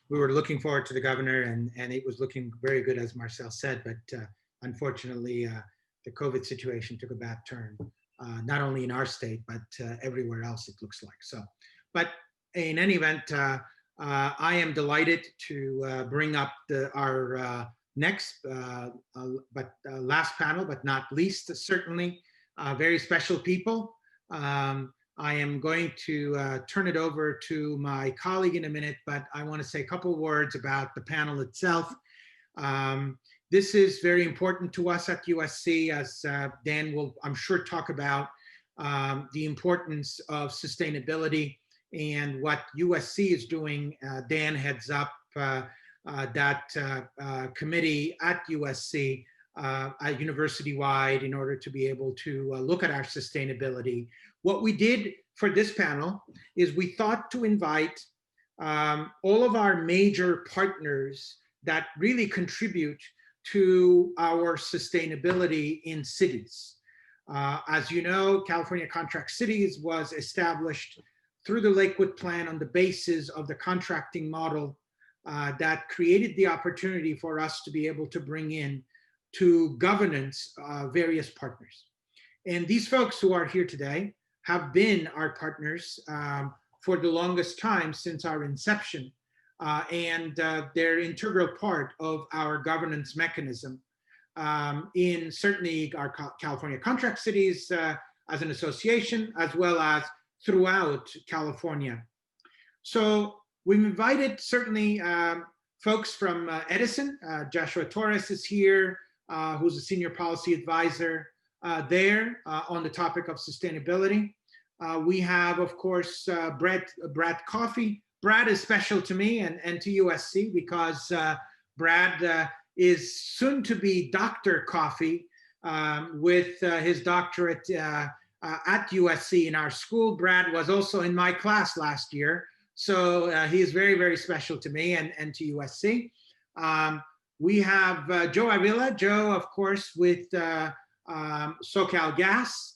We were looking forward to the governor and it was looking very good, as Marcel said, but unfortunately, the COVID situation took a bad turn, not only in our state, but everywhere else, it looks like. So, but in any event, I am delighted to bring up our next, last panel, but not least, certainly very special people. I am going to turn it over to my colleague in a minute, but I want to say a couple words about the panel itself. This is very important to us at USC, as Dan will, I'm sure, talk about the importance of sustainability and what USC is doing. Dan heads up that committee at USC, university-wide, in order to be able to look at our sustainability. What we did for this panel is we thought to invite all of our major partners that really contribute to our sustainability in cities. As you know, California Contract Cities was established through the Lakewood Plan on the basis of the contracting model that created the opportunity for us to be able to bring in to governance various partners. And these folks who are here today have been our partners for the longest time since our inception, and they're integral part of our governance mechanism in certainly our California Contract Cities as an association, as well as throughout California. So we've invited certainly folks from Edison. Joshua Torres is here, who's a senior policy advisor there on the topic of sustainability. We have, of course, Brad Coffey. Brad is special to me and to USC because Brad is soon to be Dr. Coffey with his doctorate at USC in our school. Brad was also in my class last year. So he is very, very special to me and to USC. We have Joe Avila. Joe, of course, with SoCal Gas.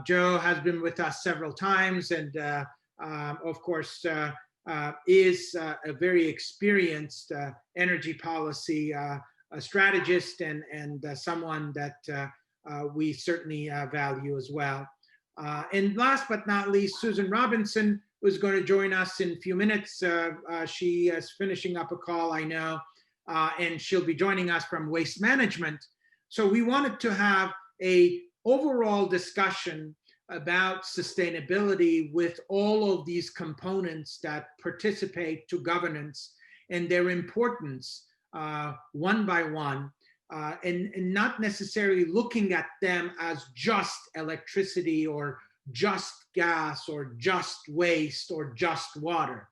Joe has been with us several times and, of course, is a very experienced energy policy strategist and someone that we certainly value as well. And last but not least, Susan Robinson, who's going to join us in a few minutes. She is finishing up a call, I know, and she'll be joining us from Waste Management. So we wanted to have a overall discussion about sustainability with all of these components that participate to governance and their importance one by one, and not necessarily looking at them as just electricity or just gas or just waste or just water,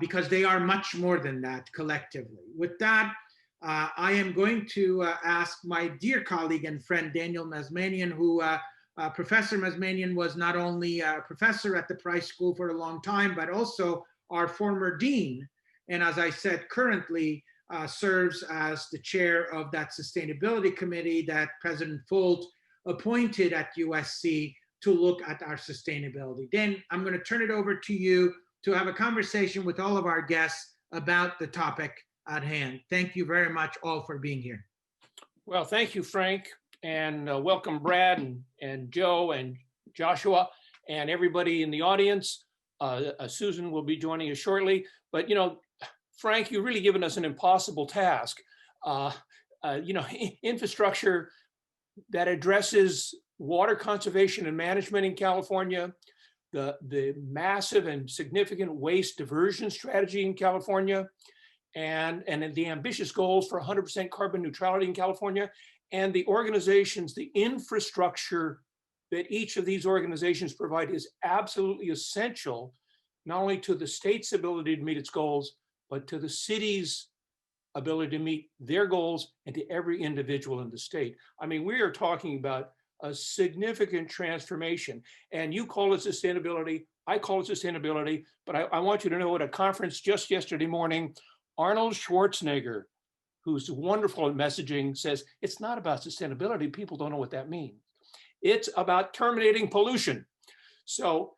because they are much more than that collectively. With that, I am going to ask my dear colleague and friend Daniel Mazmanian, who Professor Mazmanian was not only a professor at the Price School for a long time, but also our former dean. And as I said, currently serves as the chair of that sustainability committee that President Folt appointed at USC to look at our sustainability. Dan, I'm going to turn it over to you to have a conversation with all of our guests about the topic at hand. Thank you very much all for being here. Well, thank you, Frank, and welcome Brad and Joe and Joshua, and everybody in the audience. Susan will be joining us shortly. But, you know, Frank, you've really given us an impossible task. You know, infrastructure that addresses water conservation and management in California, the massive and significant waste diversion strategy in California, and the ambitious goals for 100% carbon neutrality in California, and the organizations, the infrastructure that each of these organizations provide is absolutely essential, not only to the state's ability to meet its goals, but to the city's ability to meet their goals and to every individual in the state. I mean, we are talking about a significant transformation, and you call it sustainability, I call it sustainability, but I want you to know at a conference just yesterday morning, Arnold Schwarzenegger, who's wonderful at messaging, says, it's not about sustainability. People don't know what that means. It's about terminating pollution. So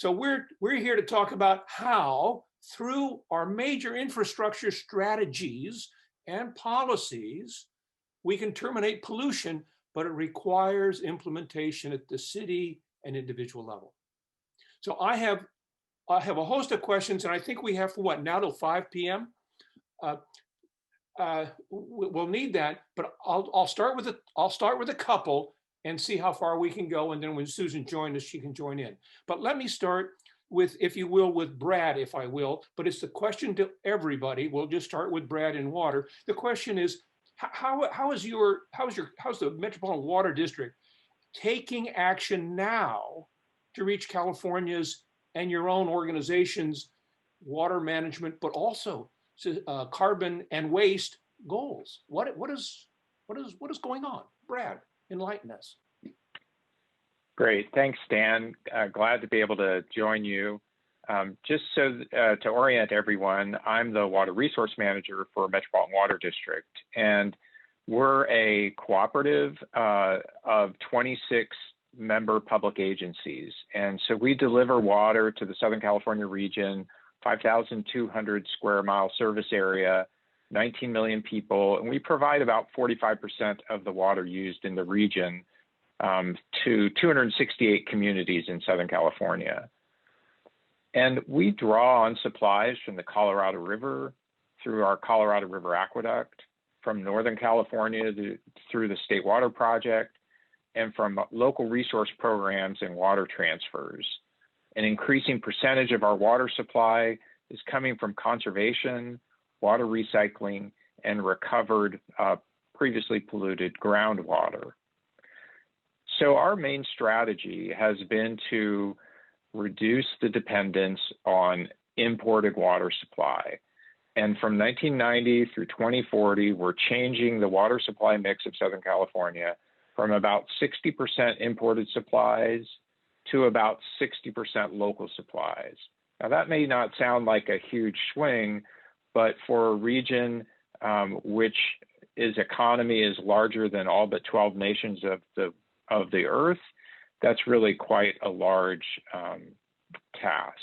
we're here to talk about how, through our major infrastructure strategies and policies, we can terminate pollution, but it requires implementation at the city and individual level. So I have a host of questions, and I think we have, for what, now till 5 p.m.? We'll need that, but I'll start with a couple and see how far we can go, and then when Susan joins us, she can join in. But let me start with, if you will, with Brad, if I will, but it's the question to everybody. We'll just start with Brad in water. The question is, how's the Metropolitan Water District taking action now to reach California's and your own organization's water management, but also carbon and waste goals? What is going on? Brad, enlighten us. Great, thanks, Dan. Glad to be able to join you. Just so to orient everyone, I'm the Water Resource Manager for Metropolitan Water District, and we're a cooperative of 26 member public agencies. And so we deliver water to the Southern California region, 5,200 square mile service area, 19 million people, and we provide about 45% of the water used in the region to 268 communities in Southern California. And we draw on supplies from the Colorado River through our Colorado River Aqueduct, from Northern California through the State Water Project, and from local resource programs and water transfers. An increasing percentage of our water supply is coming from conservation, water recycling, and recovered previously polluted groundwater. So our main strategy has been to reduce the dependence on imported water supply. And from 1990 through 2040, we're changing the water supply mix of Southern California from about 60% imported supplies to about 60% local supplies. Now, that may not sound like a huge swing, but for a region which its economy is larger than all but 12 nations of the earth, that's really quite a large task.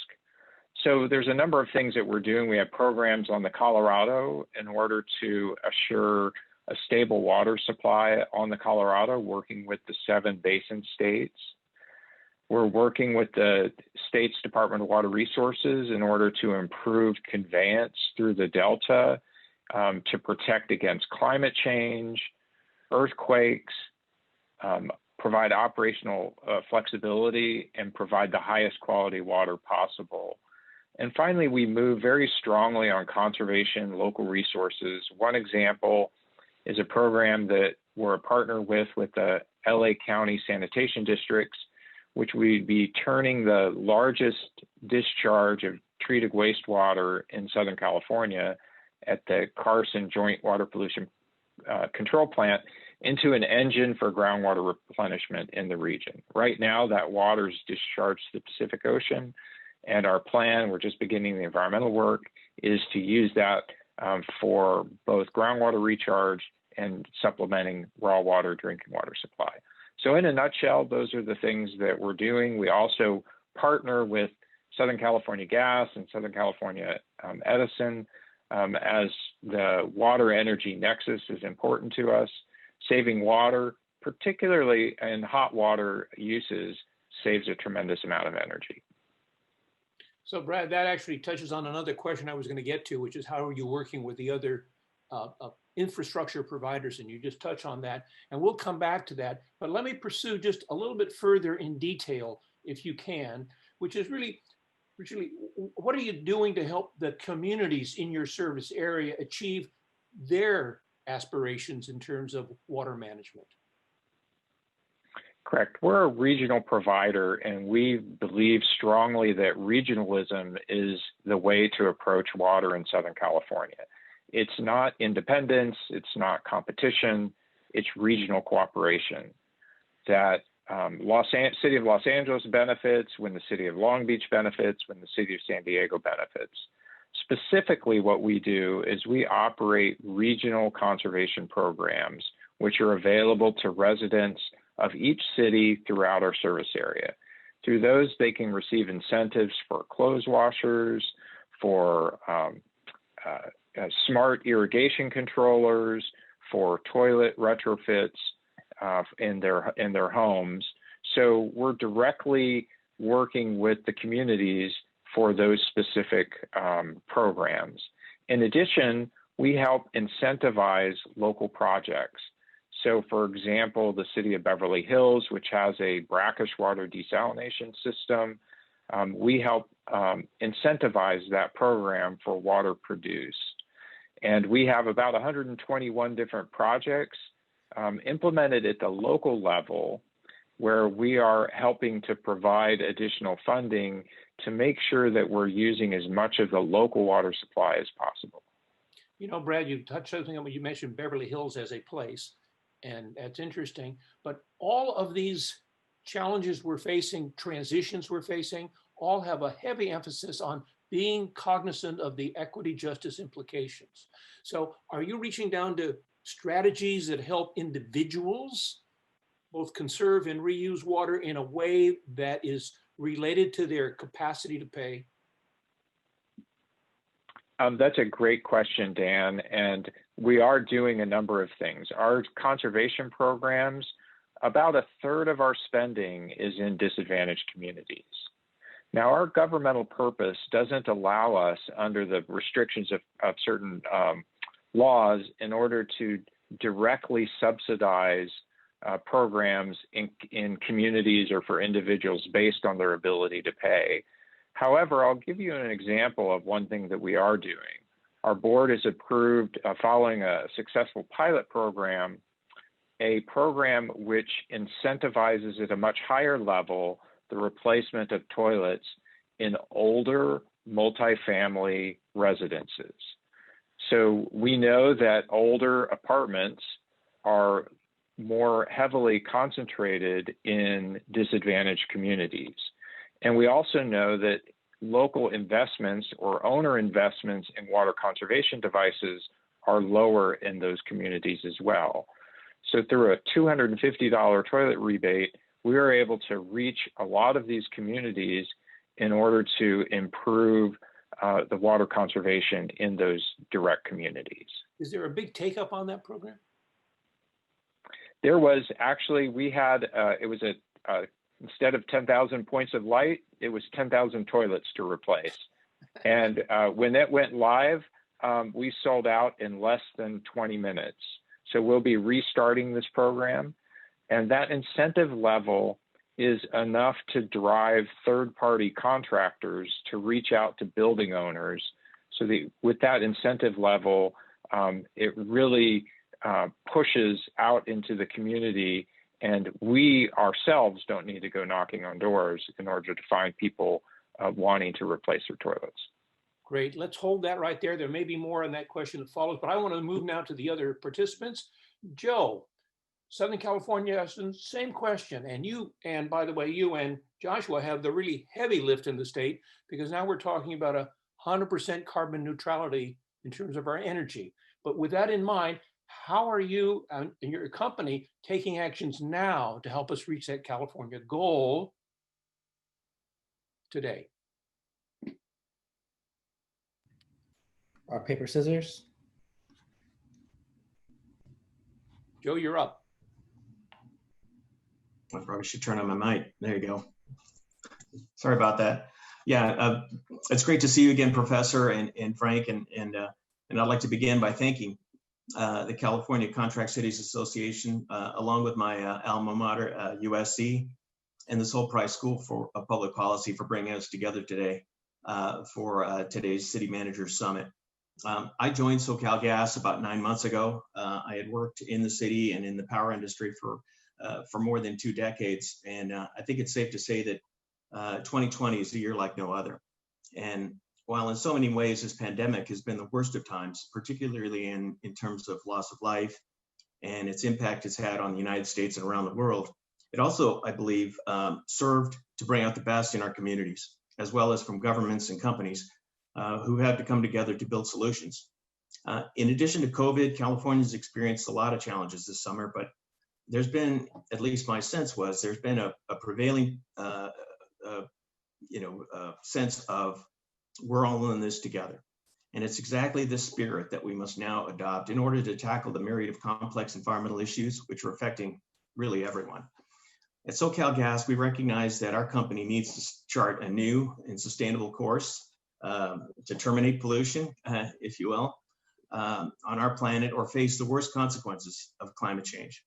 So there's a number of things that we're doing. We have programs on the Colorado in order to assure a stable water supply on the Colorado, working with the 7 basin states. We're working with the state's Department of Water Resources in order to improve conveyance through the Delta to protect against climate change, earthquakes, provide operational flexibility, and provide the highest quality water possible. And finally, we move very strongly on conservation, local resources. One example is a program that we're a partner with the LA County sanitation districts, which we'd be turning the largest discharge of treated wastewater in Southern California at the Carson Joint Water Pollution Control Plant into an engine for groundwater replenishment in the region. Right now, that water is discharged to the Pacific Ocean, and our plan, we're just beginning the environmental work, is to use that for both groundwater recharge and supplementing raw water drinking water supply. So in a nutshell, those are the things that we're doing. We also partner with Southern California Gas and Southern California Edison as the water energy nexus is important to us. Saving water, particularly in hot water uses, saves a tremendous amount of energy. So Brad, that actually touches on another question I was going to get to, which is how are you working with the other infrastructure providers? And you just touch on that, and we'll come back to that. But let me pursue just a little bit further in detail, if you can, which is really, what are you doing to help the communities in your service area achieve their aspirations in terms of water management? Correct. We're a regional provider, and we believe strongly that regionalism is the way to approach water in Southern California. It's not independence, it's not competition, it's regional cooperation. That City of Los Angeles benefits when the City of Long Beach benefits, when the City of San Diego benefits. Specifically, what we do is we operate regional conservation programs, which are available to residents of each city throughout our service area. Through those, they can receive incentives for clothes washers, for smart irrigation controllers, for toilet retrofits in their homes. So we're directly working with the communities for those specific programs. In addition, we help incentivize local projects. So for example, the city of Beverly Hills, which has a brackish water desalination system, we help incentivize that program for water produced. And we have about 121 different projects implemented at the local level where we are helping to provide additional funding to make sure that we're using as much of the local water supply as possible. You know, Brad, you touched something on, you mentioned Beverly Hills as a place, and that's interesting. But all of these challenges we're facing, transitions we're facing, all have a heavy emphasis on being cognizant of the equity justice implications. So are you reaching down to strategies that help individuals both conserve and reuse water in a way that is related to their capacity to pay? That's a great question, Dan, and we are doing a number of things. Our conservation programs, about a third of our spending is in disadvantaged communities. Now, our governmental purpose doesn't allow us, under the restrictions of certain laws, in order to directly subsidize programs in communities or for individuals based on their ability to pay. However, I'll give you an example of one thing that we are doing. Our board has approved, following a successful pilot program, a program which incentivizes at a much higher level the replacement of toilets in older multifamily residences. So we know that older apartments are more heavily concentrated in disadvantaged communities. And we also know that local investments or owner investments in water conservation devices are lower in those communities as well. So through a $250 toilet rebate, we are able to reach a lot of these communities in order to improve the water conservation in those direct communities. Is there a big take up on that program? There was actually, we had, it was instead of 10,000 points of light, it was 10,000 toilets to replace. And when that went live, we sold out in less than 20 minutes. So we'll be restarting this program. And that incentive level is enough to drive third-party contractors to reach out to building owners. So with that incentive level, it really pushes out into the community, and we ourselves don't need to go knocking on doors in order to find people wanting to replace their toilets. Great. Let's hold that right there. There may be more on that question that follows, but I want to move now to the other participants. Joe, Southern California, same question. And you, and by the way, you and Joshua have the really heavy lift in the state, because now we're talking about 100% carbon neutrality in terms of our energy. But with that in mind, how are you and your company taking actions now to help us reach that California goal today? Rock, paper, scissors. Joe, you're up. I probably should turn on my mic. There you go. Sorry about that. Yeah, it's great to see you again, Professor and Frank, and I'd like to begin by thanking the California Contract Cities Association, along with my alma mater, USC, and the Sol Price School of Public Policy for bringing us together today for today's City Managers Summit. I joined SoCalGas about 9 months ago. I had worked in the city and in the power industry for more than 2 decades, and I think it's safe to say that 2020 is a year like no other. And while in so many ways this pandemic has been the worst of times, particularly in terms of loss of life and its impact it's had on the United States and around the world, it also, I believe, served to bring out the best in our communities, as well as from governments and companies who had to come together to build solutions. In addition to COVID, California's experienced a lot of challenges this summer, but there's been, at least my sense was, there's been a prevailing sense of we're all in this together. And it's exactly this spirit that we must now adopt in order to tackle the myriad of complex environmental issues which are affecting really everyone. At SoCalGas, we recognize that our company needs to chart a new and sustainable course to terminate pollution, if you will, on our planet, or face the worst consequences of climate change.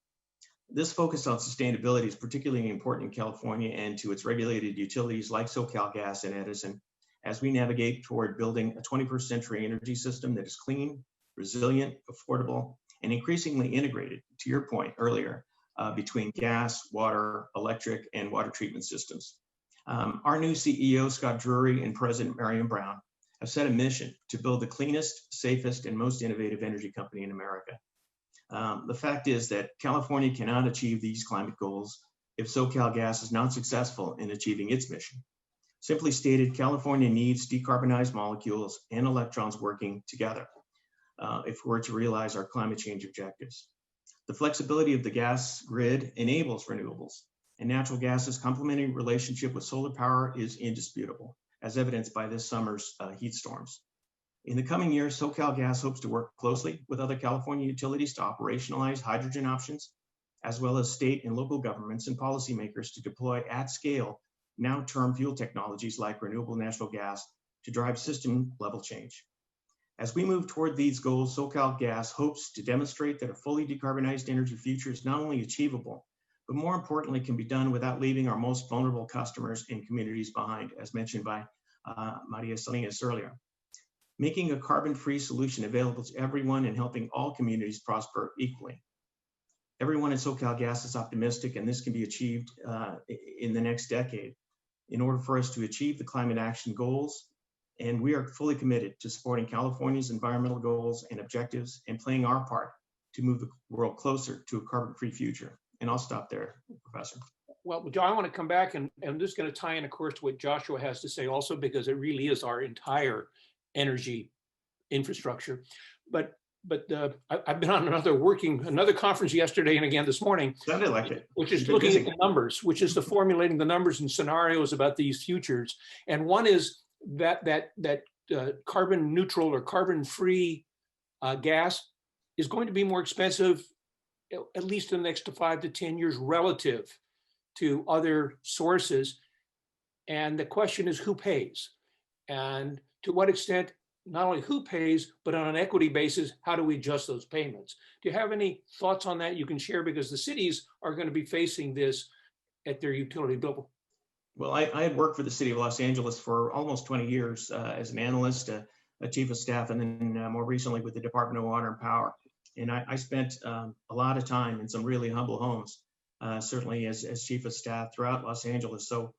This focus on sustainability is particularly important in California and to its regulated utilities like SoCalGas and Edison, as we navigate toward building a 21st century energy system that is clean, resilient, affordable, and increasingly integrated, to your point earlier, between gas, water, electric, and water treatment systems. Our new CEO, Scott Drury, and President Marion Brown have set a mission to build the cleanest, safest, and most innovative energy company in America. The fact is that California cannot achieve these climate goals if SoCalGas is not successful in achieving its mission. Simply stated, California needs decarbonized molecules and electrons working together if we're to realize our climate change objectives. The flexibility of the gas grid enables renewables, and natural gas's complementary relationship with solar power is indisputable, as evidenced by this summer's heat storms. In the coming years, SoCalGas hopes to work closely with other California utilities to operationalize hydrogen options, as well as state and local governments and policymakers to deploy at scale now term fuel technologies like renewable natural gas to drive system level change. As we move toward these goals, SoCalGas hopes to demonstrate that a fully decarbonized energy future is not only achievable, but more importantly can be done without leaving our most vulnerable customers and communities behind, as mentioned by Maria Salinas earlier. Making a carbon-free solution available to everyone and helping all communities prosper equally. Everyone at SoCalGas is optimistic, and this can be achieved in the next decade in order for us to achieve the climate action goals. And we are fully committed to supporting California's environmental goals and objectives and playing our part to move the world closer to a carbon-free future. And I'll stop there, Professor. Well, John, I want to come back, and this is going to tie in, of course, to what Joshua has to say also, because it really is our entire energy infrastructure. But I've been on another conference yesterday and again this morning. Sounded like it. Which is looking at the numbers, which is the formulating the numbers and scenarios about these futures. And one is that carbon neutral or carbon free gas is going to be more expensive, at least in the next 5 to 10 years relative to other sources. And the question is who pays? And to what extent, not only who pays, but on an equity basis, how do we adjust those payments? Do you have any thoughts on that you can share? Because the cities are going to be facing this at their utility bill. Well, I had worked for the city of Los Angeles for almost 20 years as an analyst, a chief of staff, and then more recently with the Department of Water and Power. And I spent a lot of time in some really humble homes, certainly as chief of staff throughout Los Angeles. So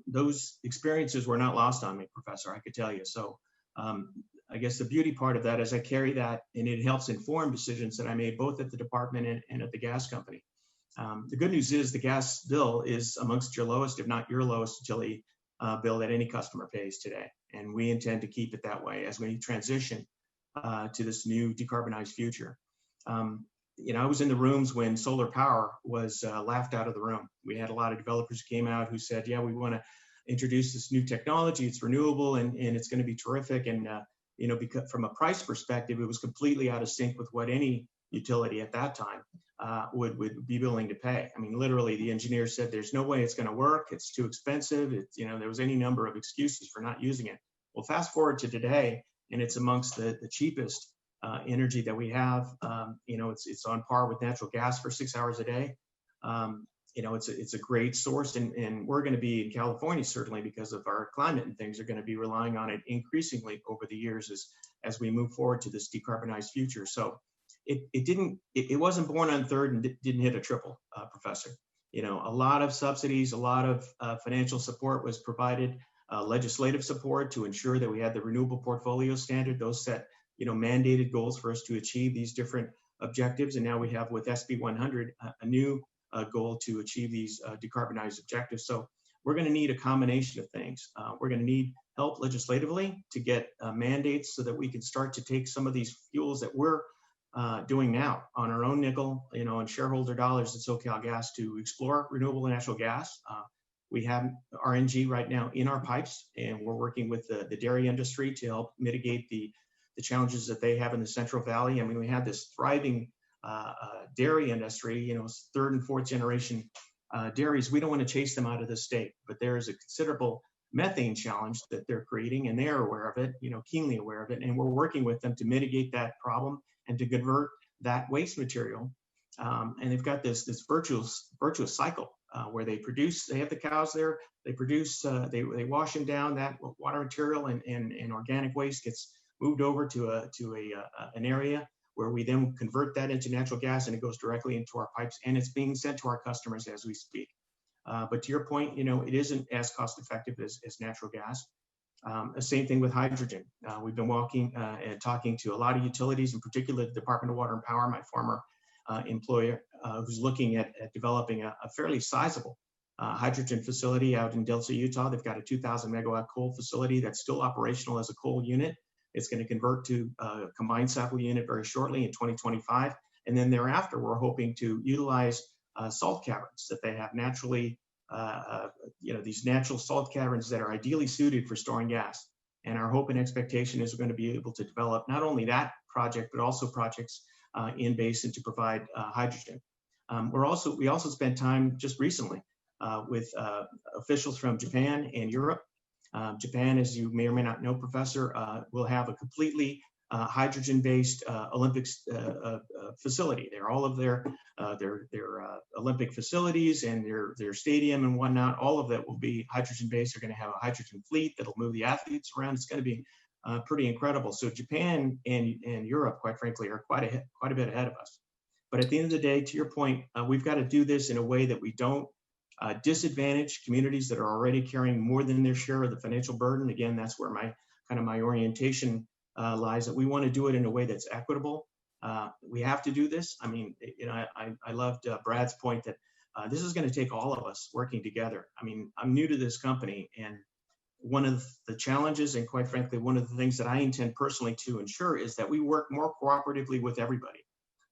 those experiences were not lost on me, Professor, I could tell you. So I guess the beauty part of that is I carry that, and it helps inform decisions that I made both at the department and at the gas company. The good news is the gas bill is amongst your lowest, if not your lowest utility bill that any customer pays today. And we intend to keep it that way as we transition to this new decarbonized future. I was in the rooms when solar power was laughed out of the room. We had a lot of developers who came out who said, yeah, we want to introduce this new technology. It's renewable and it's going to be terrific. And, because from a price perspective, it was completely out of sync with what any utility at that time would be willing to pay. I mean, literally, the engineer said, "There's no way it's going to work. It's too expensive." It's, you know, there was any number of excuses for not using it. Well, fast forward to today, and it's amongst the cheapest energy that we have. You know, it's on par with natural gas for 6 hours a day. You know, it's a great source, and we're going to be in California, certainly because of our climate and things, are going to be relying on it increasingly over the years as we move forward to this decarbonized future. So it wasn't born on third and didn't hit a triple, Professor. You know, a lot of subsidies, a lot of financial support was provided, legislative support to ensure that we had the renewable portfolio standard. Those set, you know, mandated goals for us to achieve these different objectives. And now we have with SB 100 a new goal to achieve these decarbonized objectives. So we're going to need a combination of things. We're going to need help legislatively to get mandates so that we can start to take some of these fuels that we're doing now on our own nickel, you know, and shareholder dollars at SoCalGas to explore renewable natural gas. We have RNG right now in our pipes, and we're working with the dairy industry to help mitigate the challenges that they have in the Central Valley. I mean, we have this thriving dairy industry, you know, third and fourth generation dairies. We don't want to chase them out of the state, but there is a considerable methane challenge that they're creating, and they're aware of it, you know, keenly aware of it. And we're working with them to mitigate that problem and to convert that waste material. And they've got this virtuous cycle where they have the cows there, they produce, they wash them down, that water material and organic waste gets moved over to an area where we then convert that into natural gas, and it goes directly into our pipes, and it's being sent to our customers as we speak. But to your point, you know, it isn't as cost effective as natural gas. The same thing with hydrogen. We've been and talking to a lot of utilities, in particular the Department of Water and Power, my former employer, who's looking at developing a fairly sizable hydrogen facility out in Delta, Utah. They've got a 2,000 megawatt coal facility that's still operational as a coal unit. It's going to convert to a combined cycle unit very shortly in 2025. And then thereafter, we're hoping to utilize salt caverns that they have naturally, you know, these natural salt caverns that are ideally suited for storing gas. And our hope and expectation is we're going to be able to develop not only that project, but also projects in basin to provide hydrogen. We also spent time just recently with officials from Japan and Europe. Japan, as you may or may not know, Professor, will have a completely hydrogen-based Olympics facility. All of their Olympic facilities and their stadium and whatnot, all of that will be hydrogen-based. They're going to have a hydrogen fleet that'll move the athletes around. It's going to be pretty incredible. So Japan and Europe, quite frankly, are quite a bit ahead of us. But at the end of the day, to your point, we've got to do this in a way that we don't disadvantage communities that are already carrying more than their share of the financial burden. Again, that's where my orientation lies, that we want to do it in a way that's equitable. We have to do this. I mean, you know, I loved Brad's point that this is going to take all of us working together. I mean, I'm new to this company, and one of the challenges, and quite frankly, one of the things that I intend personally to ensure is that we work more cooperatively with everybody.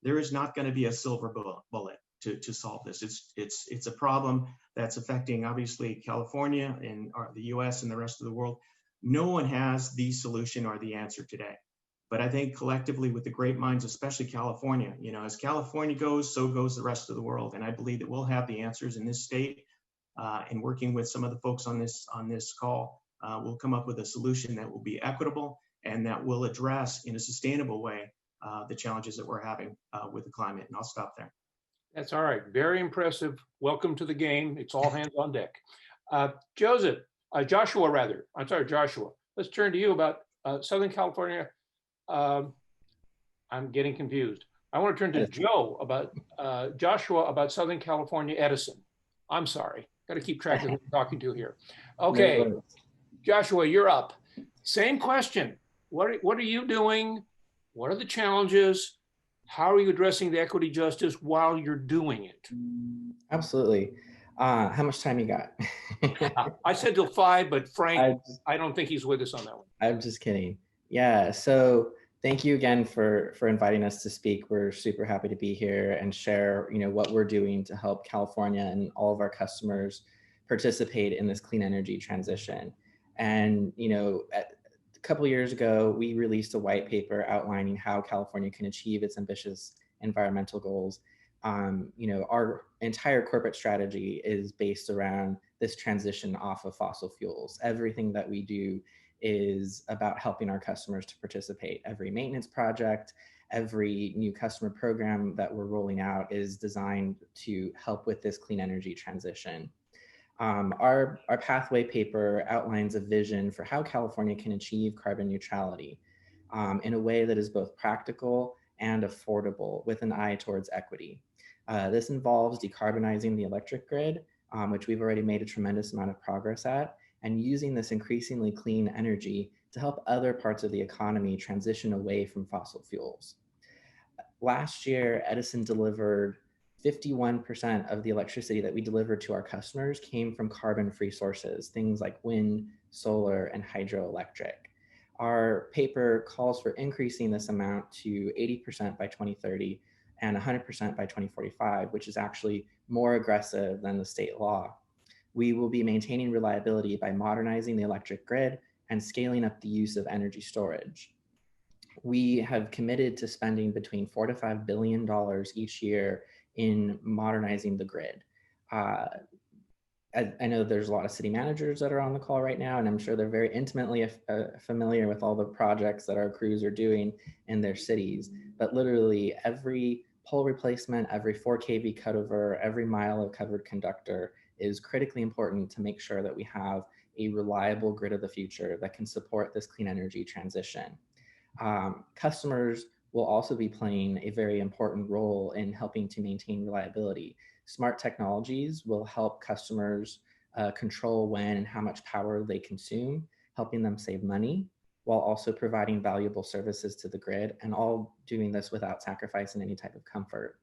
There is not going to be a silver bullet to solve this. It's a problem that's affecting obviously California and the US and the rest of the world. No one has the solution or the answer today. But I think collectively with the great minds, especially California, you know, as California goes, so goes the rest of the world. And I believe that we'll have the answers in this state, and working with some of the folks on this call, we'll come up with a solution that will be equitable and that will address in a sustainable way the challenges that we're having with the climate. And I'll stop there. That's all right. Very impressive. Welcome to the game. It's all hands on deck. Joshua. Let's turn to you about Southern California. I'm getting confused. I want to turn to Joshua about Southern California Edison. I'm sorry. Got to keep track of who we're talking to here. Okay, Joshua, you're up. Same question. What are you doing? What are the challenges? How are you addressing the equity justice while you're doing it? Absolutely. How much time you got? I said till 5, but Frank, I don't think he's with us on that one. I'm just kidding. Yeah, so thank you again for inviting us to speak. We're super happy to be here and share, you know, what we're doing to help California and all of our customers participate in this clean energy transition. And, you know, a couple of years ago, we released a white paper outlining how California can achieve its ambitious environmental goals. Our entire corporate strategy is based around this transition off of fossil fuels. Everything that we do is about helping our customers to participate. Every maintenance project, every new customer program that we're rolling out is designed to help with this clean energy transition. Our pathway paper outlines a vision for how California can achieve carbon neutrality in a way that is both practical and affordable with an eye towards equity. This involves decarbonizing the electric grid, which we've already made a tremendous amount of progress at, and using this increasingly clean energy to help other parts of the economy transition away from fossil fuels. Last year, Edison delivered 51% of the electricity that we delivered to our customers came from carbon-free sources, things like wind, solar, and hydroelectric. Our paper calls for increasing this amount to 80% by 2030 and 100% by 2045, which is actually more aggressive than the state law. We will be maintaining reliability by modernizing the electric grid and scaling up the use of energy storage. We have committed to spending between $4 to $5 billion each year in modernizing the grid. I know there's a lot of city managers that are on the call right now, and I'm sure they're very intimately familiar with all the projects that our crews are doing in their cities. But literally every pole replacement, every 4 kV cutover, every mile of covered conductor is critically important to make sure that we have a reliable grid of the future that can support this clean energy transition. Customers will also be playing a very important role in helping to maintain reliability. Smart technologies will help customers control when and how much power they consume, helping them save money, while also providing valuable services to the grid, and all doing this without sacrificing any type of comfort.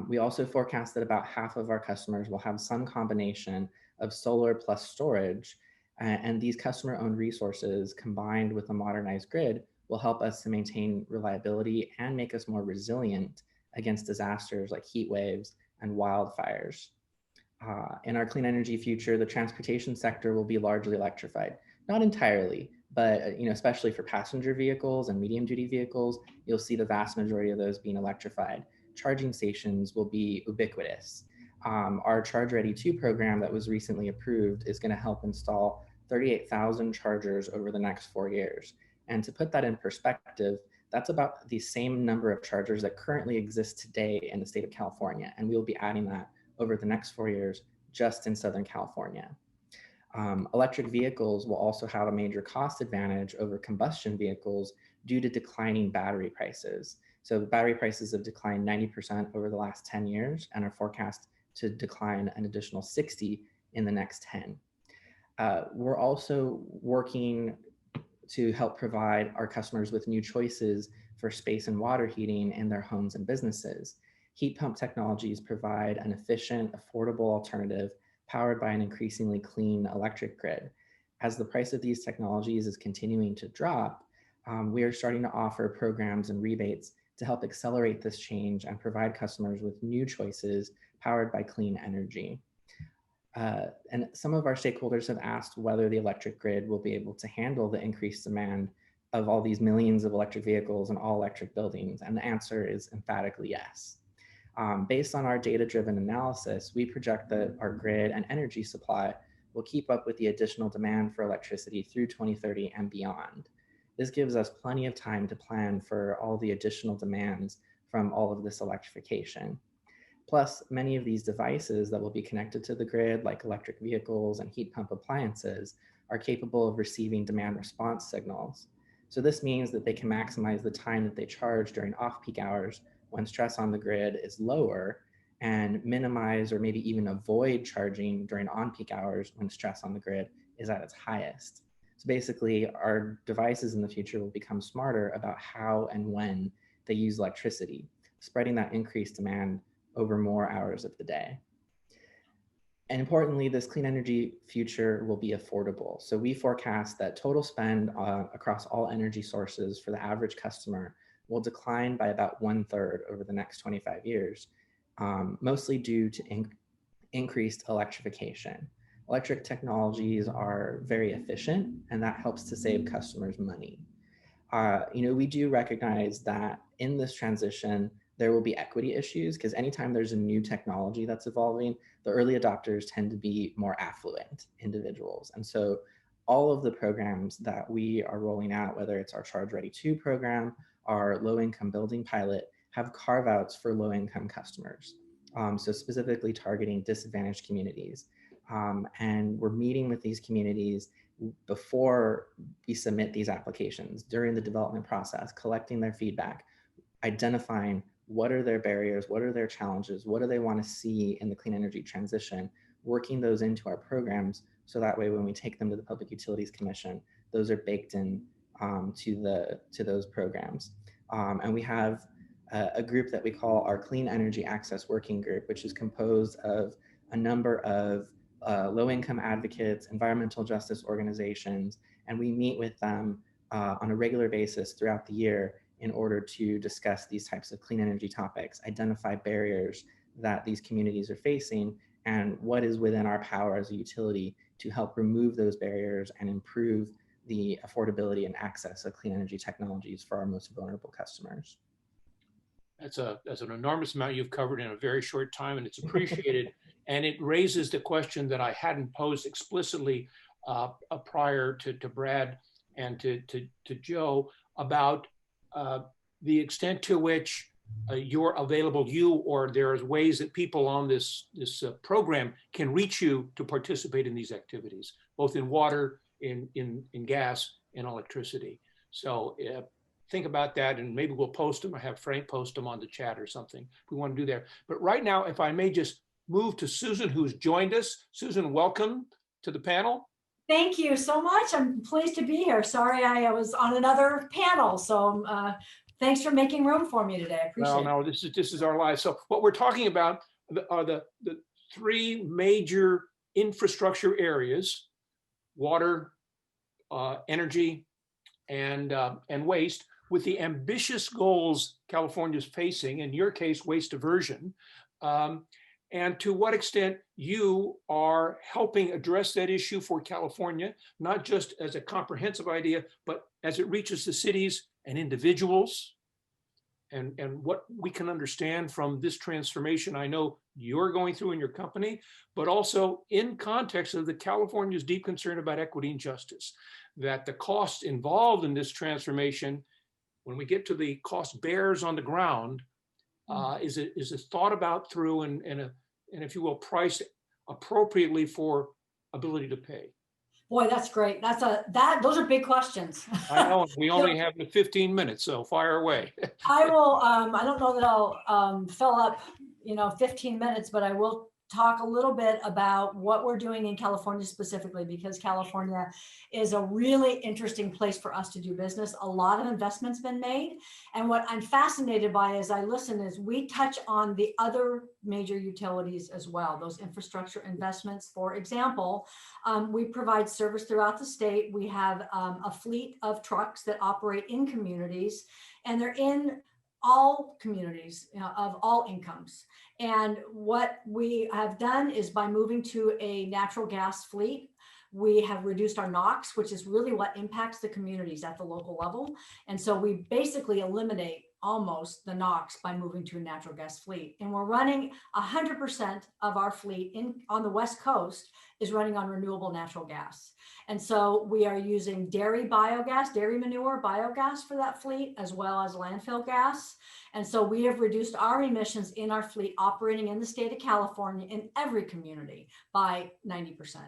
We also forecast that about half of our customers will have some combination of solar plus storage, and these customer-owned resources combined with a modernized grid will help us to maintain reliability and make us more resilient against disasters like heat waves and wildfires. In our clean energy future, the transportation sector will be largely electrified. Not entirely, but especially for passenger vehicles and medium duty vehicles, you'll see the vast majority of those being electrified. Charging stations will be ubiquitous. Our Charge Ready 2 program that was recently approved is going to help install 38,000 chargers over the next 4 years. And to put that in perspective, that's about the same number of chargers that currently exist today in the state of California. And we'll be adding that over the next 4 years just in Southern California. Electric vehicles will also have a major cost advantage over combustion vehicles due to declining battery prices. So battery prices have declined 90% over the last 10 years and are forecast to decline an additional 60 in the next 10. We're also working to help provide our customers with new choices for space and water heating in their homes and businesses. Heat pump technologies provide an efficient, affordable alternative powered by an increasingly clean electric grid. As the price of these technologies is continuing to drop, we are starting to offer programs and rebates to help accelerate this change and provide customers with new choices powered by clean energy. And some of our stakeholders have asked whether the electric grid will be able to handle the increased demand of all these millions of electric vehicles and all electric buildings. And the answer is emphatically yes. Based on our data-driven analysis, we project that our grid and energy supply will keep up with the additional demand for electricity through 2030 and beyond. This gives us plenty of time to plan for all the additional demands from all of this electrification. Plus, many of these devices that will be connected to the grid, like electric vehicles and heat pump appliances, are capable of receiving demand response signals. So this means that they can maximize the time that they charge during off-peak hours when stress on the grid is lower, and minimize or maybe even avoid charging during on-peak hours when stress on the grid is at its highest. So basically, our devices in the future will become smarter about how and when they use electricity, spreading that increased demand over more hours of the day. And importantly, this clean energy future will be affordable. So we forecast that total spend across all energy sources for the average customer will decline by about 1/3 over the next 25 years, mostly due to increased electrification. Electric technologies are very efficient, and that helps to save customers money. We do recognize that in this transition, there will be equity issues, because anytime there's a new technology that's evolving, the early adopters tend to be more affluent individuals. And so all of the programs that we are rolling out, whether it's our Charge Ready 2 program, our low-income building pilot, have carve-outs for low-income customers. So specifically targeting disadvantaged communities. And we're meeting with these communities before we submit these applications, during the development process, collecting their feedback, identifying what are their barriers, what are their challenges, what do they want to see in the clean energy transition, working those into our programs, so that way when we take them to the Public Utilities Commission, those are baked in to those programs. And we have a group that we call our Clean Energy Access Working Group, which is composed of a number of low-income advocates, environmental justice organizations, and we meet with them on a regular basis throughout the year in order to discuss these types of clean energy topics, identify barriers that these communities are facing, and what is within our power as a utility to help remove those barriers and improve the affordability and access of clean energy technologies for our most vulnerable customers. That's an enormous amount you've covered in a very short time, and it's appreciated. And it raises the question that I hadn't posed explicitly prior to Brad and to Joe about the extent to which you're available, or there's ways that people on this program can reach you to participate in these activities, both in water, in gas, and electricity. So think about that, and maybe we'll post them or have Frank post them on the chat or something if we want to do that. But right now, if I may just move to Susan, who's joined us. Susan, welcome to the panel. Thank you so much. I'm pleased to be here. Sorry, I was on another panel, so thanks for making room for me today. I appreciate it. No, this is our life. So what we're talking about are the three major infrastructure areas: water, energy, and waste, with the ambitious goals California's facing, in your case, waste diversion, and to what extent you are helping address that issue for California, not just as a comprehensive idea, but as it reaches the cities and individuals, and what we can understand from this transformation I know you're going through in your company, but also in context of the California's deep concern about equity and justice, that the cost involved in this transformation, when we get to the cost bears on the ground, is it thought about through and if you will, priced appropriately for ability to pay? Boy, that's great. Those are big questions. I know, we only have 15 minutes, so fire away. I will, I don't know that I'll fill up, 15 minutes, but I will talk a little bit about what we're doing in California specifically, because California is a really interesting place for us to do business. A lot of investments been made. And what I'm fascinated by as I listen is we touch on the other major utilities as well, those infrastructure investments. For example, we provide service throughout the state. We have a fleet of trucks that operate in communities, and they're in all communities of all incomes. And what we have done is, by moving to a natural gas fleet, we have reduced our NOx, which is really what impacts the communities at the local level. And so we basically eliminate almost the NOx by moving to a natural gas fleet. And we're running 100% of our fleet on the West Coast is running on renewable natural gas. And so we are using dairy biogas, dairy manure biogas for that fleet, as well as landfill gas. And so we have reduced our emissions in our fleet operating in the state of California in every community by 90%.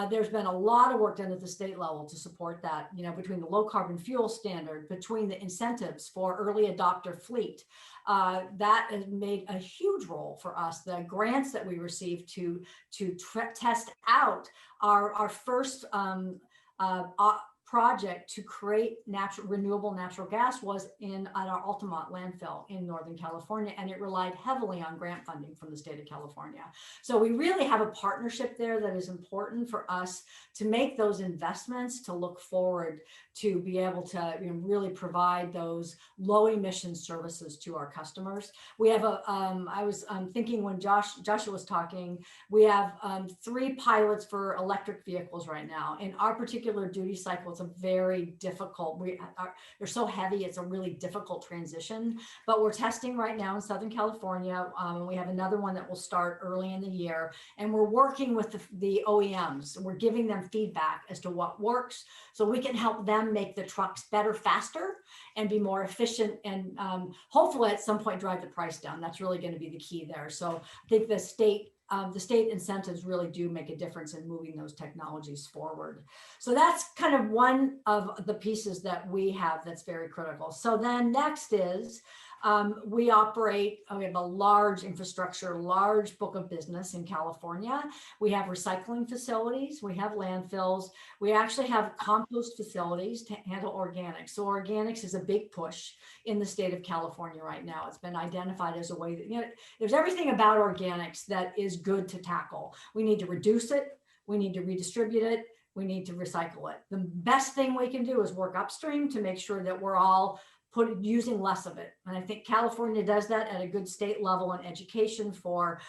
There's been a lot of work done at the state level to support that, between the low carbon fuel standard, between the incentives for early adopter fleet. That has made a huge role for us. The grants that we received to test out our first project to create renewable natural gas was at our Altamont landfill in Northern California, and it relied heavily on grant funding from the state of California. So we really have a partnership there that is important for us to make those investments, to look forward to be able to really provide those low emission services to our customers. We have I was thinking when Joshua was talking, we have 3 pilots for electric vehicles right now. In our particular duty cycle, it's a very difficult, they're so heavy, it's a really difficult transition, but we're testing right now in Southern California. We have another one that will start early in the year, and we're working with the OEMs. We're giving them feedback as to what works so we can help them make the trucks better, faster, and be more efficient, and hopefully at some point drive the price down. That's really going to be the key there. So I think the state incentives really do make a difference in moving those technologies forward. So that's kind of one of the pieces that we have that's very critical. So then next is we have a large infrastructure, large book of business in California. We have recycling facilities, we have landfills, we actually have compost facilities to handle organics. So organics is a big push in the state of California right now. It's been identified as a way that, there's everything about organics that is good to tackle. We need to reduce it, we need to redistribute it, we need to recycle it. The best thing we can do is work upstream to make sure that we're all using less of it. And I think California does that at a good state level in education for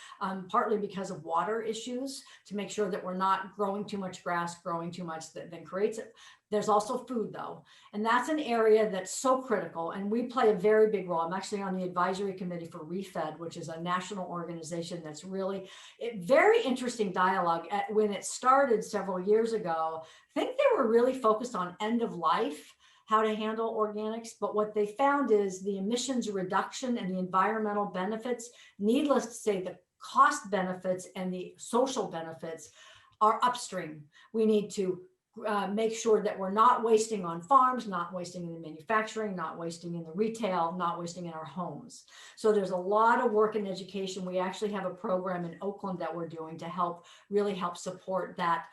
partly because of water issues, to make sure that we're not growing too much grass, growing too much that then creates it. There's also food though. And that's an area that's so critical. And we play a very big role. I'm actually on the advisory committee for ReFed, which is a national organization that's really very interesting dialogue. When it started several years ago, I think they were really focused on end of life, how to handle organics. But what they found is the emissions reduction and the environmental benefits, needless to say, the cost benefits and the social benefits are upstream. We need to make sure that we're not wasting on farms, not wasting in the manufacturing, not wasting in the retail, not wasting in our homes. So there's a lot of work in education. We actually have a program in Oakland that we're doing to really help support that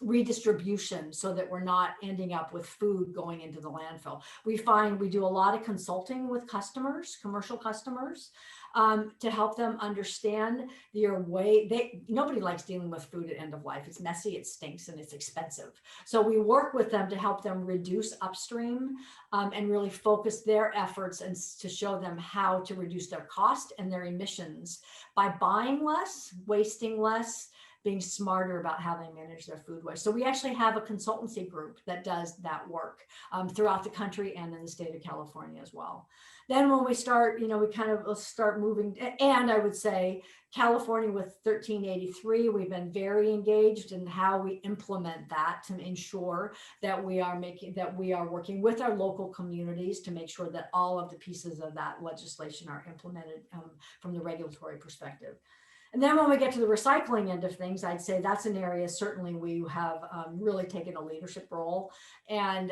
redistribution, so that we're not ending up with food going into the landfill. We find we do a lot of consulting with customers, commercial customers, to help them understand nobody likes dealing with food at end of life. It's messy, it stinks, and it's expensive. So we work with them to help them reduce upstream and really focus their efforts and to show them how to reduce their cost and their emissions by buying less, wasting less, being smarter about how they manage their food waste. So we actually have a consultancy group that does that work throughout the country and in the state of California as well. Then when we start, we kind of start moving, and I would say California with 1383, we've been very engaged in how we implement that to ensure that we are working with our local communities to make sure that all of the pieces of that legislation are implemented from the regulatory perspective. And then when we get to the recycling end of things, I'd say that's an area certainly we have really taken a leadership role. And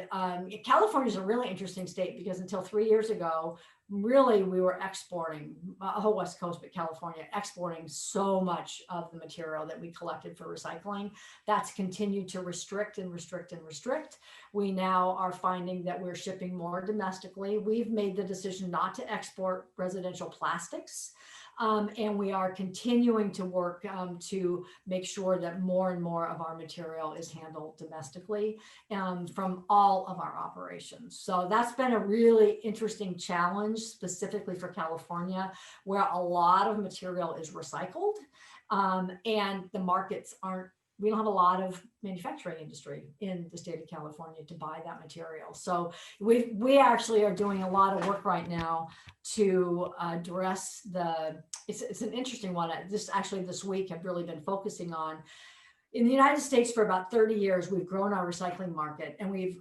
California is a really interesting state because until 3 years ago, really we were exporting, whole West Coast, but California, exporting so much of the material that we collected for recycling. That's continued to restrict and restrict and restrict. We now are finding that we're shipping more domestically. We've made the decision not to export residential plastics. And we are continuing to work to make sure that more and more of our material is handled domestically from all of our operations. So that's been a really interesting challenge specifically for California, where a lot of material is recycled and the markets we don't have a lot of manufacturing industry in the state of California to buy that material. So we actually are doing a lot of work right now to address it's an interesting one. This week I've really been focusing on. In the United States for about 30 years, we've grown our recycling market, and we've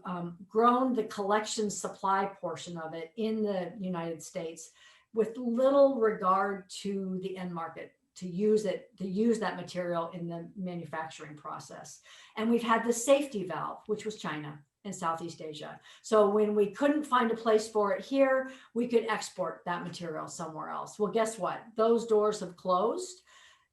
grown the collection supply portion of it in the United States with little regard to the end market, to use that material in the manufacturing process. And we've had the safety valve, which was China and Southeast Asia. So when we couldn't find a place for it here, we could export that material somewhere else. Well, guess what? Those doors have closed,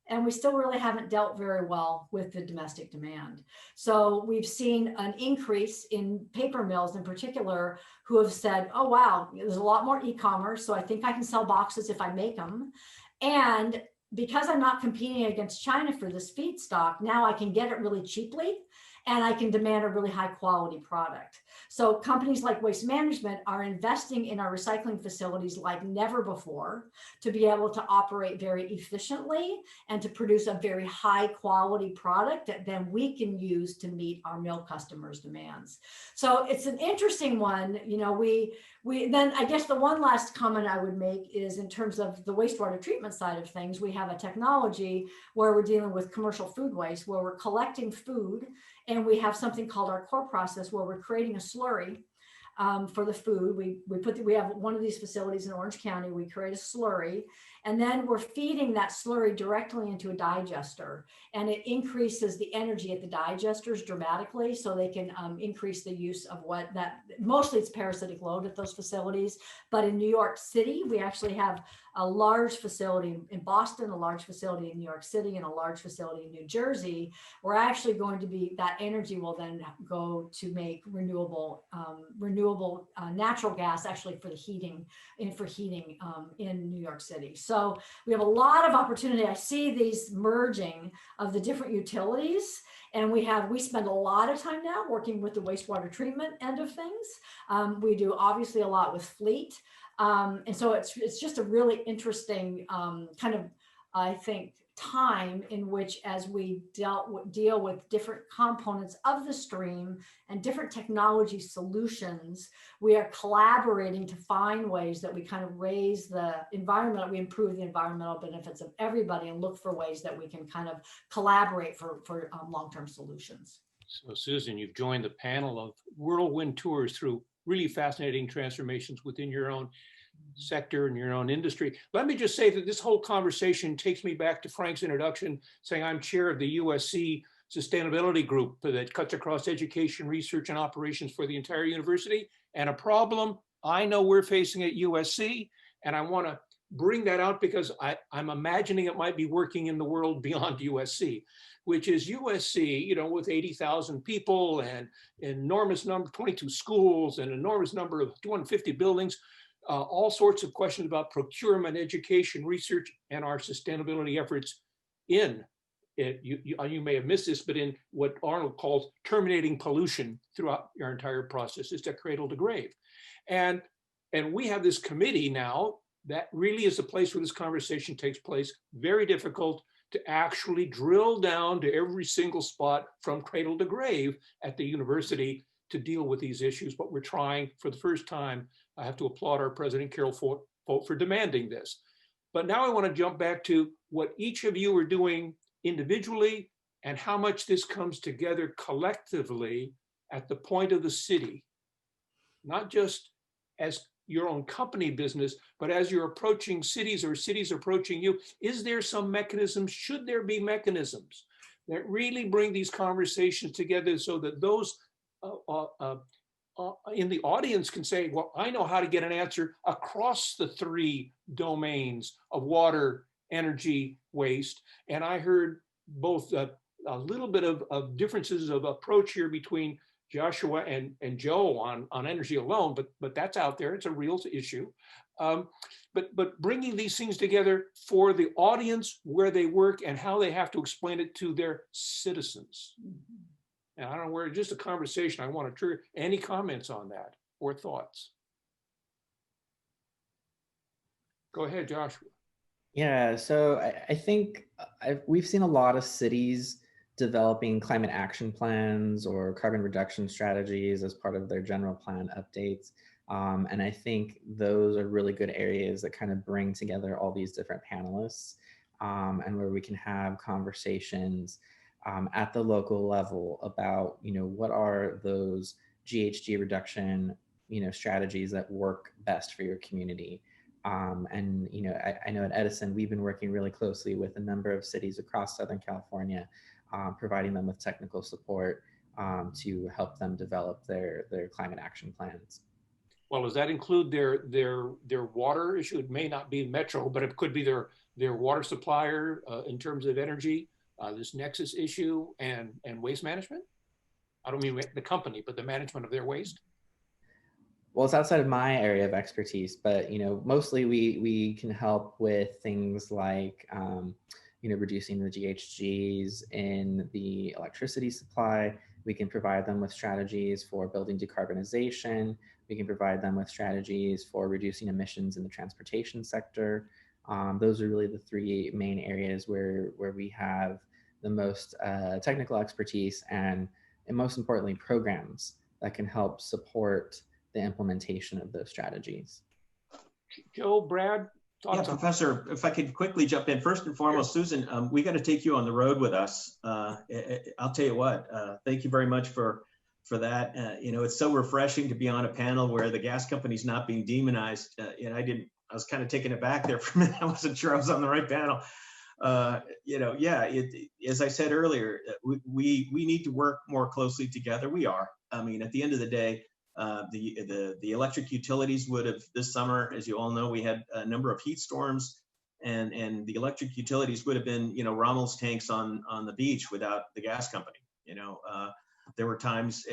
and we still really haven't dealt very well with the domestic demand. So we've seen an increase in paper mills in particular who have said, oh, wow, there's a lot more e-commerce, so I think I can sell boxes if I make them. And because I'm not competing against China for this feedstock, now I can get it really cheaply and I can demand a really high quality product. So companies like Waste Management are investing in our recycling facilities like never before to be able to operate very efficiently and to produce a very high quality product that then we can use to meet our mill customers' demands. So it's an interesting one. You know, we then I guess the one last comment I would make is in terms of the wastewater treatment side of things, we have a technology where we're dealing with commercial food waste, where we're collecting food, and we have something called our core process where we're creating a slurry for the food. We have one of these facilities in Orange County. We create a slurry, and then we're feeding that slurry directly into a digester, and it increases the energy at the digesters dramatically, so they can increase the use of mostly it's parasitic load at those facilities. But in New York City, we actually have a large facility in Boston, a large facility in New York City, and a large facility in New Jersey. We're actually going to be, that energy will then go to make renewable natural gas, actually for the heating, in New York City. So we have a lot of opportunity. I see these merging of the different utilities, and we spend a lot of time now working with the wastewater treatment end of things. We do obviously a lot with fleet. And so it's just a really interesting kind of, I think, time in which, as we deal with different components of the stream and different technology solutions, we are collaborating to find ways that we kind of raise the environment, we improve the environmental benefits of everybody, and look for ways that we can kind of collaborate for long-term solutions. So Susan, you've joined the panel of whirlwind tours through really fascinating transformations within your own sector and your own industry. Let me just say that this whole conversation takes me back to Frank's introduction, saying I'm chair of the USC Sustainability Group that cuts across education, research, and operations for the entire university. And a problem I know we're facing at USC, and I want to bring that out because I'm imagining it might be working in the world beyond USC, which is USC, you know, with 80,000 people and enormous number, 22 schools, and enormous number of 250 buildings. All sorts of questions about procurement, education, research, and our sustainability efforts in it. You may have missed this, but in what Arnold calls terminating pollution throughout your entire process, is to cradle to grave. And we have this committee now that really is the place where this conversation takes place. Very difficult to actually drill down to every single spot from cradle to grave at the university to deal with these issues, but we're trying for the first time. I have to applaud our president, Carol Folt, for demanding this. But now I want to jump back to what each of you are doing individually and how much this comes together collectively at the point of the city, not just as your own company business, but as you're approaching cities or cities approaching you. Is there some mechanisms, should there be mechanisms that really bring these conversations together so that those in the audience can say, well, I know how to get an answer across the three domains of water, energy, waste. And I heard both a little bit of differences of approach here between Joshua and Joe on energy alone, but that's out there. It's a real issue. But bringing these things together for the audience, where they work and how they have to explain it to their citizens. And I don't know, where just a conversation. I want to trigger any comments on that or thoughts. Go ahead, Joshua. Yeah, so I think we've seen a lot of cities developing climate action plans or carbon reduction strategies as part of their general plan updates. And I think those are really good areas that kind of bring together all these different panelists and where we can have conversations at the local level about, you know, what are those GHG reduction, you know, strategies that work best for your community. And, you know, I know at Edison, we've been working really closely with a number of cities across Southern California, providing them with technical support to help them develop their climate action plans. Well, does that include their water issue? It may not be Metro, but it could be their water supplier in terms of energy, this Nexus issue and waste management? I don't mean the company, but the management of their waste. Well, it's outside of my area of expertise, but, you know, mostly we can help with things like, you know, reducing the GHGs in the electricity supply, We can provide them with strategies for building decarbonization. We can provide them with strategies for reducing emissions in the transportation sector. Those are really the three main areas where we have the most technical expertise and most importantly, programs that can help support the implementation of those strategies. Joe, Brad, yeah, Professor, if I could quickly jump in. First and foremost, Susan, we got to take you on the road with us. I'll tell you what, thank you very much for that. You know, it's so refreshing to be on a panel where the gas company's not being demonized. I was kind of taken aback there for a minute. I wasn't sure I was on the right panel. You know, yeah, as I said earlier, we need to work more closely together. We are. I mean, at the end of the day, the electric utilities would have this summer, as you all know, we had a number of heat storms, and the electric utilities would have been, you know, Rommel's tanks on the beach without the gas company. You know, there were times,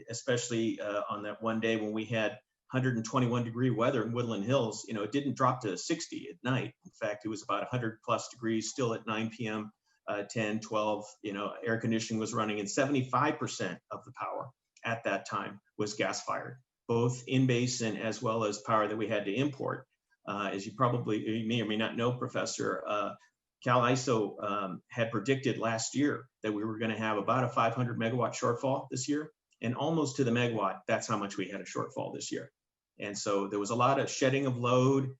especially on that one day when we had 121-degree weather in Woodland Hills, you know, it didn't drop to 60 at night. In fact, it was about 100+ degrees still at 9 p.m., 10, 12, you know, air conditioning was running, and 75% of the power at that time was gas fired, both in basin as well as power that we had to import. As you may or may not know, Professor, Cal ISO had predicted last year that we were going to have about a 500 megawatt shortfall this year, and almost to the megawatt, that's how much we had a shortfall this year. And so there was a lot of shedding of load.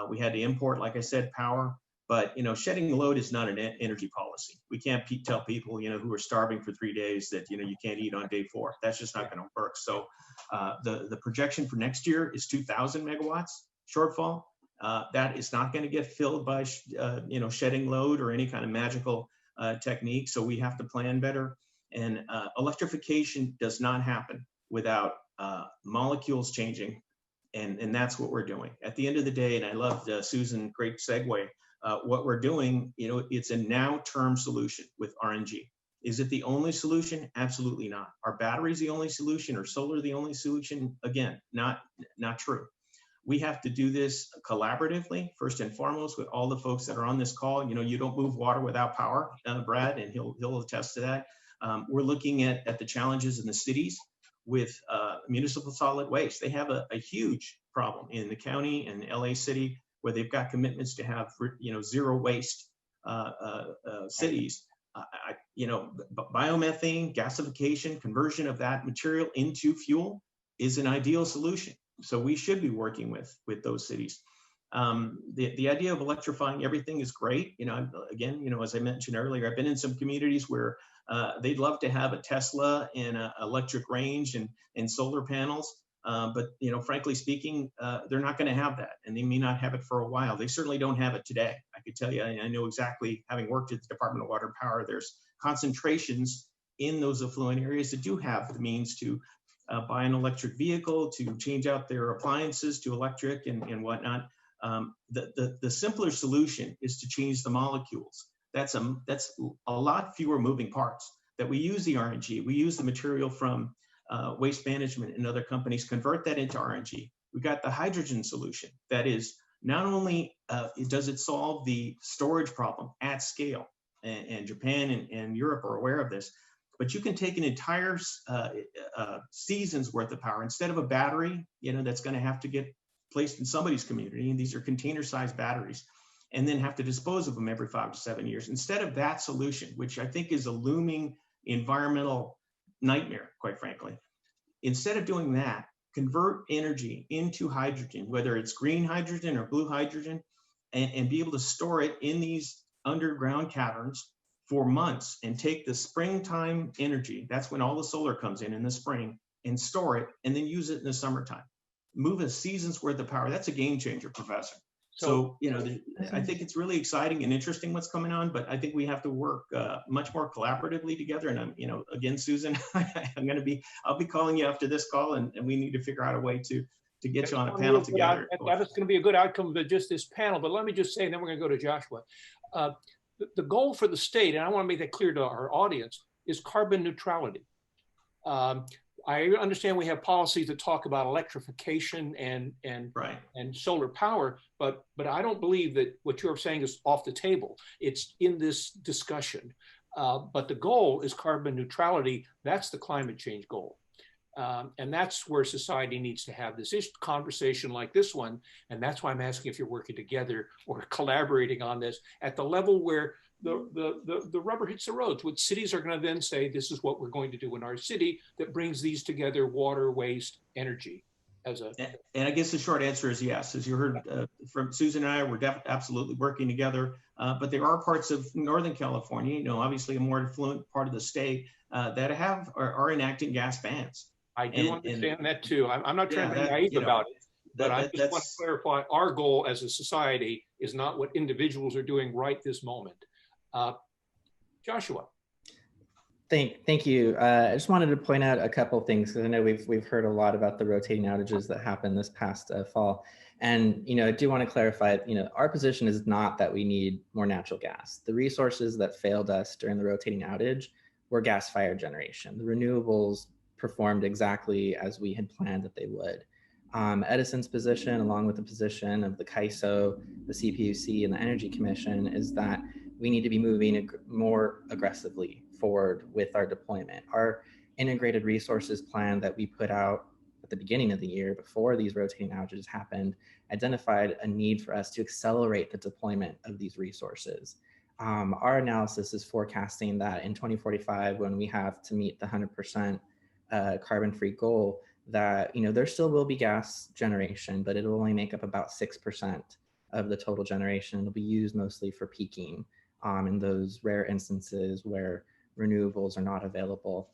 We had to import, like I said, power. But, you know, shedding the load is not an energy policy. We can't tell people, you know, who are starving for 3 days that, you know, you can't eat on day 4. That's just not going to work. So the projection for next year is 2,000 megawatts shortfall. That is not going to get filled by, you know, shedding load or any kind of magical technique. So we have to plan better. And electrification does not happen without molecules changing. And that's what we're doing. At the end of the day, and I loved Susan, great segue. What we're doing, you know, it's a now-term solution with RNG. Is it the only solution? Absolutely not. Are batteries the only solution or solar the only solution? Again, not true. We have to do this collaboratively, first and foremost, with all the folks that are on this call. You know, you don't move water without power, Brad, and he'll attest to that. We're looking at the challenges in the cities with municipal solid waste. They have a huge problem in the county and LA City, where they've got commitments to have, you know, zero waste cities. You know, biomethane, gasification, conversion of that material into fuel is an ideal solution. So we should be working with those cities. The idea of electrifying everything is great. You know, again, you know, as I mentioned earlier, I've been in some communities where they'd love to have a Tesla and an electric range and solar panels. But, you know, frankly speaking, they're not going to have that, and they may not have it for a while. They certainly don't have it today. I could tell you, I know exactly, having worked at the Department of Water and Power, there's concentrations in those affluent areas that do have the means to buy an electric vehicle, to change out their appliances to electric and whatnot. The simpler solution is to change the molecules. That's a lot fewer moving parts. That we use the RNG, we use the material from Waste Management and other companies, convert that into RNG. We've got the hydrogen solution. That is, not only does it solve the storage problem at scale, and Japan and Europe are aware of this, but you can take an entire season's worth of power instead of a battery, you know, that's going to have to get placed in somebody's community, and these are container-sized batteries, and then have to dispose of them every 5 to 7 years. Instead of that solution, which I think is a looming environmental nightmare, quite frankly, instead of doing that, convert energy into hydrogen, whether it's green hydrogen or blue hydrogen, and be able to store it in these underground caverns for months, and take the springtime energy, that's when all the solar comes in the spring, and store it, and then use it in the summertime. Move a season's worth of power. That's a game changer, Professor. So, you know, I think it's really exciting and interesting what's coming on, but I think we have to work much more collaboratively together. And I'm, you know, again, Susan, I'll be calling you after this call, and we need to figure out a way to get you on a panel together. That is going to be a good outcome of just this panel. But let me just say, and then we're going to go to Joshua. The goal for the state, and I want to make that clear to our audience, is carbon neutrality. I understand we have policies that talk about electrification and solar power, but I don't believe that what you're saying is off the table. It's in this discussion. But the goal is carbon neutrality. That's the climate change goal. And that's where society needs to have this conversation like this one. And that's why I'm asking if you're working together or collaborating on this at the level where the rubber hits the road. What cities are going to then say, this is what we're going to do in our city that brings these together: water, waste, energy. And I guess the short answer is yes. As you heard from Susan and I, we're absolutely working together. But there are parts of Northern California, obviously a more affluent part of the state, that are enacting gas bans. I do understand that too. I'm not trying to be naive about it, but I just want to clarify our goal as a society is not what individuals are doing right this moment. Joshua. Thank you. I just wanted to point out a couple things because I know we've heard a lot about the rotating outages that happened this past fall, and I do want to clarify. Our position is not that we need more natural gas. The resources that failed us during the rotating outage were gas-fired generation. The renewables performed exactly as we had planned that they would. Edison's position, along with the position of the CAISO, the CPUC, and the Energy Commission, is that we need to be moving more aggressively forward with our deployment. Our integrated resources plan that we put out at the beginning of the year before these rotating outages happened identified a need for us to accelerate the deployment of these resources. Our analysis is forecasting that in 2045, when we have to meet the 100% carbon-free goal, that there still will be gas generation, but it'll only make up about 6% of the total generation. It'll be used mostly for peaking in those rare instances where renewables are not available.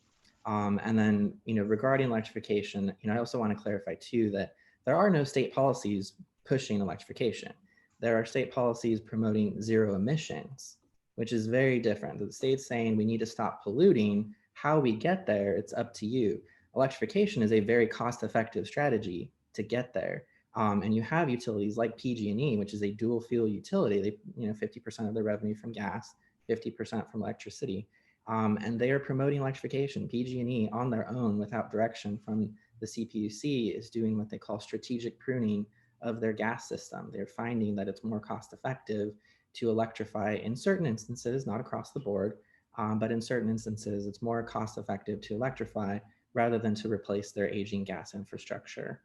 And then, regarding electrification, I also want to clarify too that there are no state policies pushing electrification. There are state policies promoting zero emissions, which is very different. The state's saying we need to stop polluting. How we get there, it's up to you. Electrification is a very cost-effective strategy to get there. And you have utilities like PG&E, which is a dual fuel utility. They, 50% of their revenue from gas, 50% from electricity. And they are promoting electrification. PG&E on their own, without direction from the CPUC, is doing what they call strategic pruning of their gas system. They're finding that it's more cost-effective to electrify in certain instances, not across the board, but in certain instances, it's more cost-effective to electrify rather than to replace their aging gas infrastructure.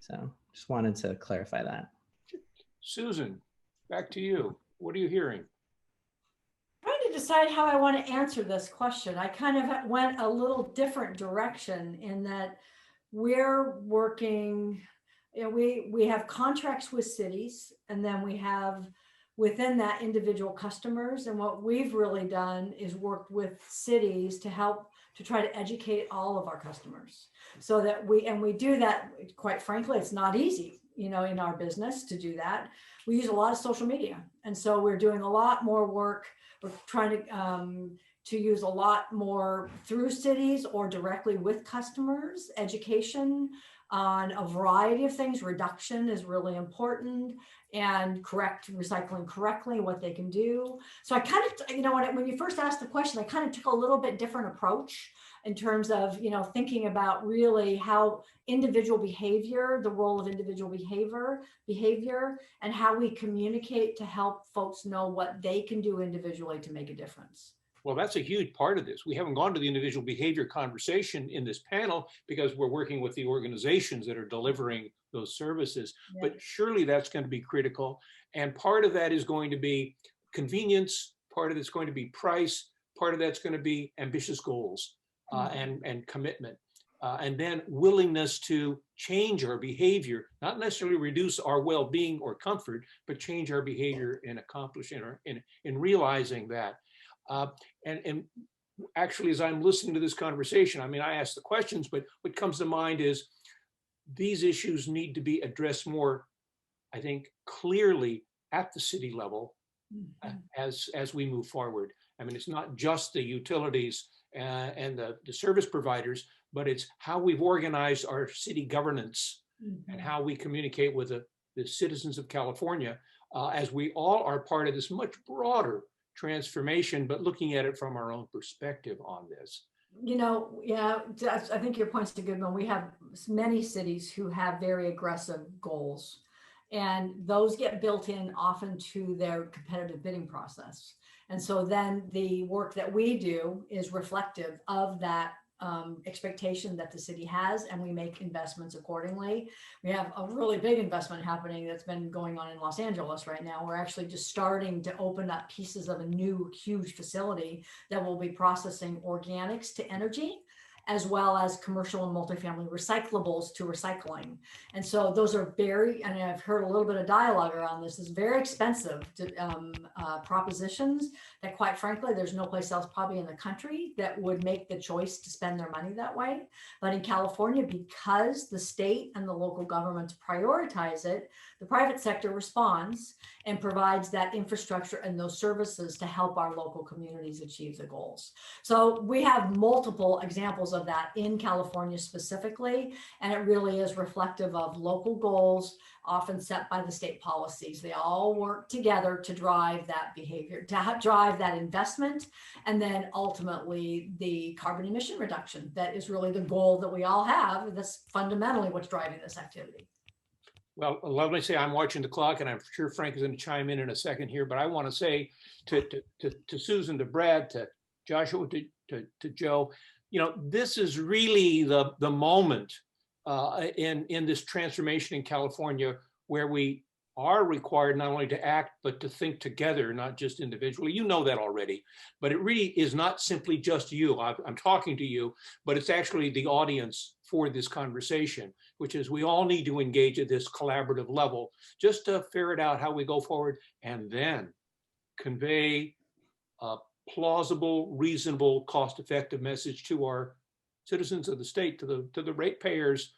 So just wanted to clarify that. Susan, back to you. What are you hearing? Trying to decide how I want to answer this question. I kind of went a little different direction in that we're working, we have contracts with cities, and then we have within that individual customers. And what we've really done is worked with cities to help to try to educate all of our customers so that we do that. Quite frankly, it's not easy, in our business to do that. We use a lot of social media. And so we're doing a lot more work. We're trying to use a lot more through cities or directly with customers, education on a variety of things. Reduction is really important, and recycling correctly, what they can do. So I kind of, when you first asked the question, I kind of took a little bit different approach in terms of, thinking about really how individual behavior, the role of individual behavior, and how we communicate to help folks know what they can do individually to make a difference. Well, that's a huge part of this. We haven't gone to the individual behavior conversation in this panel because we're working with the organizations that are delivering those services. Yeah. But surely that's going to be critical. And part of that is going to be convenience. Part of it's going to be price. Part of that's going to be ambitious goals and commitment. And then willingness to change our behavior, not necessarily reduce our well-being or comfort, but change our behavior in accomplishing or in realizing that. And actually, as I'm listening to this conversation, I ask the questions, but what comes to mind is these issues need to be addressed more, I think, clearly at the city level as we move forward. It's not just the utilities and the service providers, but it's how we've organized our city governance and how we communicate with the citizens of California as we all are part of this much broader transformation, but looking at it from our own perspective on this. Yeah, I think your point's a good one. We have many cities who have very aggressive goals, and those get built in often to their competitive bidding process. And so then the work that we do is reflective of that expectation that the city has, and we make investments accordingly. We have a really big investment happening that's been going on in Los Angeles right now. We're actually just starting to open up pieces of a new huge facility that will be processing organics to energy, as well as commercial and multifamily recyclables to recycling. And so those are very, and I've heard a little bit of dialogue around this, is very expensive propositions that, quite frankly, there's no place else probably in the country that would make the choice to spend their money that way. But in California, because the state and the local governments prioritize it, the private sector responds and provides that infrastructure and those services to help our local communities achieve the goals. So we have multiple examples of that in California specifically, and it really is reflective of local goals often set by the state policies. They all work together to drive that behavior, to drive that investment, and then ultimately the carbon emission reduction. That is really the goal that we all have. That's fundamentally what's driving this activity. Well, let me say I'm watching the clock, and I'm sure Frank is going to chime in a second here, but I want to say to Susan, to Brad, to Joshua, to Joe, you know, this is really the moment in this transformation in California where we are required not only to act, but to think together, not just individually. You know that already, but it really is not simply just you. I'm talking to you, but it's actually the audience for this conversation, which is we all need to engage at this collaborative level just to ferret out how we go forward and then convey a plausible, reasonable, cost-effective message to our citizens of the state, to the ratepayers,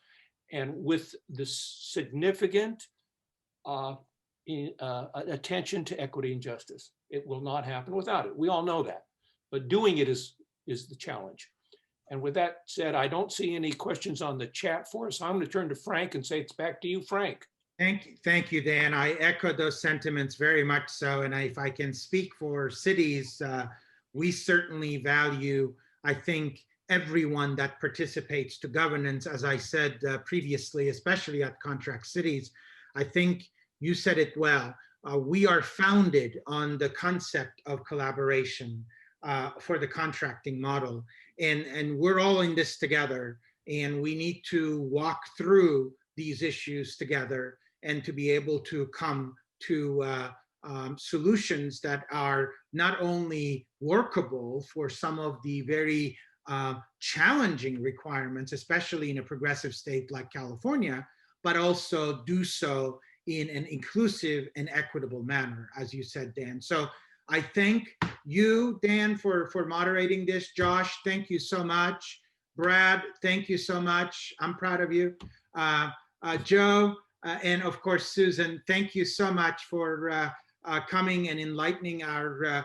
and with the significant attention to equity and justice. It will not happen without it. We all know that, but doing it is the challenge. And with that said, I don't see any questions on the chat for us. I'm going to turn to Frank and say it's back to you, Frank. Thank you, Dan. I echo those sentiments very much so. And if I can speak for cities, we certainly value, I think, everyone that participates to governance, as I said previously, especially at Contract Cities. I think you said it well. We are founded on the concept of collaboration for the contracting model. And we're all in this together, and we need to walk through these issues together and to be able to come to solutions that are not only workable for some of the very challenging requirements, especially in a progressive state like California, but also do so in an inclusive and equitable manner, as you said, Dan. So I thank you, Dan, for moderating this. Josh, thank you so much. Brad, thank you so much. I'm proud of you. Joe, and of course, Susan, thank you so much for coming and enlightening our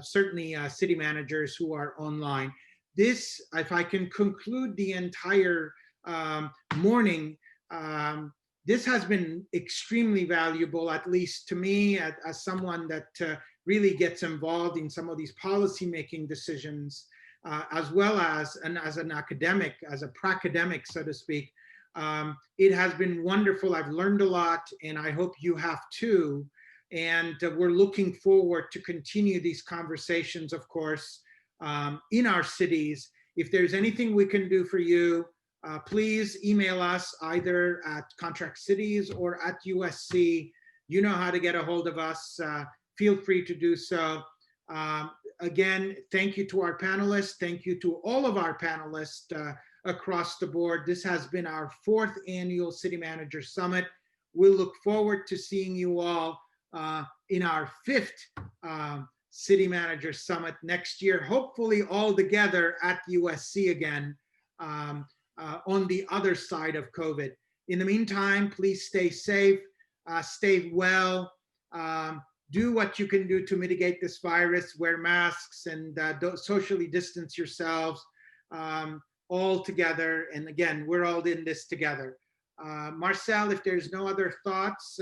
certainly city managers who are online. This, if I can conclude the entire morning, this has been extremely valuable, at least to me, as someone that really gets involved in some of these policy-making decisions, as well as an academic, as a pracademic, so to speak. It has been wonderful. I've learned a lot, and I hope you have too. And we're looking forward to continue these conversations, of course, in our cities. If there's anything we can do for you, please email us either at Contract Cities or at USC. You know how to get a hold of us. Feel free to do so. Again, thank you to our panelists. Thank you to all of our panelists across the board. This has been our 4th annual City Manager Summit. We'll look forward to seeing you all in our 5th City Manager Summit next year, hopefully all together at USC again on the other side of COVID. In the meantime, please stay safe, stay well, do what you can do to mitigate this virus, wear masks and socially distance yourselves all together. And again, we're all in this together. Marcel, if there's no other thoughts.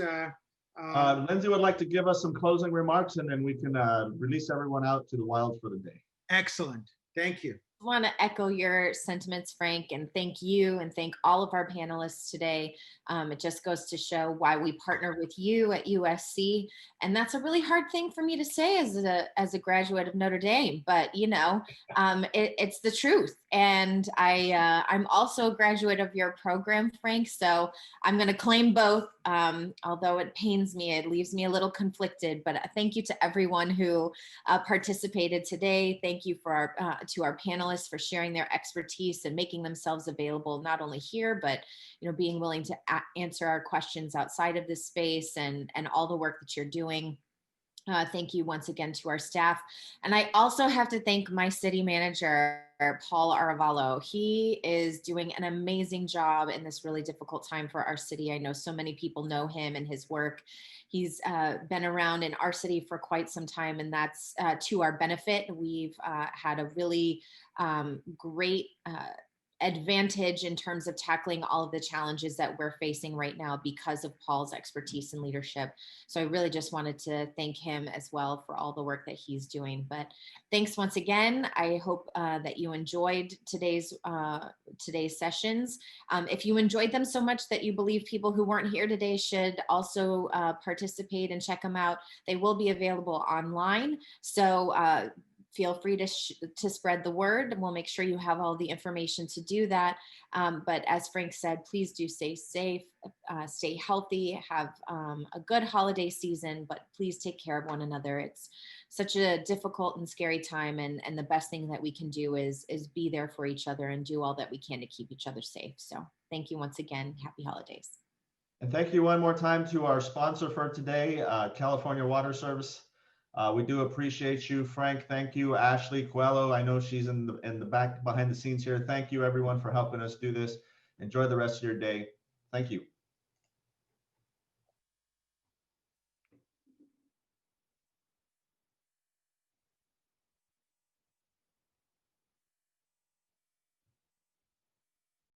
Lindsay would like to give us some closing remarks, and then we can release everyone out to the wild for the day. Excellent. Thank you. want to echo your sentiments, Frank, and thank you and thank all of our panelists today. It just goes to show why we partner with you at USC. And that's a really hard thing for me to say as a graduate of Notre Dame, but you know, it's the truth. And I'm also a graduate of your program, Frank, so I'm going to claim both. Although it pains me, it leaves me a little conflicted, but thank you to everyone who participated today. Thank you for to our panelists for sharing their expertise and making themselves available, not only here, but you know, being willing to answer our questions outside of this space and all the work that you're doing. Thank you once again to our staff. And I also have to thank my city manager, Paul Aravallo. He is doing an amazing job in this really difficult time for our city. I know so many people know him and his work. He's been around in our city for quite some time, and that's to our benefit. We've had a really great advantage in terms of tackling all of the challenges that we're facing right now because of Paul's expertise and leadership. So I really just wanted to thank him as well for all the work that he's doing. But thanks once again. I hope that you enjoyed today's sessions. If you enjoyed them so much that you believe people who weren't here today should also participate and check them out, they will be available online. So feel free to spread the word. We'll make sure you have all the information to do that. But as Frank said, please do stay safe, stay healthy, have a good holiday season, but please take care of one another. It's such a difficult and scary time. And the best thing that we can do is be there for each other and do all that we can to keep each other safe. So thank you once again. Happy holidays. And thank you one more time to our sponsor for today, California Water Service. We do appreciate you, Frank. Thank you, Ashley Coelho. I know she's in the back behind the scenes here. Thank you, everyone, for helping us do this. Enjoy the rest of your day. Thank you.